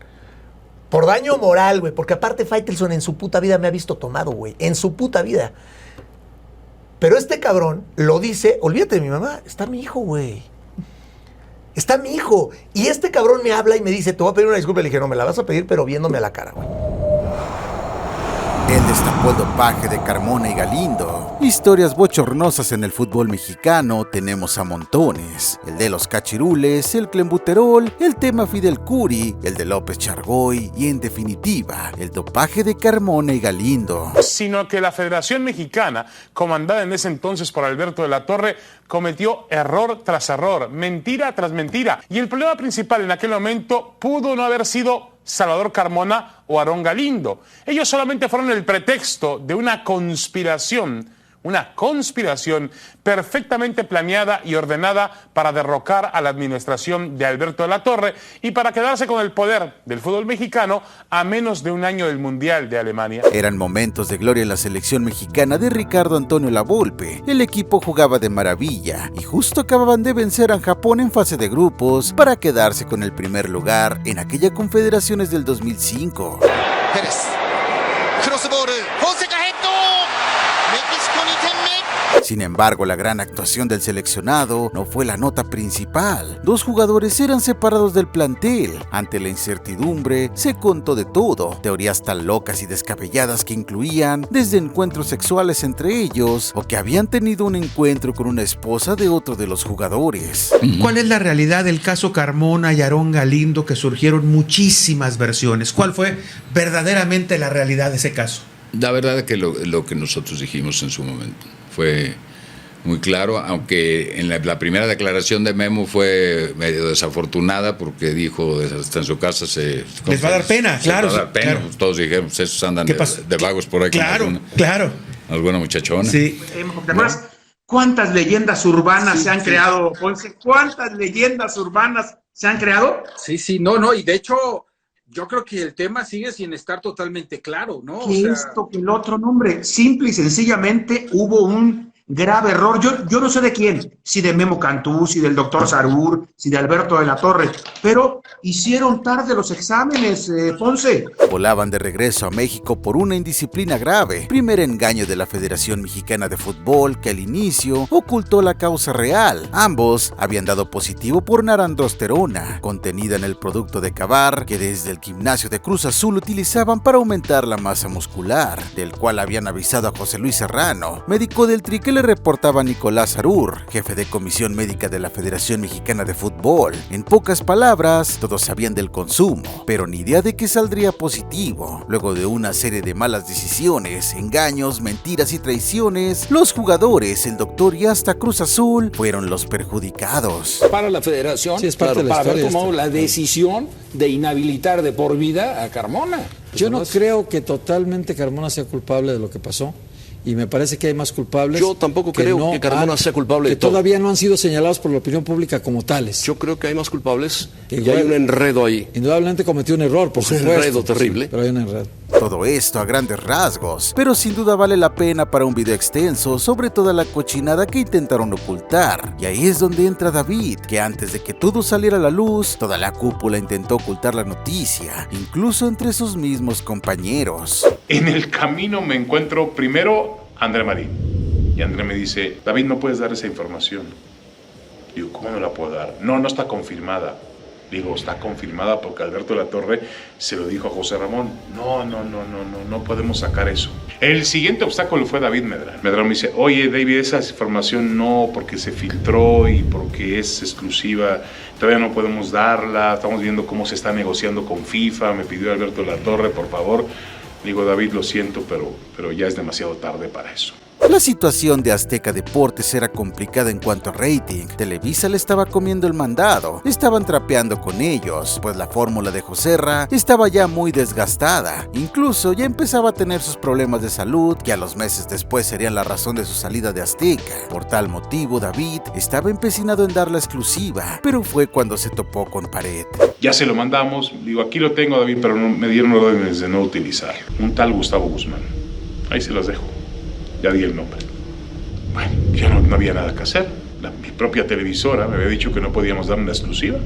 Por daño moral, güey, porque aparte Faitelson en su puta vida me ha visto tomado, güey, en su puta vida. Pero este cabrón lo dice, olvídate de mi mamá, está mi hijo, güey. Está mi hijo. Y este cabrón me habla y me dice, te voy a pedir una disculpa. Le dije, no, me la vas a pedir, pero viéndome a la cara, güey. Él destapó el dopaje de Carmona y Galindo. Historias bochornosas en el fútbol mexicano tenemos a montones. El de los cachirules, el clenbuterol, el tema Fidel Curi, el de López Chargoy y, en definitiva, el dopaje de Carmona y Galindo. Sino que la Federación Mexicana, comandada en ese entonces por Alberto de la Torre, cometió error tras error, mentira tras mentira. Y el problema principal en aquel momento pudo no haber sido Salvador Carmona o Aarón Galindo. Ellos solamente fueron el pretexto de una conspiración perfectamente planeada y ordenada para derrocar a la administración de Alberto de la Torre y para quedarse con el poder del fútbol mexicano a menos de un año del Mundial de Alemania. Eran momentos de gloria en la selección mexicana de Ricardo Antonio Lavolpe. El equipo jugaba de maravilla y justo acababan de vencer a Japón en fase de grupos para quedarse con el primer lugar en aquella Confederaciones del 2005. Sin embargo, la gran actuación del seleccionado no fue la nota principal. Dos jugadores eran separados del plantel. Ante la incertidumbre, se contó de todo. Teorías tan locas y descabelladas que incluían desde encuentros sexuales entre ellos o que habían tenido un encuentro con una esposa de otro de los jugadores. ¿Cuál es la realidad del caso Carmona y Aarón Galindo, que surgieron muchísimas versiones? ¿Cuál fue verdaderamente la realidad de ese caso? La verdad es que lo que nosotros dijimos en su momento fue muy claro, aunque en la primera declaración de Memo fue medio desafortunada porque dijo hasta en su casa les va a dar pena, claro. Les va a dar pena, claro. Todos dijeron, esos andan de vagos por ahí. Claro. Alguna muchachona. Sí. ¿Cuántas leyendas urbanas se han creado, Ponce? ¿Cuántas leyendas urbanas se han creado? Sí, no, y de hecho yo creo que el tema sigue sin estar totalmente claro, ¿no? Que esto, que el otro nombre, simple y sencillamente hubo un grave error. Yo no sé de quién, si de Memo Cantú, si del doctor Sarur, si de Alberto de la Torre, pero hicieron tarde los exámenes, Ponce. Volaban de regreso a México por una indisciplina grave, primer engaño de la Federación Mexicana de Fútbol que al inicio ocultó la causa real. Ambos habían dado positivo por narandrosterona, contenida en el producto de Cavar que desde el gimnasio de Cruz Azul utilizaban para aumentar la masa muscular, del cual habían avisado a José Luis Serrano, médico del Tri que le reportaba a Nicolás Sarur, jefe de comisión médica de la Federación Mexicana de Fútbol. En pocas palabras, todos sabían del consumo, pero ni idea de que saldría positivo. Luego de una serie de malas decisiones, engaños, mentiras y traiciones, los jugadores, el doctor y hasta Cruz Azul fueron los perjudicados. Para la Federación, sí, para haber tomado la decisión de inhabilitar de por vida a Carmona. Yo no creo que totalmente Carmona sea culpable de lo que pasó. Y me parece que hay más culpables. Yo tampoco creo que Carmona sea culpable de todo. Que todavía no han sido señalados por la opinión pública como tales. Yo creo que hay más culpables y hay un enredo ahí. Indudablemente cometió un error, por supuesto. Un enredo terrible. Sí, pero hay un enredo. Todo esto a grandes rasgos, pero sin duda vale la pena para un video extenso sobre toda la cochinada que intentaron ocultar. Y ahí es donde entra David, que antes de que todo saliera a la luz, toda la cúpula intentó ocultar la noticia, incluso entre sus mismos compañeros. En el camino me encuentro primero a André Marín. Y André me dice, David, no puedes dar esa información. Digo, ¿cómo no la puedo dar? No está confirmada. Digo, está confirmada porque Alberto de la Torre se lo dijo a José Ramón. No podemos sacar eso. El siguiente obstáculo fue David Medrano. Medrano me dice, oye David, esa información no, porque se filtró y porque es exclusiva, todavía no podemos darla, estamos viendo cómo se está negociando con FIFA, me pidió Alberto de la Torre, por favor. Digo, David, lo siento, pero ya es demasiado tarde para eso. La situación de Azteca Deportes era complicada en cuanto a rating. Televisa le estaba comiendo el mandado, estaban trapeando con ellos, pues la fórmula de Joserra estaba ya muy desgastada. Incluso ya empezaba a tener sus problemas de salud, que a los meses después serían la razón de su salida de Azteca. Por tal motivo, David estaba empecinado en dar la exclusiva, pero fue cuando se topó con pared. Ya se lo mandamos, digo, aquí lo tengo, David, pero me dieron órdenes de no utilizarlo. Un tal Gustavo Guzmán. Ahí se las dejo. Ya di el nombre. Bueno, ya no había nada que hacer. Mi propia televisora me había dicho que no podíamos dar una exclusiva.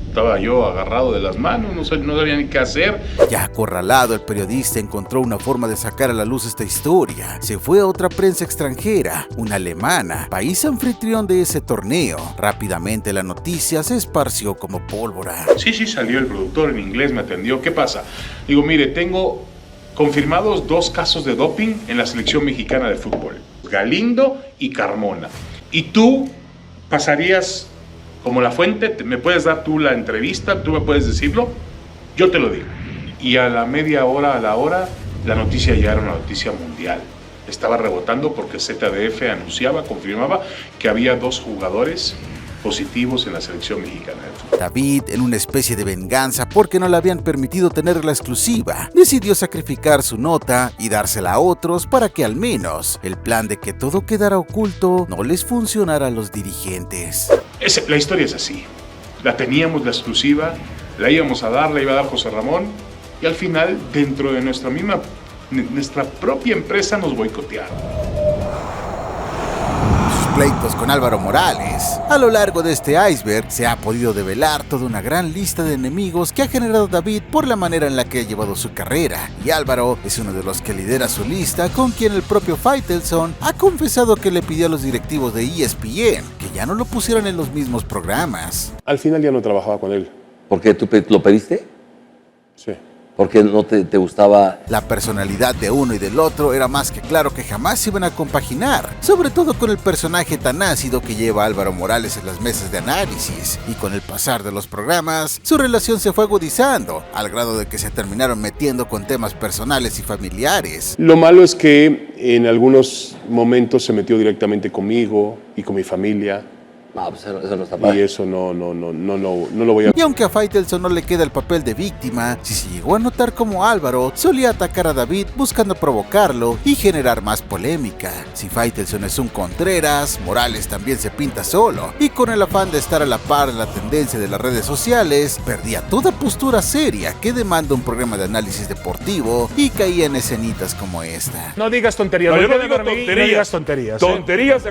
Estaba yo agarrado de las manos, no sabía ni qué hacer. Ya acorralado, el periodista encontró una forma de sacar a la luz esta historia. Se fue a otra prensa extranjera, una alemana, país anfitrión de ese torneo. Rápidamente la noticia se esparció como pólvora. Sí, salió el productor en inglés, me atendió. ¿Qué pasa? Digo, mire, tengo confirmados 2 casos de doping en la selección mexicana de fútbol. Galindo y Carmona. Y tú pasarías como la fuente, me puedes dar tú la entrevista, tú me puedes decirlo, yo te lo digo. Y a la media hora, a la hora, la noticia ya era una noticia mundial. Estaba rebotando porque ZDF anunciaba, confirmaba que había 2 jugadores positivos en la selección mexicana de fútbol. David, en una especie de venganza porque no le habían permitido tener la exclusiva, decidió sacrificar su nota y dársela a otros para que al menos el plan de que todo quedara oculto no les funcionara a los dirigentes. La historia es así. La teníamos la exclusiva, la íbamos a dar, la iba a dar José Ramón, y al final, dentro de nuestra propia empresa, nos boicotearon. Pleitos con Álvaro Morales. A lo largo de este iceberg se ha podido develar toda una gran lista de enemigos que ha generado David por la manera en la que ha llevado su carrera, y Álvaro es uno de los que lidera su lista, con quien el propio Faitelson ha confesado que le pidió a los directivos de ESPN que ya no lo pusieran en los mismos programas. Al final ya no trabajaba con él. ¿Por qué? ¿Tú lo pediste? Sí. ¿Por qué no te gustaba? La personalidad de uno y del otro era más que claro que jamás se iban a compaginar, sobre todo con el personaje tan ácido que lleva Álvaro Morales en las mesas de análisis, y con el pasar de los programas, su relación se fue agudizando, al grado de que se terminaron metiendo con temas personales y familiares. Lo malo es que en algunos momentos se metió directamente conmigo y con mi familia. No, pues eso no está padre. Y eso no lo voy a... Y aunque a Faitelson no le queda el papel de víctima, sí se llegó a notar como Álvaro solía atacar a David buscando provocarlo y generar más polémica. Si Faitelson es un Contreras, Morales también se pinta solo, y con el afán de estar a la par de la tendencia de las redes sociales, perdía toda postura seria que demanda un programa de análisis deportivo y caía en escenitas como esta. No digas tonterías. No, yo no digo tonterías. No digas tonterías. Tonterías de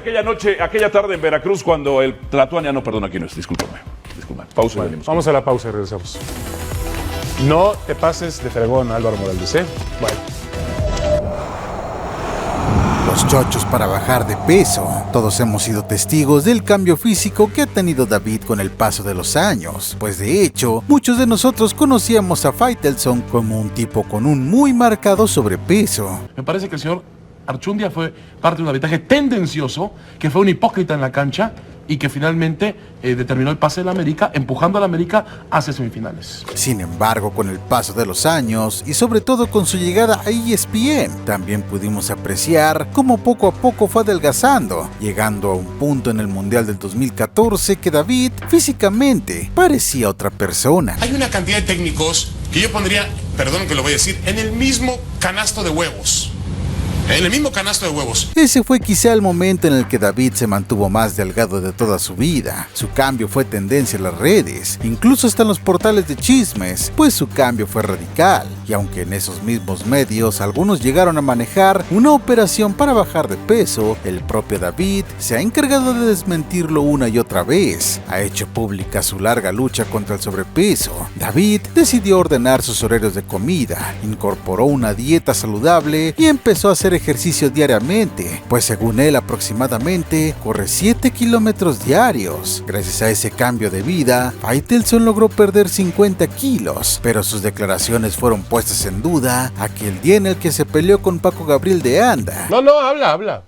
aquella tarde en Veracruz cuando el Tlatuania, no, perdón, aquí no es, discúlpame. Pausa y venimos. Vamos a la pausa y regresamos. No te pases de fregón, Álvaro Morales, ¿eh? Bye. Los chochos para bajar de peso. Todos hemos sido testigos del cambio físico que ha tenido David con el paso de los años, pues de hecho, muchos de nosotros conocíamos a Faitelson como un tipo con un muy marcado sobrepeso. Me parece que el señor Archundia fue parte de un arbitraje tendencioso, que fue un hipócrita en la cancha y que finalmente determinó el pase de la América, empujando a la América hacia semifinales. Sin embargo, con el paso de los años y sobre todo con su llegada a ESPN, también pudimos apreciar cómo poco a poco fue adelgazando, llegando a un punto en el Mundial del 2014 que David físicamente parecía otra persona. Hay una cantidad de técnicos que yo pondría, perdón que lo voy a decir, en el mismo canasto de huevos. En el mismo canasto de huevos. Ese fue quizá el momento en el que David se mantuvo más delgado de toda su vida. Su cambio fue tendencia en las redes, incluso hasta en los portales de chismes, pues su cambio fue radical. Y aunque en esos mismos medios algunos llegaron a manejar una operación para bajar de peso, el propio David se ha encargado de desmentirlo una y otra vez. Ha hecho pública su larga lucha contra el sobrepeso. David decidió ordenar sus horarios de comida, incorporó una dieta saludable y empezó a hacer ejercicio diariamente, pues según él aproximadamente corre 7 kilómetros diarios. Gracias a ese cambio de vida, Faitelson logró perder 50 kilos, pero sus declaraciones fueron puestas en duda aquel día en el que se peleó con Paco Gabriel de Anda. No, habla.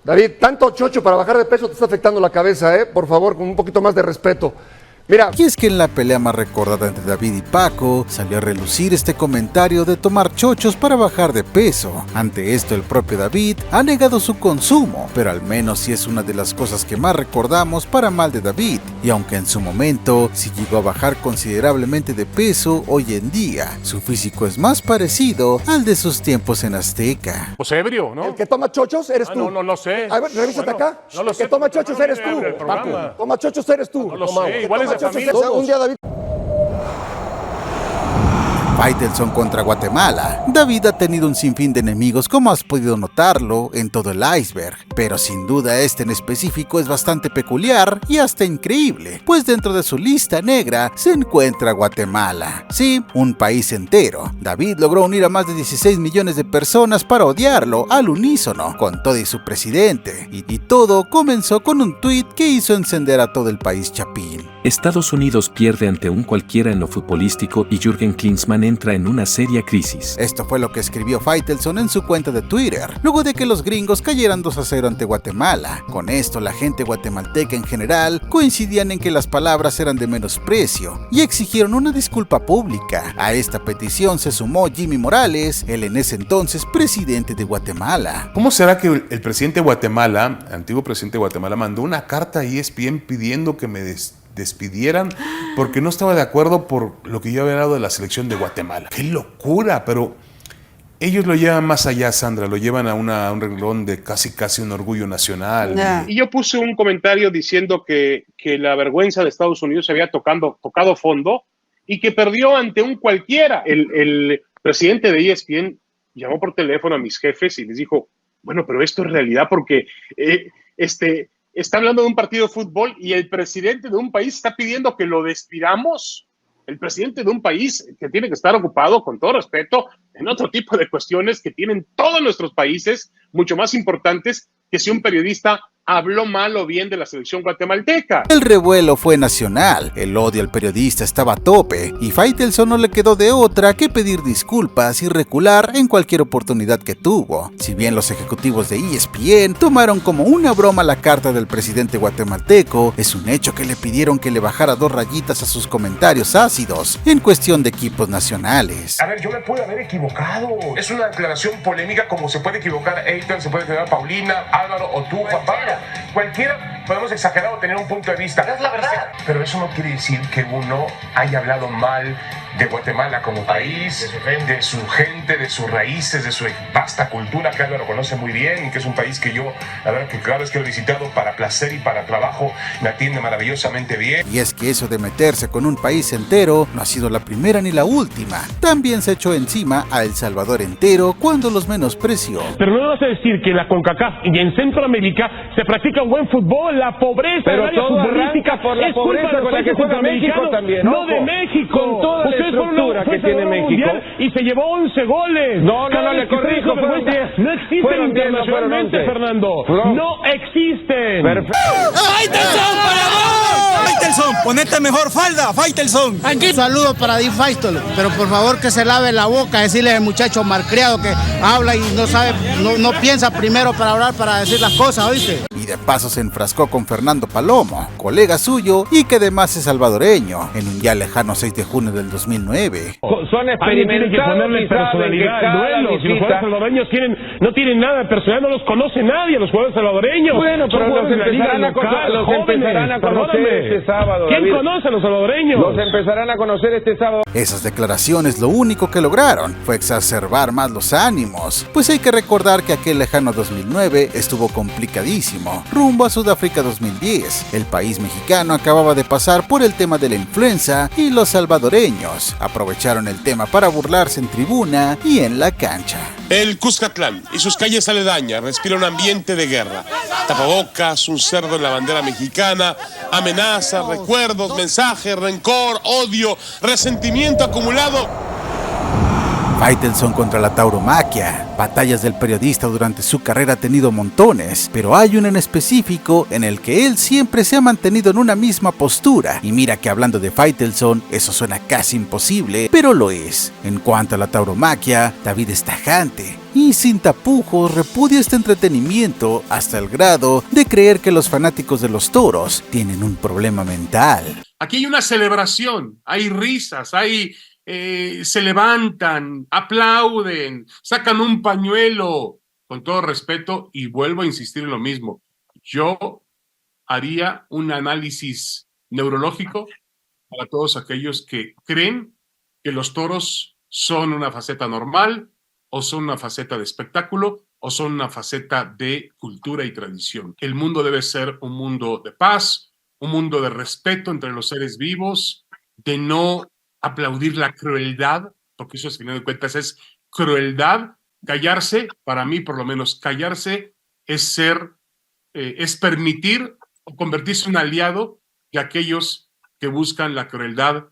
David, tanto chocho para bajar de peso te está afectando la cabeza, Por favor, con un poquito más de respeto. Mira. Y es que en la pelea más recordada entre David y Paco, salió a relucir este comentario de tomar chochos para bajar de peso. Ante esto, el propio David ha negado su consumo, pero al menos sí es una de las cosas que más recordamos para mal de David. Y aunque en su momento sí llegó a bajar considerablemente de peso, hoy en día su físico es más parecido al de sus tiempos en Azteca. Pues ebrio, ¿no? El que toma chochos eres tú. No sé. A ver, revísate acá. No lo el sé. que toma chochos eres tú, Paco. Toma chochos eres tú. No lo sé. Igual es de familia. Un día David. Faitelson contra Guatemala. David ha tenido un sinfín de enemigos, como has podido notarlo en todo el iceberg, pero sin duda este en específico es bastante peculiar y hasta increíble, pues dentro de su lista negra se encuentra Guatemala. Sí, un país entero. David logró unir a más de 16 millones de personas para odiarlo al unísono, con todo y su presidente, y todo comenzó con un tuit que hizo encender a todo el país chapín. Estados Unidos pierde ante un cualquiera en lo futbolístico y Jürgen Klinsmann entra en una seria crisis. Esto fue lo que escribió Faitelson en su cuenta de Twitter, luego de que los gringos cayeran 2-0 ante Guatemala. Con esto, la gente guatemalteca en general coincidían en que las palabras eran de menosprecio y exigieron una disculpa pública. A esta petición se sumó Jimmy Morales, el en ese entonces presidente de Guatemala. ¿Cómo será que el presidente de Guatemala, antiguo presidente de Guatemala, mandó una carta a ESPN pidiendo que me despidieran porque no estaba de acuerdo por lo que yo había dado de la selección de Guatemala? ¡Qué locura! Pero ellos lo llevan más allá, Sandra, lo llevan a un renglón de casi un orgullo nacional. Y yo puse un comentario diciendo que la vergüenza de Estados Unidos se había tocado fondo y que perdió ante un cualquiera. El presidente de ESPN llamó por teléfono a mis jefes y les dijo, bueno, pero esto es realidad porque está hablando de un partido de fútbol y el presidente de un país está pidiendo que lo despidamos. El presidente de un país que tiene que estar ocupado, con todo respeto, en otro tipo de cuestiones que tienen todos nuestros países, mucho más importantes que si un periodista habló mal o bien de la selección guatemalteca. El revuelo fue nacional, el odio al periodista estaba a tope y Faitelson no le quedó de otra que pedir disculpas y recular en cualquier oportunidad que tuvo. Si bien los ejecutivos de ESPN tomaron como una broma la carta del presidente guatemalteco, es un hecho que le pidieron que le bajara 2 rayitas a sus comentarios ácidos en cuestión de equipos nacionales. A ver, yo me pude haber equivocado. Es una declaración polémica como se puede equivocar Eitan, se puede equivocar Paulina, Álvaro o tú, Juan Pablo. Cualquiera podemos exagerar o tener un punto de vista. Es la verdad. Pero eso no quiere decir que uno haya hablado mal de Guatemala como país, de su gente, de sus raíces, de su vasta cultura, que Álvaro conoce muy bien y que es un país que yo, la verdad, que cada vez que lo he visitado para placer y para trabajo, me atiende maravillosamente bien. Y es que eso de meterse con un país entero no ha sido la primera ni la última. También se echó encima a El Salvador entero cuando los menospreció. Pero no me vas a decir que en la CONCACAF y en Centroamérica se practica un buen fútbol, la pobreza pero del área futbolística por la es pobreza culpa de los con la que países juega México también, no ojo, de México. con toda la estructura que tiene México y se llevó 11 goles. No, le corrijo, fueron 10. No existen internacionalmente, Fernando. No existen. ¡Faitelson, para vos! ¡Faitelson, ponete mejor falda, Faitelson! Un saludo para Di Faitelson, pero por favor que se lave la boca, decirle al muchacho malcriado que habla y no sabe, no piensa primero para hablar, para decir las cosas, ¿oíste? Y de paso se enfrascó con Fernando Palomo, colega suyo y que además es salvadoreño, en un ya lejano 6 de junio del 2009. Son experimentados que ponerle y personalidad al duelo. Si los jugadores salvadoreños no tienen nada de personalidad, no los conoce nadie a los jugadores salvadoreños. Bueno, pero los empezarán a conocer este sábado. ¿Quién David conoce a los salvadoreños? Los empezarán a conocer este sábado. Esas declaraciones lo único que lograron fue exacerbar más los ánimos, pues hay que recordar que aquel lejano 2009 estuvo complicadísimo, rumbo a Sudáfrica 2010. El país mexicano acababa de pasar por el tema de la influenza y los salvadoreños aprovecharon el tema para burlarse en tribuna y en la cancha. El Cuscatlán y sus calles aledañas respira un ambiente de guerra. Tapabocas, un cerdo en la bandera mexicana, amenazas, recuerdos, mensajes, rencor, odio, resentimiento acumulado. Faitelson contra la tauromaquia. Batallas del periodista durante su carrera ha tenido montones, pero hay una en específico en el que él siempre se ha mantenido en una misma postura. Y mira que hablando de Faitelson, eso suena casi imposible, pero lo es. En cuanto a la tauromaquia, David es tajante y sin tapujos repudia este entretenimiento hasta el grado de creer que los fanáticos de los toros tienen un problema mental. Aquí hay una celebración, hay risas, se levantan, aplauden, sacan un pañuelo, con todo respeto, y vuelvo a insistir en lo mismo. Yo haría un análisis neurológico para todos aquellos que creen que los toros son una faceta normal, o son una faceta de espectáculo, o son una faceta de cultura y tradición. El mundo debe ser un mundo de paz, un mundo de respeto entre los seres vivos, de no aplaudir la crueldad, porque eso al final de cuentas es crueldad. Callarse, para mí por lo menos, callarse es permitir o convertirse en un aliado de aquellos que buscan la crueldad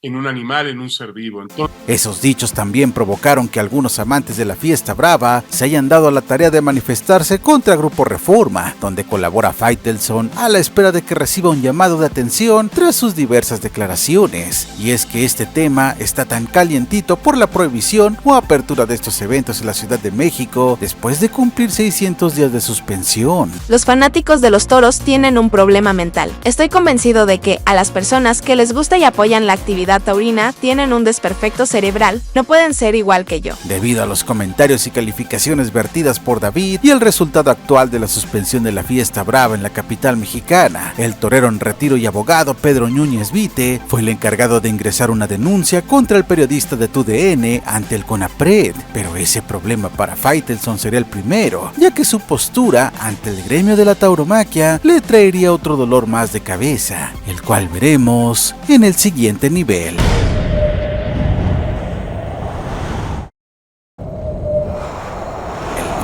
en un animal, en un ser vivo. Entonces, esos dichos también provocaron que algunos amantes de la fiesta brava se hayan dado a la tarea de manifestarse contra Grupo Reforma, donde colabora Faitelson a la espera de que reciba un llamado de atención tras sus diversas declaraciones. Y es que este tema está tan calientito por la prohibición o apertura de estos eventos en la Ciudad de México después de cumplir 600 días de suspensión. Los fanáticos de los toros tienen un problema mental. Estoy convencido de que a las personas que les gusta y apoyan la actividad taurina tienen un desperfecto cerebral, no pueden ser igual que yo. Debido a los comentarios y calificaciones vertidas por David y el resultado actual de la suspensión de la fiesta brava en la capital mexicana, el torero en retiro y abogado Pedro Núñez Vite fue el encargado de ingresar una denuncia contra el periodista de TUDN ante el CONAPRED, pero ese problema para Faitelson sería el primero, ya que su postura ante el gremio de la tauromaquia le traería otro dolor más de cabeza, el cual veremos en el siguiente nivel.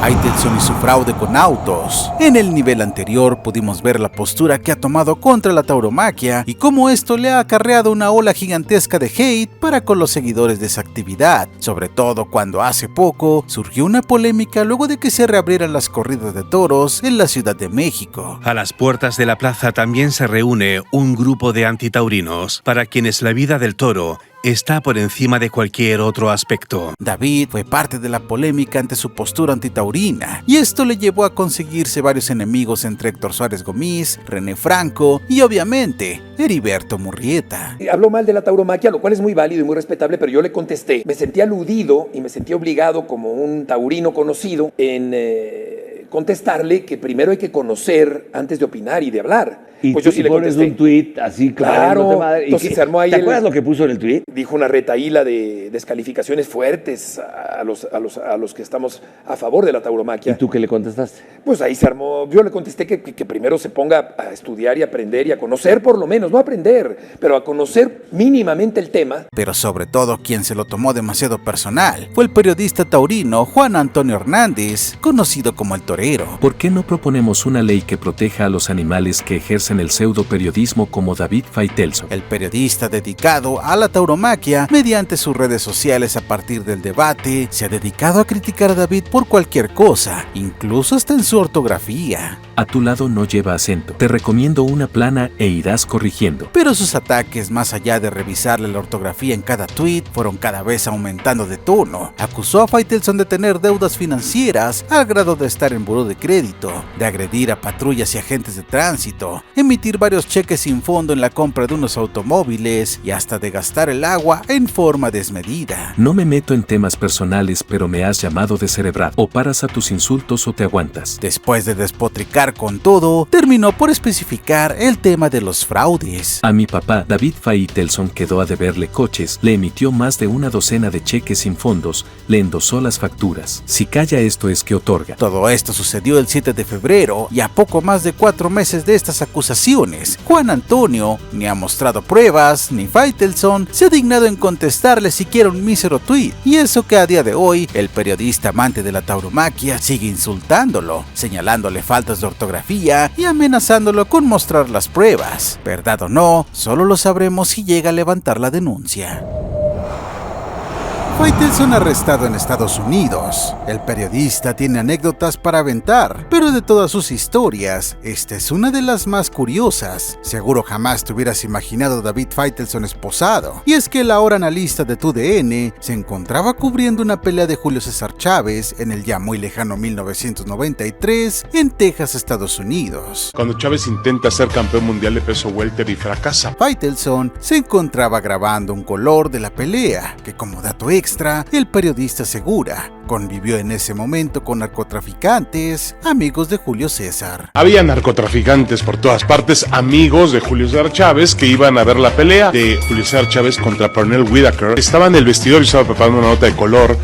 Faitelson y su fraude con autos. En el nivel anterior pudimos ver la postura que ha tomado contra la tauromaquia y cómo esto le ha acarreado una ola gigantesca de hate para con los seguidores de esa actividad, sobre todo cuando hace poco surgió una polémica luego de que se reabrieran las corridas de toros en la Ciudad de México. A las puertas de la plaza también se reúne un grupo de antitaurinos, para quienes la vida del toro está por encima de cualquier otro aspecto. David fue parte de la polémica ante su postura antitaurina, y esto le llevó a conseguirse varios enemigos entre Héctor Suárez Gómez, René Franco y obviamente Heriberto Murrieta. Habló mal de la tauromaquia, lo cual es muy válido y muy respetable, pero yo le contesté. Me sentí aludido y me sentí obligado como un taurino conocido en contestarle que primero hay que conocer antes de opinar y de hablar. Y pues yo sí le pones contesté un tuit así, claro. Entonces se armó ahí. ¿Te acuerdas lo que puso en el tuit? Dijo una retahíla de descalificaciones fuertes a los que estamos a favor de la tauromaquia. ¿Y tú qué le contestaste? Pues ahí se armó. Yo le contesté que primero se ponga a estudiar y aprender y a conocer por lo menos, no aprender, pero a conocer mínimamente el tema. Pero sobre todo quien se lo tomó demasiado personal fue el periodista taurino Juan Antonio Hernández, conocido como el Torero. ¿Por qué no proponemos una ley que proteja a los animales que ejercen el pseudo periodismo como David Faitelson? El periodista dedicado a la tauromaquia, mediante sus redes sociales a partir del debate, se ha dedicado a criticar a David por cualquier cosa, incluso hasta en su ortografía. A tu lado no lleva acento. Te recomiendo una plana e irás corrigiendo. Pero sus ataques, más allá de revisarle la ortografía en cada tweet, fueron cada vez aumentando de tono. Acusó a Faitelson de tener deudas financieras al grado de estar en buró de crédito, de agredir a patrullas y agentes de tránsito, emitir varios cheques sin fondo en la compra de unos automóviles y hasta de gastar el agua en forma desmedida. No me meto en temas personales, pero me has llamado descerebrado. O paras a tus insultos o te aguantas. Después de despotricar con todo, terminó por especificar el tema de los fraudes. A mi papá, David Faitelson, quedó a deberle coches, le emitió más de una docena de cheques sin fondos, le endosó las facturas. Si calla esto es que otorga. Todo esto sucedió el 7 de febrero y a poco más de 4 meses de estas acusaciones, Juan Antonio ni ha mostrado pruebas, ni Faitelson se ha dignado en contestarle siquiera un mísero tuit. Y eso que a día de hoy, el periodista amante de la tauromaquia sigue insultándolo, señalándole faltas de ortografía y amenazándolo con mostrar las pruebas. Verdad o no, solo lo sabremos si llega a levantar la denuncia. Faitelson arrestado en Estados Unidos. El periodista tiene anécdotas para aventar, pero de todas sus historias, esta es una de las más curiosas. Seguro jamás te hubieras imaginado a David Faitelson esposado, y es que el ahora analista de TUDN se encontraba cubriendo una pelea de Julio César Chávez en el ya muy lejano 1993 en Texas, Estados Unidos. Cuando Chávez intenta ser campeón mundial de peso welter y fracasa. Faitelson se encontraba grabando un color de la pelea, que como dato extra, el periodista asegura, convivió en ese momento con narcotraficantes, amigos de Julio César. Había narcotraficantes por todas partes, amigos de Julio César Chávez, que iban a ver la pelea de Julio César Chávez contra Pernell Whitaker. Estaba en el vestidor y estaba preparando una nota de color,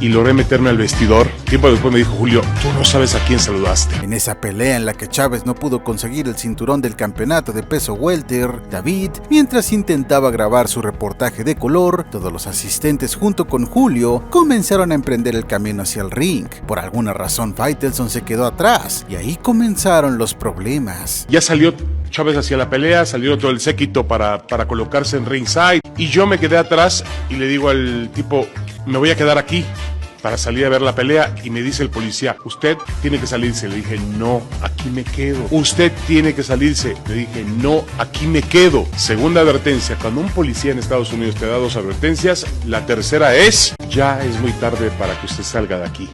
y logré meterme al vestidor. Tiempo después me dijo Julio, tú no sabes a quién saludaste. En esa pelea en la que Chávez no pudo conseguir el cinturón del campeonato de peso welter, David, mientras intentaba grabar su reportaje de color, todos los asistentes junto con Julio comenzaron a emprender el camino hacia el ring. Por alguna razón Faitelson se quedó atrás y ahí comenzaron los problemas. Ya salió Chávez hacia la pelea, salió todo el séquito para colocarse en ringside, y yo me quedé atrás y le digo al tipo, me voy a quedar aquí para salir a ver la pelea, y me dice el policía, usted tiene que salirse. Le dije, no, aquí me quedo. Usted tiene que salirse. Le dije, no, aquí me quedo. Segunda advertencia, cuando un policía en Estados Unidos te da 2 advertencias, la tercera es, ya es muy tarde para que usted salga de aquí.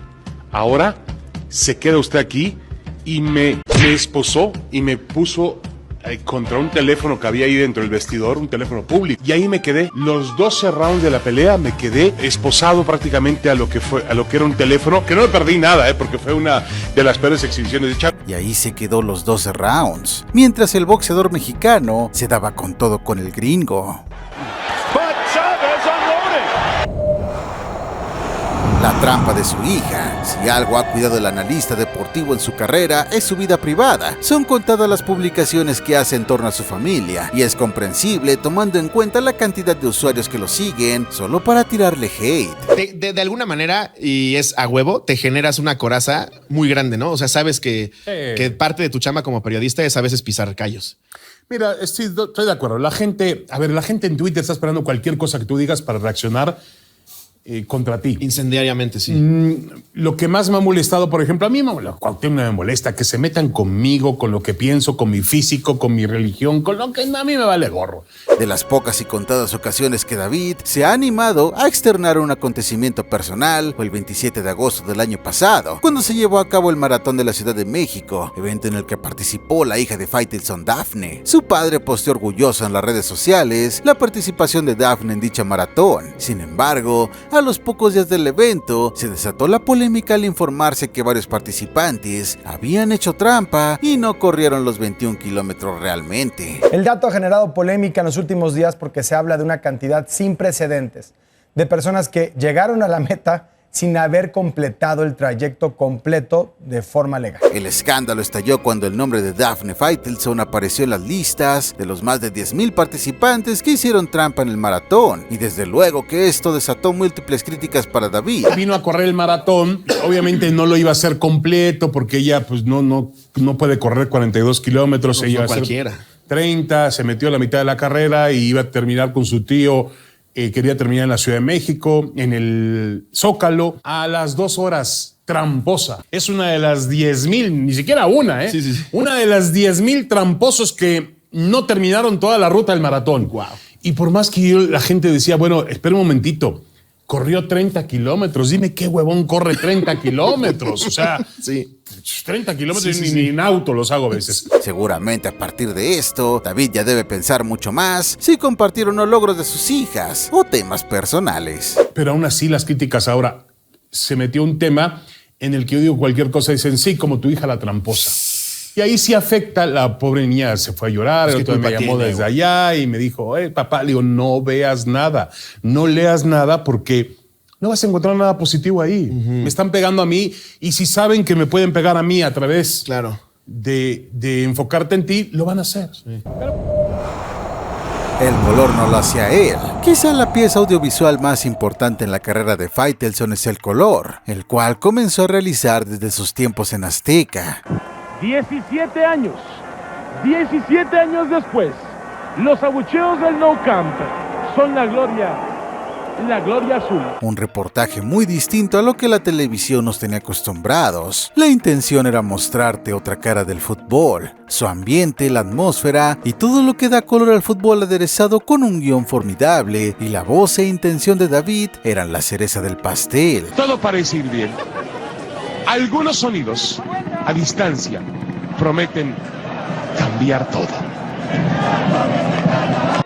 Ahora se queda usted aquí, y me esposó y me puso contra un teléfono que había ahí dentro del vestidor, un teléfono público, y ahí me quedé. Los 12 rounds de la pelea me quedé esposado prácticamente a lo que era un teléfono, que no perdí nada, porque fue una de las peores exhibiciones de Chávez. Y ahí se quedó los 12 rounds, mientras el boxeador mexicano se daba con todo con el gringo. La trampa de su hija. Si algo ha cuidado el analista deportivo en su carrera, es su vida privada. Son contadas las publicaciones que hace en torno a su familia, y es comprensible tomando en cuenta la cantidad de usuarios que lo siguen solo para tirarle hate. De alguna manera, y es a huevo, te generas una coraza muy grande, ¿no? O sea, sabes que parte de tu chamba como periodista es a veces pisar callos. Mira, estoy de acuerdo. La gente en Twitter está esperando cualquier cosa que tú digas para reaccionar contra ti. Incendiariamente, sí. Lo que más me ha molestado, por ejemplo, a mí me molesta que se metan conmigo, con lo que pienso, con mi físico, con mi religión, con lo que a mí me vale gorro. De las pocas y contadas ocasiones que David se ha animado a externar un acontecimiento personal, fue el 27 de agosto del año pasado, cuando se llevó a cabo el Maratón de la Ciudad de México, evento en el que participó la hija de Faitelson, Dafne. Su padre posteó orgulloso en las redes sociales la participación de Dafne en dicha maratón. Sin embargo, a los pocos días del evento, se desató la polémica al informarse que varios participantes habían hecho trampa y no corrieron los 21 kilómetros realmente. El dato ha generado polémica en los últimos días porque se habla de una cantidad sin precedentes de personas que llegaron a la meta sin haber completado el trayecto completo de forma legal. El escándalo estalló cuando el nombre de Dafne Faitelson apareció en las listas de los más de 10,000 participantes que hicieron trampa en el maratón, y desde luego que esto desató múltiples críticas para David. Vino a correr el maratón, obviamente no lo iba a hacer completo porque ella pues no puede correr 42 kilómetros, ella iba a hacer 30, se metió a la mitad de la carrera y iba a terminar con su tío. Quería terminar en la Ciudad de México, en el Zócalo, a las 2 horas, tramposa. Es una de las 10,000, ni siquiera una, Sí. Una de las 10,000 tramposos que no terminaron toda la ruta del maratón. Wow. Y por más que la gente decía, bueno, espera un momentito, corrió 30 kilómetros, dime qué huevón corre 30 kilómetros, o sea... Sí. 30 kilómetros ni en auto los hago a veces. Seguramente a partir de esto, David ya debe pensar mucho más si compartir o no logros de sus hijas o temas personales. Pero aún así las críticas ahora, se metió un tema en el que yo digo cualquier cosa, dicen sí, como tu hija la tramposa. Y ahí sí afecta, la pobre niña se fue a llorar, el otro me llamó desde allá y me dijo, papá, le digo, no veas nada, no leas nada porque... no vas a encontrar nada positivo ahí. Me están pegando a mí, y si saben que me pueden pegar a mí a través de enfocarte en ti, lo van a hacer. Sí. El color no lo hacía él. Quizá la pieza audiovisual más importante en la carrera de Faitelson es el color, el cual comenzó a realizar desde sus tiempos en Azteca. 17 años después, los abucheos del No Camp son la gloria la gloria azul. Un reportaje muy distinto a lo que la televisión nos tenía acostumbrados. La intención era mostrarte otra cara del fútbol, su ambiente, la atmósfera y todo lo que da color al fútbol, aderezado con un guión formidable, y la voz e intención de David eran la cereza del pastel. Todo parece ir bien. Algunos sonidos a distancia prometen cambiar todo.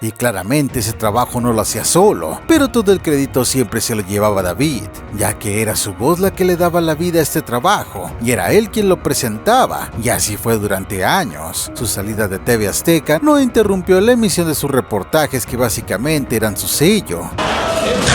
Y claramente ese trabajo no lo hacía solo, pero todo el crédito siempre se lo llevaba David, ya que era su voz la que le daba la vida a este trabajo, y era él quien lo presentaba, y así fue durante años. Su salida de TV Azteca no interrumpió la emisión de sus reportajes, que básicamente eran su sello.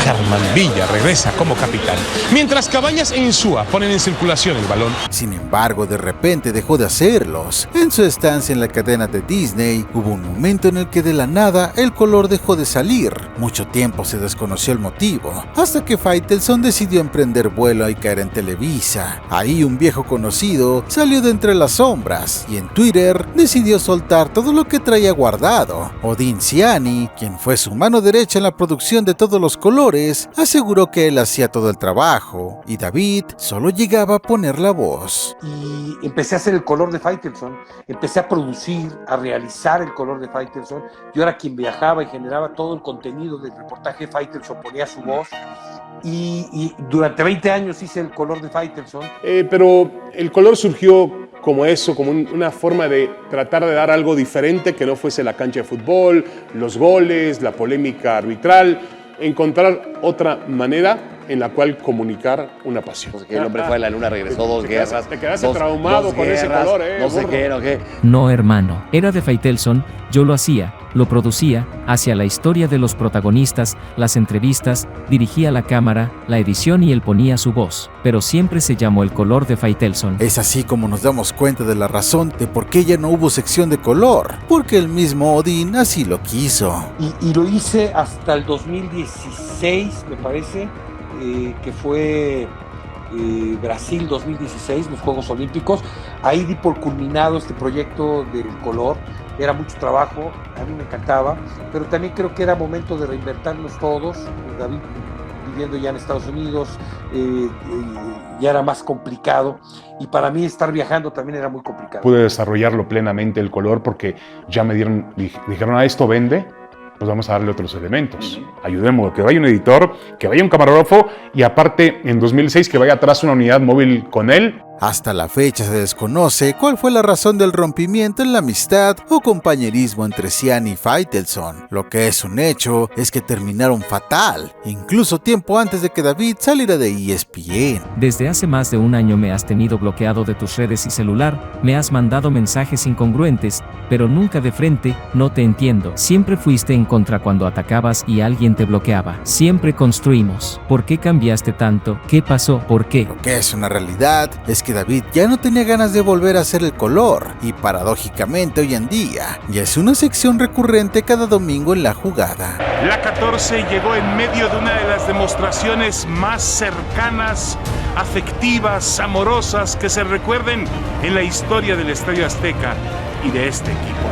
Germán Villa regresa como capitán, mientras Cabañas e Insúa ponen en circulación el balón. Sin embargo, de repente dejó de hacerlos. En su estancia en la cadena de Disney, hubo un momento en el que de la nada el color dejó de salir. Mucho tiempo se desconoció el motivo, hasta que Faitelson decidió emprender vuelo y caer en Televisa. Ahí un viejo conocido salió de entre las sombras, y en Twitter decidió soltar todo lo que traía guardado. Odin Ciani, quien fue su mano derecha en la producción de todos los colores, aseguró que él hacía todo el trabajo y David solo llegaba a poner la voz. Y empecé a hacer el color de Faitelson, empecé a producir, a realizar el color de Faitelson. Yo era quien viajaba y generaba todo el contenido del reportaje. Faitelson ponía su voz y durante 20 años hice el color de Faitelson. Pero el color surgió como eso, como una forma de tratar de dar algo diferente que no fuese la cancha de fútbol, los goles, la polémica arbitral, encontrar otra manera en la cual comunicar una pasión. No sé qué, el hombre fue a la luna, regresó 2 guerras. Te quedaste traumado con ese color, no sé qué, no qué. No, hermano, era de Faitelson, yo lo hacía, lo producía, hacía la historia de los protagonistas, las entrevistas, dirigía la cámara, la edición y él ponía su voz, pero siempre se llamó el color de Faitelson. Es así como nos damos cuenta de la razón de por qué ya no hubo sección de color, porque el mismo Odin así lo quiso. Y lo hice hasta el 2016, me parece, que fue Brasil 2016, los Juegos Olímpicos. Ahí di por culminado este proyecto del color. Era mucho trabajo, a mí me encantaba, pero también creo que era momento de reinventarnos todos. David viviendo ya en Estados Unidos, ya era más complicado, y para mí estar viajando también era muy complicado. Pude desarrollarlo plenamente el color porque ya me dijeron, esto vende, pues vamos a darle otros elementos. Ayudemos, que vaya un editor, que vaya un camarógrafo, y aparte en 2006 que vaya atrás una unidad móvil con él. Hasta la fecha se desconoce cuál fue la razón del rompimiento en la amistad o compañerismo entre Ciani y Faitelson. Lo que es un hecho es que terminaron fatal, incluso tiempo antes de que David saliera de ESPN. Desde hace más de un año me has tenido bloqueado de tus redes y celular, me has mandado mensajes incongruentes, pero nunca de frente, no te entiendo. Siempre fuiste en contra cuando atacabas y alguien te bloqueaba. Siempre construimos. ¿Por qué cambiaste tanto? ¿Qué pasó? ¿Por qué? Lo que es una realidad es que David ya no tenía ganas de volver a hacer el color, y paradójicamente hoy en día ya es una sección recurrente cada domingo en La Jugada. La 14 llegó en medio de una de las demostraciones más cercanas, afectivas, amorosas que se recuerden en la historia del Estadio Azteca y de este equipo.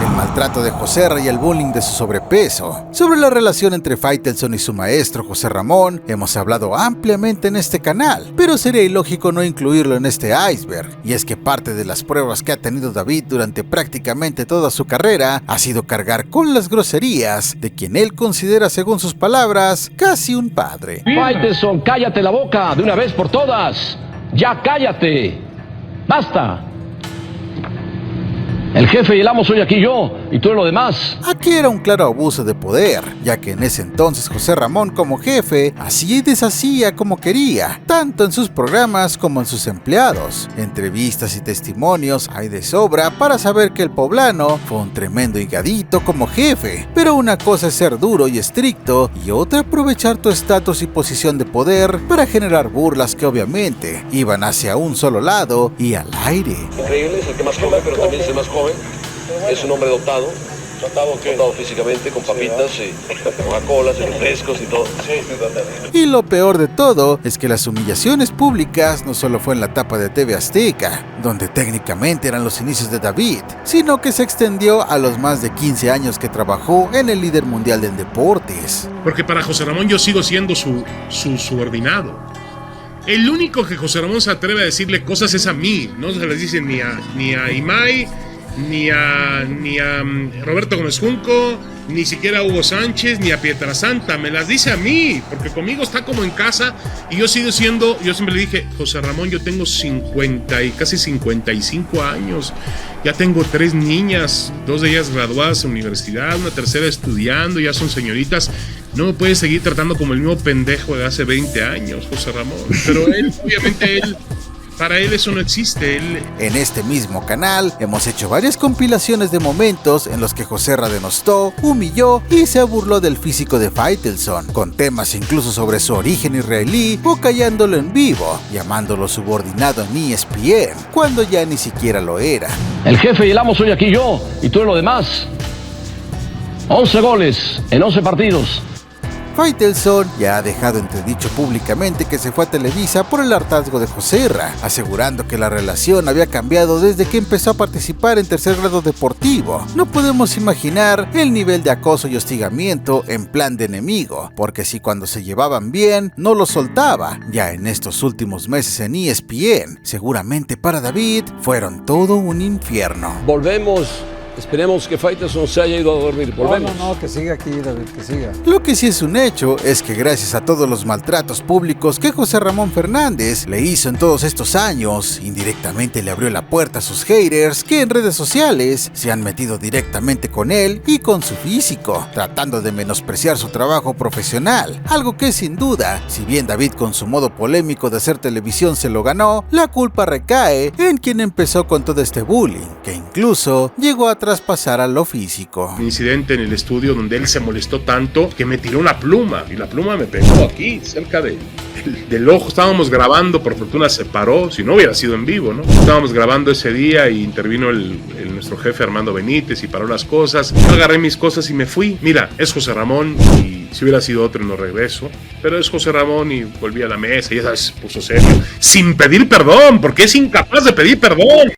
El maltrato de Joserra y el bullying de su sobrepeso. Sobre la relación entre Faitelson y su maestro José Ramón hemos hablado ampliamente en este canal, pero sería ilógico no incluirlo en este iceberg, y es que parte de las pruebas que ha tenido David durante prácticamente toda su carrera ha sido cargar con las groserías de quien él considera, según sus palabras, casi un padre. Faitelson, cállate la boca de una vez por todas. Ya cállate. Basta. El jefe y el amo soy aquí yo, y tú lo demás. Aquí era un claro abuso de poder, ya que en ese entonces José Ramón como jefe hacía y deshacía como quería, tanto en sus programas como en sus empleados. Entrevistas y testimonios hay de sobra para saber que el poblano fue un tremendo higadito como jefe, pero una cosa es ser duro y estricto, y otra aprovechar tu estatus y posición de poder para generar burlas que obviamente iban hacia un solo lado y al aire. Increíble, es el que más come, pero también es el más joven. Es un hombre dotado, Tratado físicamente, con papitas y Coca-Colas y refrescos y todo. Y lo peor de todo es que las humillaciones públicas no solo fue en la tapa de TV Azteca, donde técnicamente eran los inicios de David, sino que se extendió a los más de 15 años que trabajó en el líder mundial en deportes. Porque para José Ramón yo sigo siendo su subordinado. El único que José Ramón se atreve a decirle cosas es a mí, no se las dice ni a Imai, ni a Roberto Gómez Junco, ni siquiera a Hugo Sánchez, ni a Pietrasanta, me las dice a mí, porque conmigo está como en casa y yo sigo siendo, yo siempre le dije, José Ramón, yo tengo 50 y casi 55 años, ya tengo 3 niñas, 2 de ellas graduadas en universidad, una tercera estudiando, ya son señoritas, no me puedes seguir tratando como el mismo pendejo de hace 20 años, José Ramón, pero él, obviamente para él eso no existe. En este mismo canal hemos hecho varias compilaciones de momentos en los que Joserra denostó, humilló y se burló del físico de Faitelson, con temas incluso sobre su origen israelí o callándolo en vivo, llamándolo subordinado en ESPN, cuando ya ni siquiera lo era. El jefe y el amo soy aquí yo, y tú en lo demás. 11 goles en 11 partidos. Faitelson ya ha dejado entredicho públicamente que se fue a Televisa por el hartazgo de Joserra, asegurando que la relación había cambiado desde que empezó a participar en Tercer Grado Deportivo. No podemos imaginar el nivel de acoso y hostigamiento en plan de enemigo, porque si cuando se llevaban bien no lo soltaba, ya en estos últimos meses en ESPN, seguramente para David fueron todo un infierno. Volvemos. Esperemos que Faitelson se haya ido a dormir. Volvemos. No, que siga aquí, David, que siga. Lo que sí es un hecho es que gracias a todos los maltratos públicos que José Ramón Fernández le hizo en todos estos años, indirectamente le abrió la puerta a sus haters que en redes sociales se han metido directamente con él y con su físico, tratando de menospreciar su trabajo profesional, algo que sin duda, si bien David con su modo polémico de hacer televisión se lo ganó, la culpa recae en quien empezó con todo este bullying, que incluso llegó a traspasar a lo físico. Un incidente en el estudio donde él se molestó tanto que me tiró una pluma y la pluma me pegó aquí, cerca del ojo. Estábamos grabando, por fortuna se paró, si no hubiera sido en vivo, ¿no? Estábamos grabando ese día y intervino nuestro jefe Armando Benítez y paró las cosas. Yo agarré mis cosas y me fui. Mira, es José Ramón y si hubiera sido otro no regreso, pero es José Ramón y volví a la mesa y ya sabes, puso serio, sin pedir perdón, porque es incapaz de pedir perdón.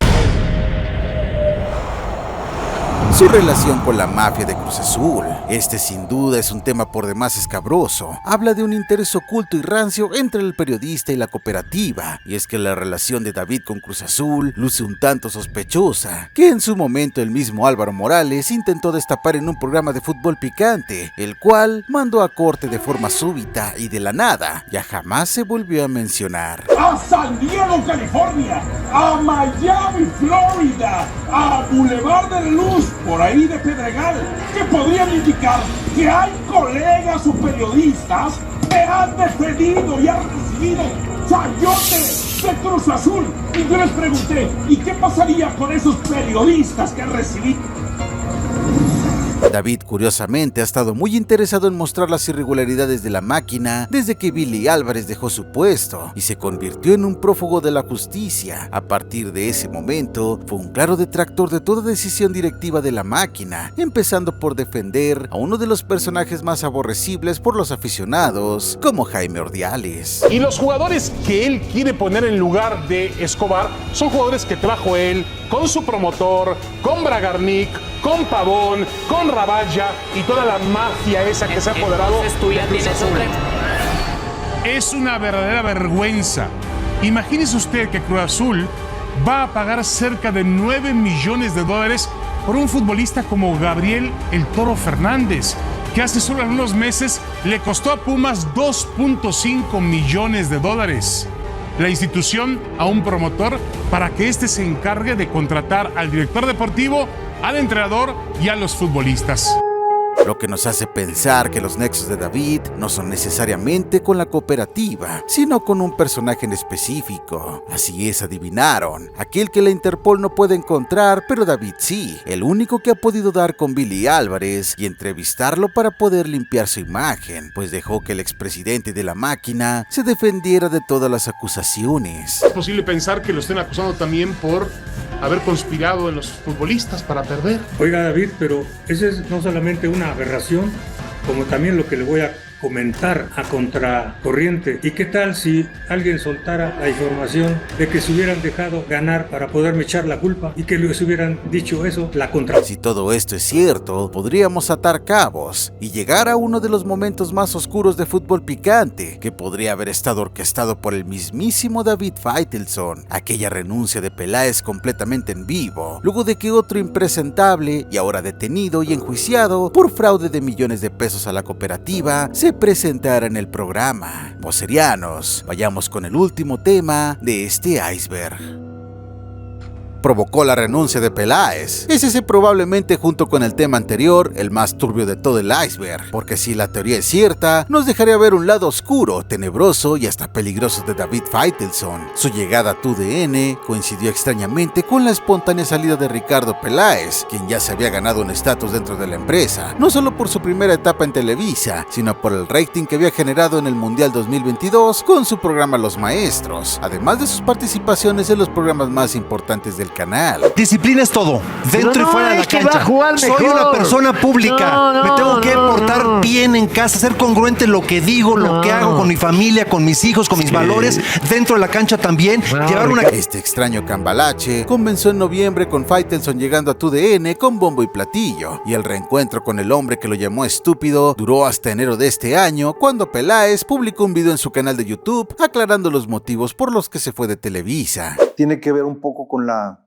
Su relación con la mafia de Cruz Azul. Este sin duda es un tema por demás escabroso. Habla de un interés oculto y rancio entre el periodista y la cooperativa. Y es que la relación de David con Cruz Azul luce un tanto sospechosa, que en su momento el mismo Álvaro Morales intentó destapar en un programa de fútbol picante, el cual mandó a corte de forma súbita y de la nada. Ya jamás se volvió a mencionar. A San Diego, California, a Miami, Florida, a Boulevard de la Luz, por ahí de Pedregal, que podrían indicar que hay colegas o periodistas que han defendido y han recibido chayotes de Cruz Azul. Y yo les pregunté, ¿y qué pasaría con esos periodistas que han recibido? David, curiosamente, ha estado muy interesado en mostrar las irregularidades de la máquina desde que Billy Álvarez dejó su puesto y se convirtió en un prófugo de la justicia. A partir de ese momento, fue un claro detractor de toda decisión directiva de la máquina, empezando por defender a uno de los personajes más aborrecibles por los aficionados, como Jaime Ordiales. Y los jugadores que él quiere poner en lugar de Escobar son jugadores que trajo él con su promotor, con Bragarnik, con Pavón, con Raballa y toda la mafia esa que se ha apoderado de Cruz Azul. Es una verdadera vergüenza. Imagínese usted que Cruz Azul va a pagar cerca de $9 millones por un futbolista como Gabriel El Toro Fernández, que hace solo algunos meses le costó a Pumas $2.5 millones. La institución a un promotor para que éste se encargue de contratar al director deportivo, al entrenador y a los futbolistas. Lo que nos hace pensar que los nexos de David no son necesariamente con la cooperativa, sino con un personaje en específico. Así es, adivinaron, aquel que la Interpol no puede encontrar, pero David sí, el único que ha podido dar con Billy Álvarez y entrevistarlo para poder limpiar su imagen, pues dejó que el expresidente de la máquina se defendiera de todas las acusaciones. Es posible pensar que lo estén acusando también por haber conspirado en los futbolistas para perder. Oiga, David, pero esa es no solamente una aberración, como también lo que le voy a comentar a contracorriente. ¿Y qué tal si alguien soltara la información de que se hubieran dejado ganar para poderme echar la culpa y que les hubieran dicho eso, la contra? Si todo esto es cierto, podríamos atar cabos y llegar a uno de los momentos más oscuros de Fútbol Picante, que podría haber estado orquestado por el mismísimo David Faitelson, aquella renuncia de Peláez completamente en vivo, luego de que otro impresentable y ahora detenido y enjuiciado por fraude de millones de pesos a la cooperativa se presentara en el programa. Vocerianos, vayamos con el último tema de este iceberg. Provocó la renuncia de Peláez. Es ese probablemente, junto con el tema anterior, el más turbio de todo el iceberg, porque si la teoría es cierta, nos dejaría ver un lado oscuro, tenebroso y hasta peligroso de David Faitelson. Su llegada a TUDN coincidió extrañamente con la espontánea salida de Ricardo Peláez, quien ya se había ganado un estatus dentro de la empresa, no solo por su primera etapa en Televisa, sino por el rating que había generado en el Mundial 2022 con su programa Los Maestros, además de sus participaciones en los programas más importantes del canal. Disciplina es todo, dentro y fuera de la cancha. Soy una persona pública, me tengo que portar bien en casa, ser congruente en lo que digo, lo que hago con mi familia, con mis hijos, con mis valores, dentro de la cancha también. Llevar una... Este extraño cambalache comenzó en noviembre con Faitelson llegando a TUDN con bombo y platillo, y el reencuentro con el hombre que lo llamó estúpido duró hasta enero de este año, cuando Peláez publicó un video en su canal de YouTube aclarando los motivos por los que se fue de Televisa. Tiene que ver un poco con la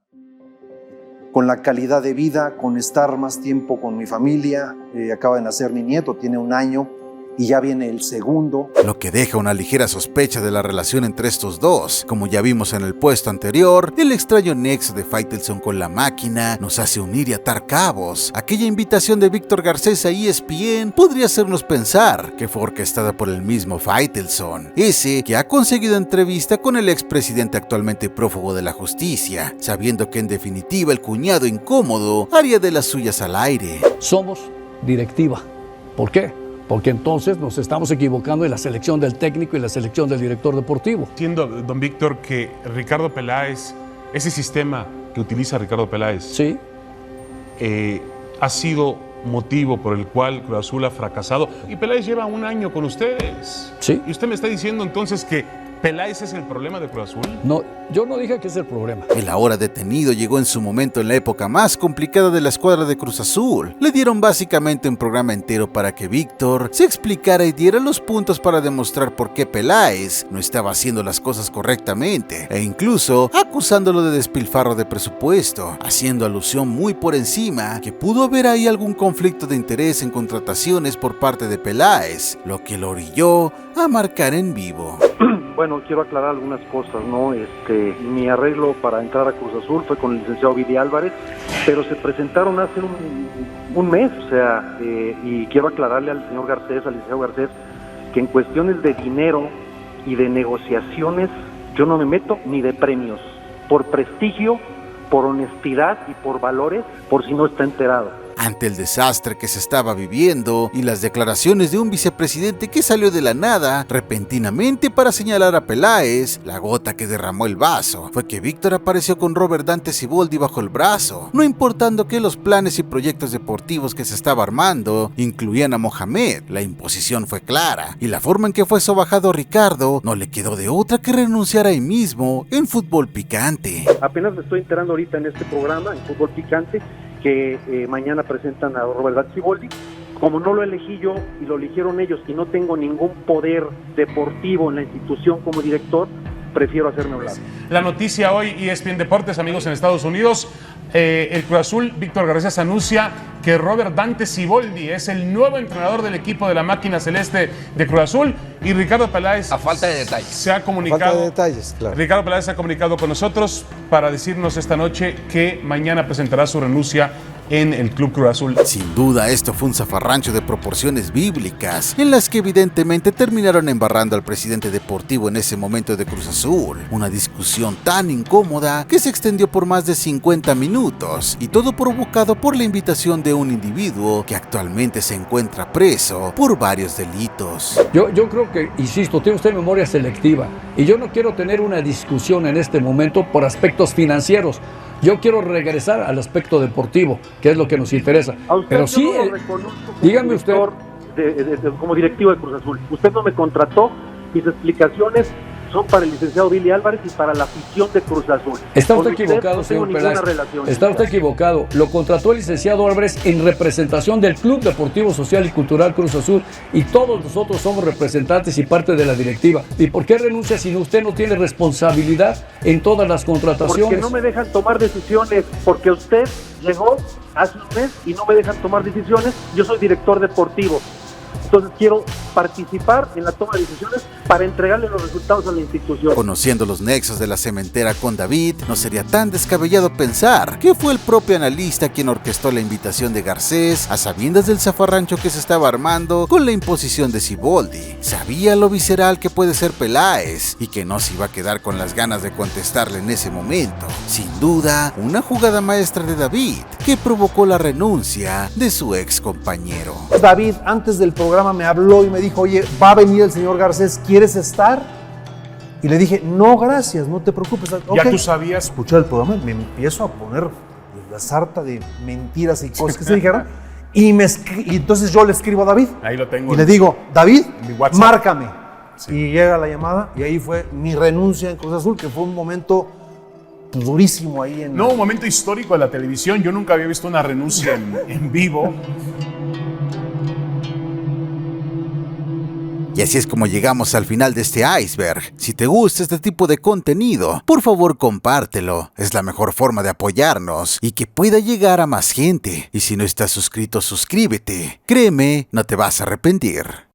calidad de vida, con estar más tiempo con mi familia. Acaba de nacer mi nieto, tiene 1 año y ya viene el segundo. Lo que deja una ligera sospecha de la relación entre estos dos. Como ya vimos en el puesto anterior, el extraño nexo de Faitelson con la máquina nos hace unir y atar cabos. Aquella invitación de Víctor Garcés a ESPN podría hacernos pensar que fue orquestada por el mismo Faitelson, ese que ha conseguido entrevista con el expresidente actualmente prófugo de la justicia, sabiendo que en definitiva el cuñado incómodo haría de las suyas al aire. Somos directiva. ¿Por qué? Porque entonces nos estamos equivocando en la selección del técnico y la selección del director deportivo. Entiendo, don Víctor, que Ricardo Peláez, ese sistema que utiliza Ricardo Peláez, sí, ha sido motivo por el cual Cruz Azul ha fracasado. Y Peláez lleva 1 año con ustedes. Sí. ¿Y usted me está diciendo entonces que Peláez es el problema de Cruz Azul? No, yo no dije que es el problema. El ahora detenido llegó en su momento en la época más complicada de la escuadra de Cruz Azul. Le dieron básicamente un programa entero para que Víctor se explicara y diera los puntos para demostrar por qué Peláez no estaba haciendo las cosas correctamente, e incluso acusándolo de despilfarro de presupuesto, haciendo alusión muy por encima que pudo haber ahí algún conflicto de interés en contrataciones por parte de Peláez, lo que lo orilló a marcar en vivo. Bueno, quiero aclarar algunas cosas, ¿no? Mi arreglo para entrar a Cruz Azul fue con el licenciado Vidi Álvarez, pero se presentaron hace un mes, o sea, y quiero aclararle al señor Garcés, al licenciado Garcés, que en cuestiones de dinero y de negociaciones yo no me meto ni de premios, por prestigio, por honestidad y por valores, por si no está enterado. Ante el desastre que se estaba viviendo y las declaraciones de un vicepresidente que salió de la nada repentinamente para señalar a Peláez, la gota que derramó el vaso fue que Víctor apareció con Robert Dante Siboldi bajo el brazo, no importando que los planes y proyectos deportivos que se estaba armando incluían a Mohamed. La imposición fue clara y la forma en que fue sobajado Ricardo no le quedó de otra que renunciar ahí mismo en Fútbol Picante. Apenas me estoy enterando ahorita en este programa, en Fútbol Picante, que mañana presentan a Robert Dante Siboldi. Como no lo elegí yo y lo eligieron ellos y no tengo ningún poder deportivo en la institución como director, prefiero hacerme hablar. La noticia hoy, ESPN Deportes, amigos en Estados Unidos, el Cruz Azul, Víctor Garcés, anuncia que Robert Dante Siboldi es el nuevo entrenador del equipo de la máquina celeste de Cruz Azul, y Ricardo Peláez, a falta de detalles, se ha comunicado. Falta de detalles, claro. Ricardo Peláez se ha comunicado con nosotros para decirnos esta noche que mañana presentará su renuncia en el Club Cruz Azul. Sin duda, esto fue un zafarrancho de proporciones bíblicas, en las que evidentemente terminaron embarrando al presidente deportivo en ese momento de Cruz Azul. Una discusión tan incómoda que se extendió por más de 50 minutos, y todo provocado por la invitación de un individuo que actualmente se encuentra preso por varios delitos. Yo creo que, insisto, tiene usted memoria selectiva, y yo no quiero tener una discusión en este momento por aspectos financieros. Yo quiero regresar al aspecto deportivo, que es lo que nos interesa. A usted Pero yo sí, no lo reconozco como dígame usted. como directivo de Cruz Azul. Usted no me contrató, mis explicaciones son para el licenciado Billy Álvarez y para la afición de Cruz Azul. Está Con usted equivocado, no señor tengo ninguna Peláez. relación. Está usted equivocado. Lo contrató el licenciado Álvarez en representación del Club Deportivo Social y Cultural Cruz Azul y todos nosotros somos representantes y parte de la directiva. ¿Y por qué renuncia si usted no tiene responsabilidad en todas las contrataciones? Porque no me dejan tomar decisiones, porque usted llegó hace un mes y no me dejan tomar decisiones. Yo soy director deportivo. Entonces quiero participar en la toma de decisiones para entregarle los resultados a la institución. Conociendo los nexos de la cementera con David, no sería tan descabellado pensar que fue el propio analista quien orquestó la invitación de Garcés, a sabiendas del zafarrancho que se estaba armando con la imposición de Siboldi. Sabía lo visceral que puede ser Peláez y que no se iba a quedar con las ganas de contestarle en ese momento. Sin duda, una jugada maestra de David que provocó la renuncia de su ex compañero. David, antes del programa me habló y me dijo, oye, va a venir el señor Garcés, ¿quieres estar? Y le dije, no, gracias, no te preocupes. ¿Ya tú sabías? Escuché el programa y me empiezo a poner la sarta de mentiras y cosas que se dijeron. Y entonces yo le escribo a David. Ahí lo tengo. Y le digo, David, márcame. Sí. Y llega la llamada y ahí fue mi renuncia en Cruz Azul, que fue un momento durísimo ahí. No, un momento histórico de la televisión. Yo nunca había visto una renuncia en vivo. Y así es como llegamos al final de este iceberg. Si te gusta este tipo de contenido, por favor compártelo. Es la mejor forma de apoyarnos y que pueda llegar a más gente. Y si no estás suscrito, suscríbete. Créeme, no te vas a arrepentir.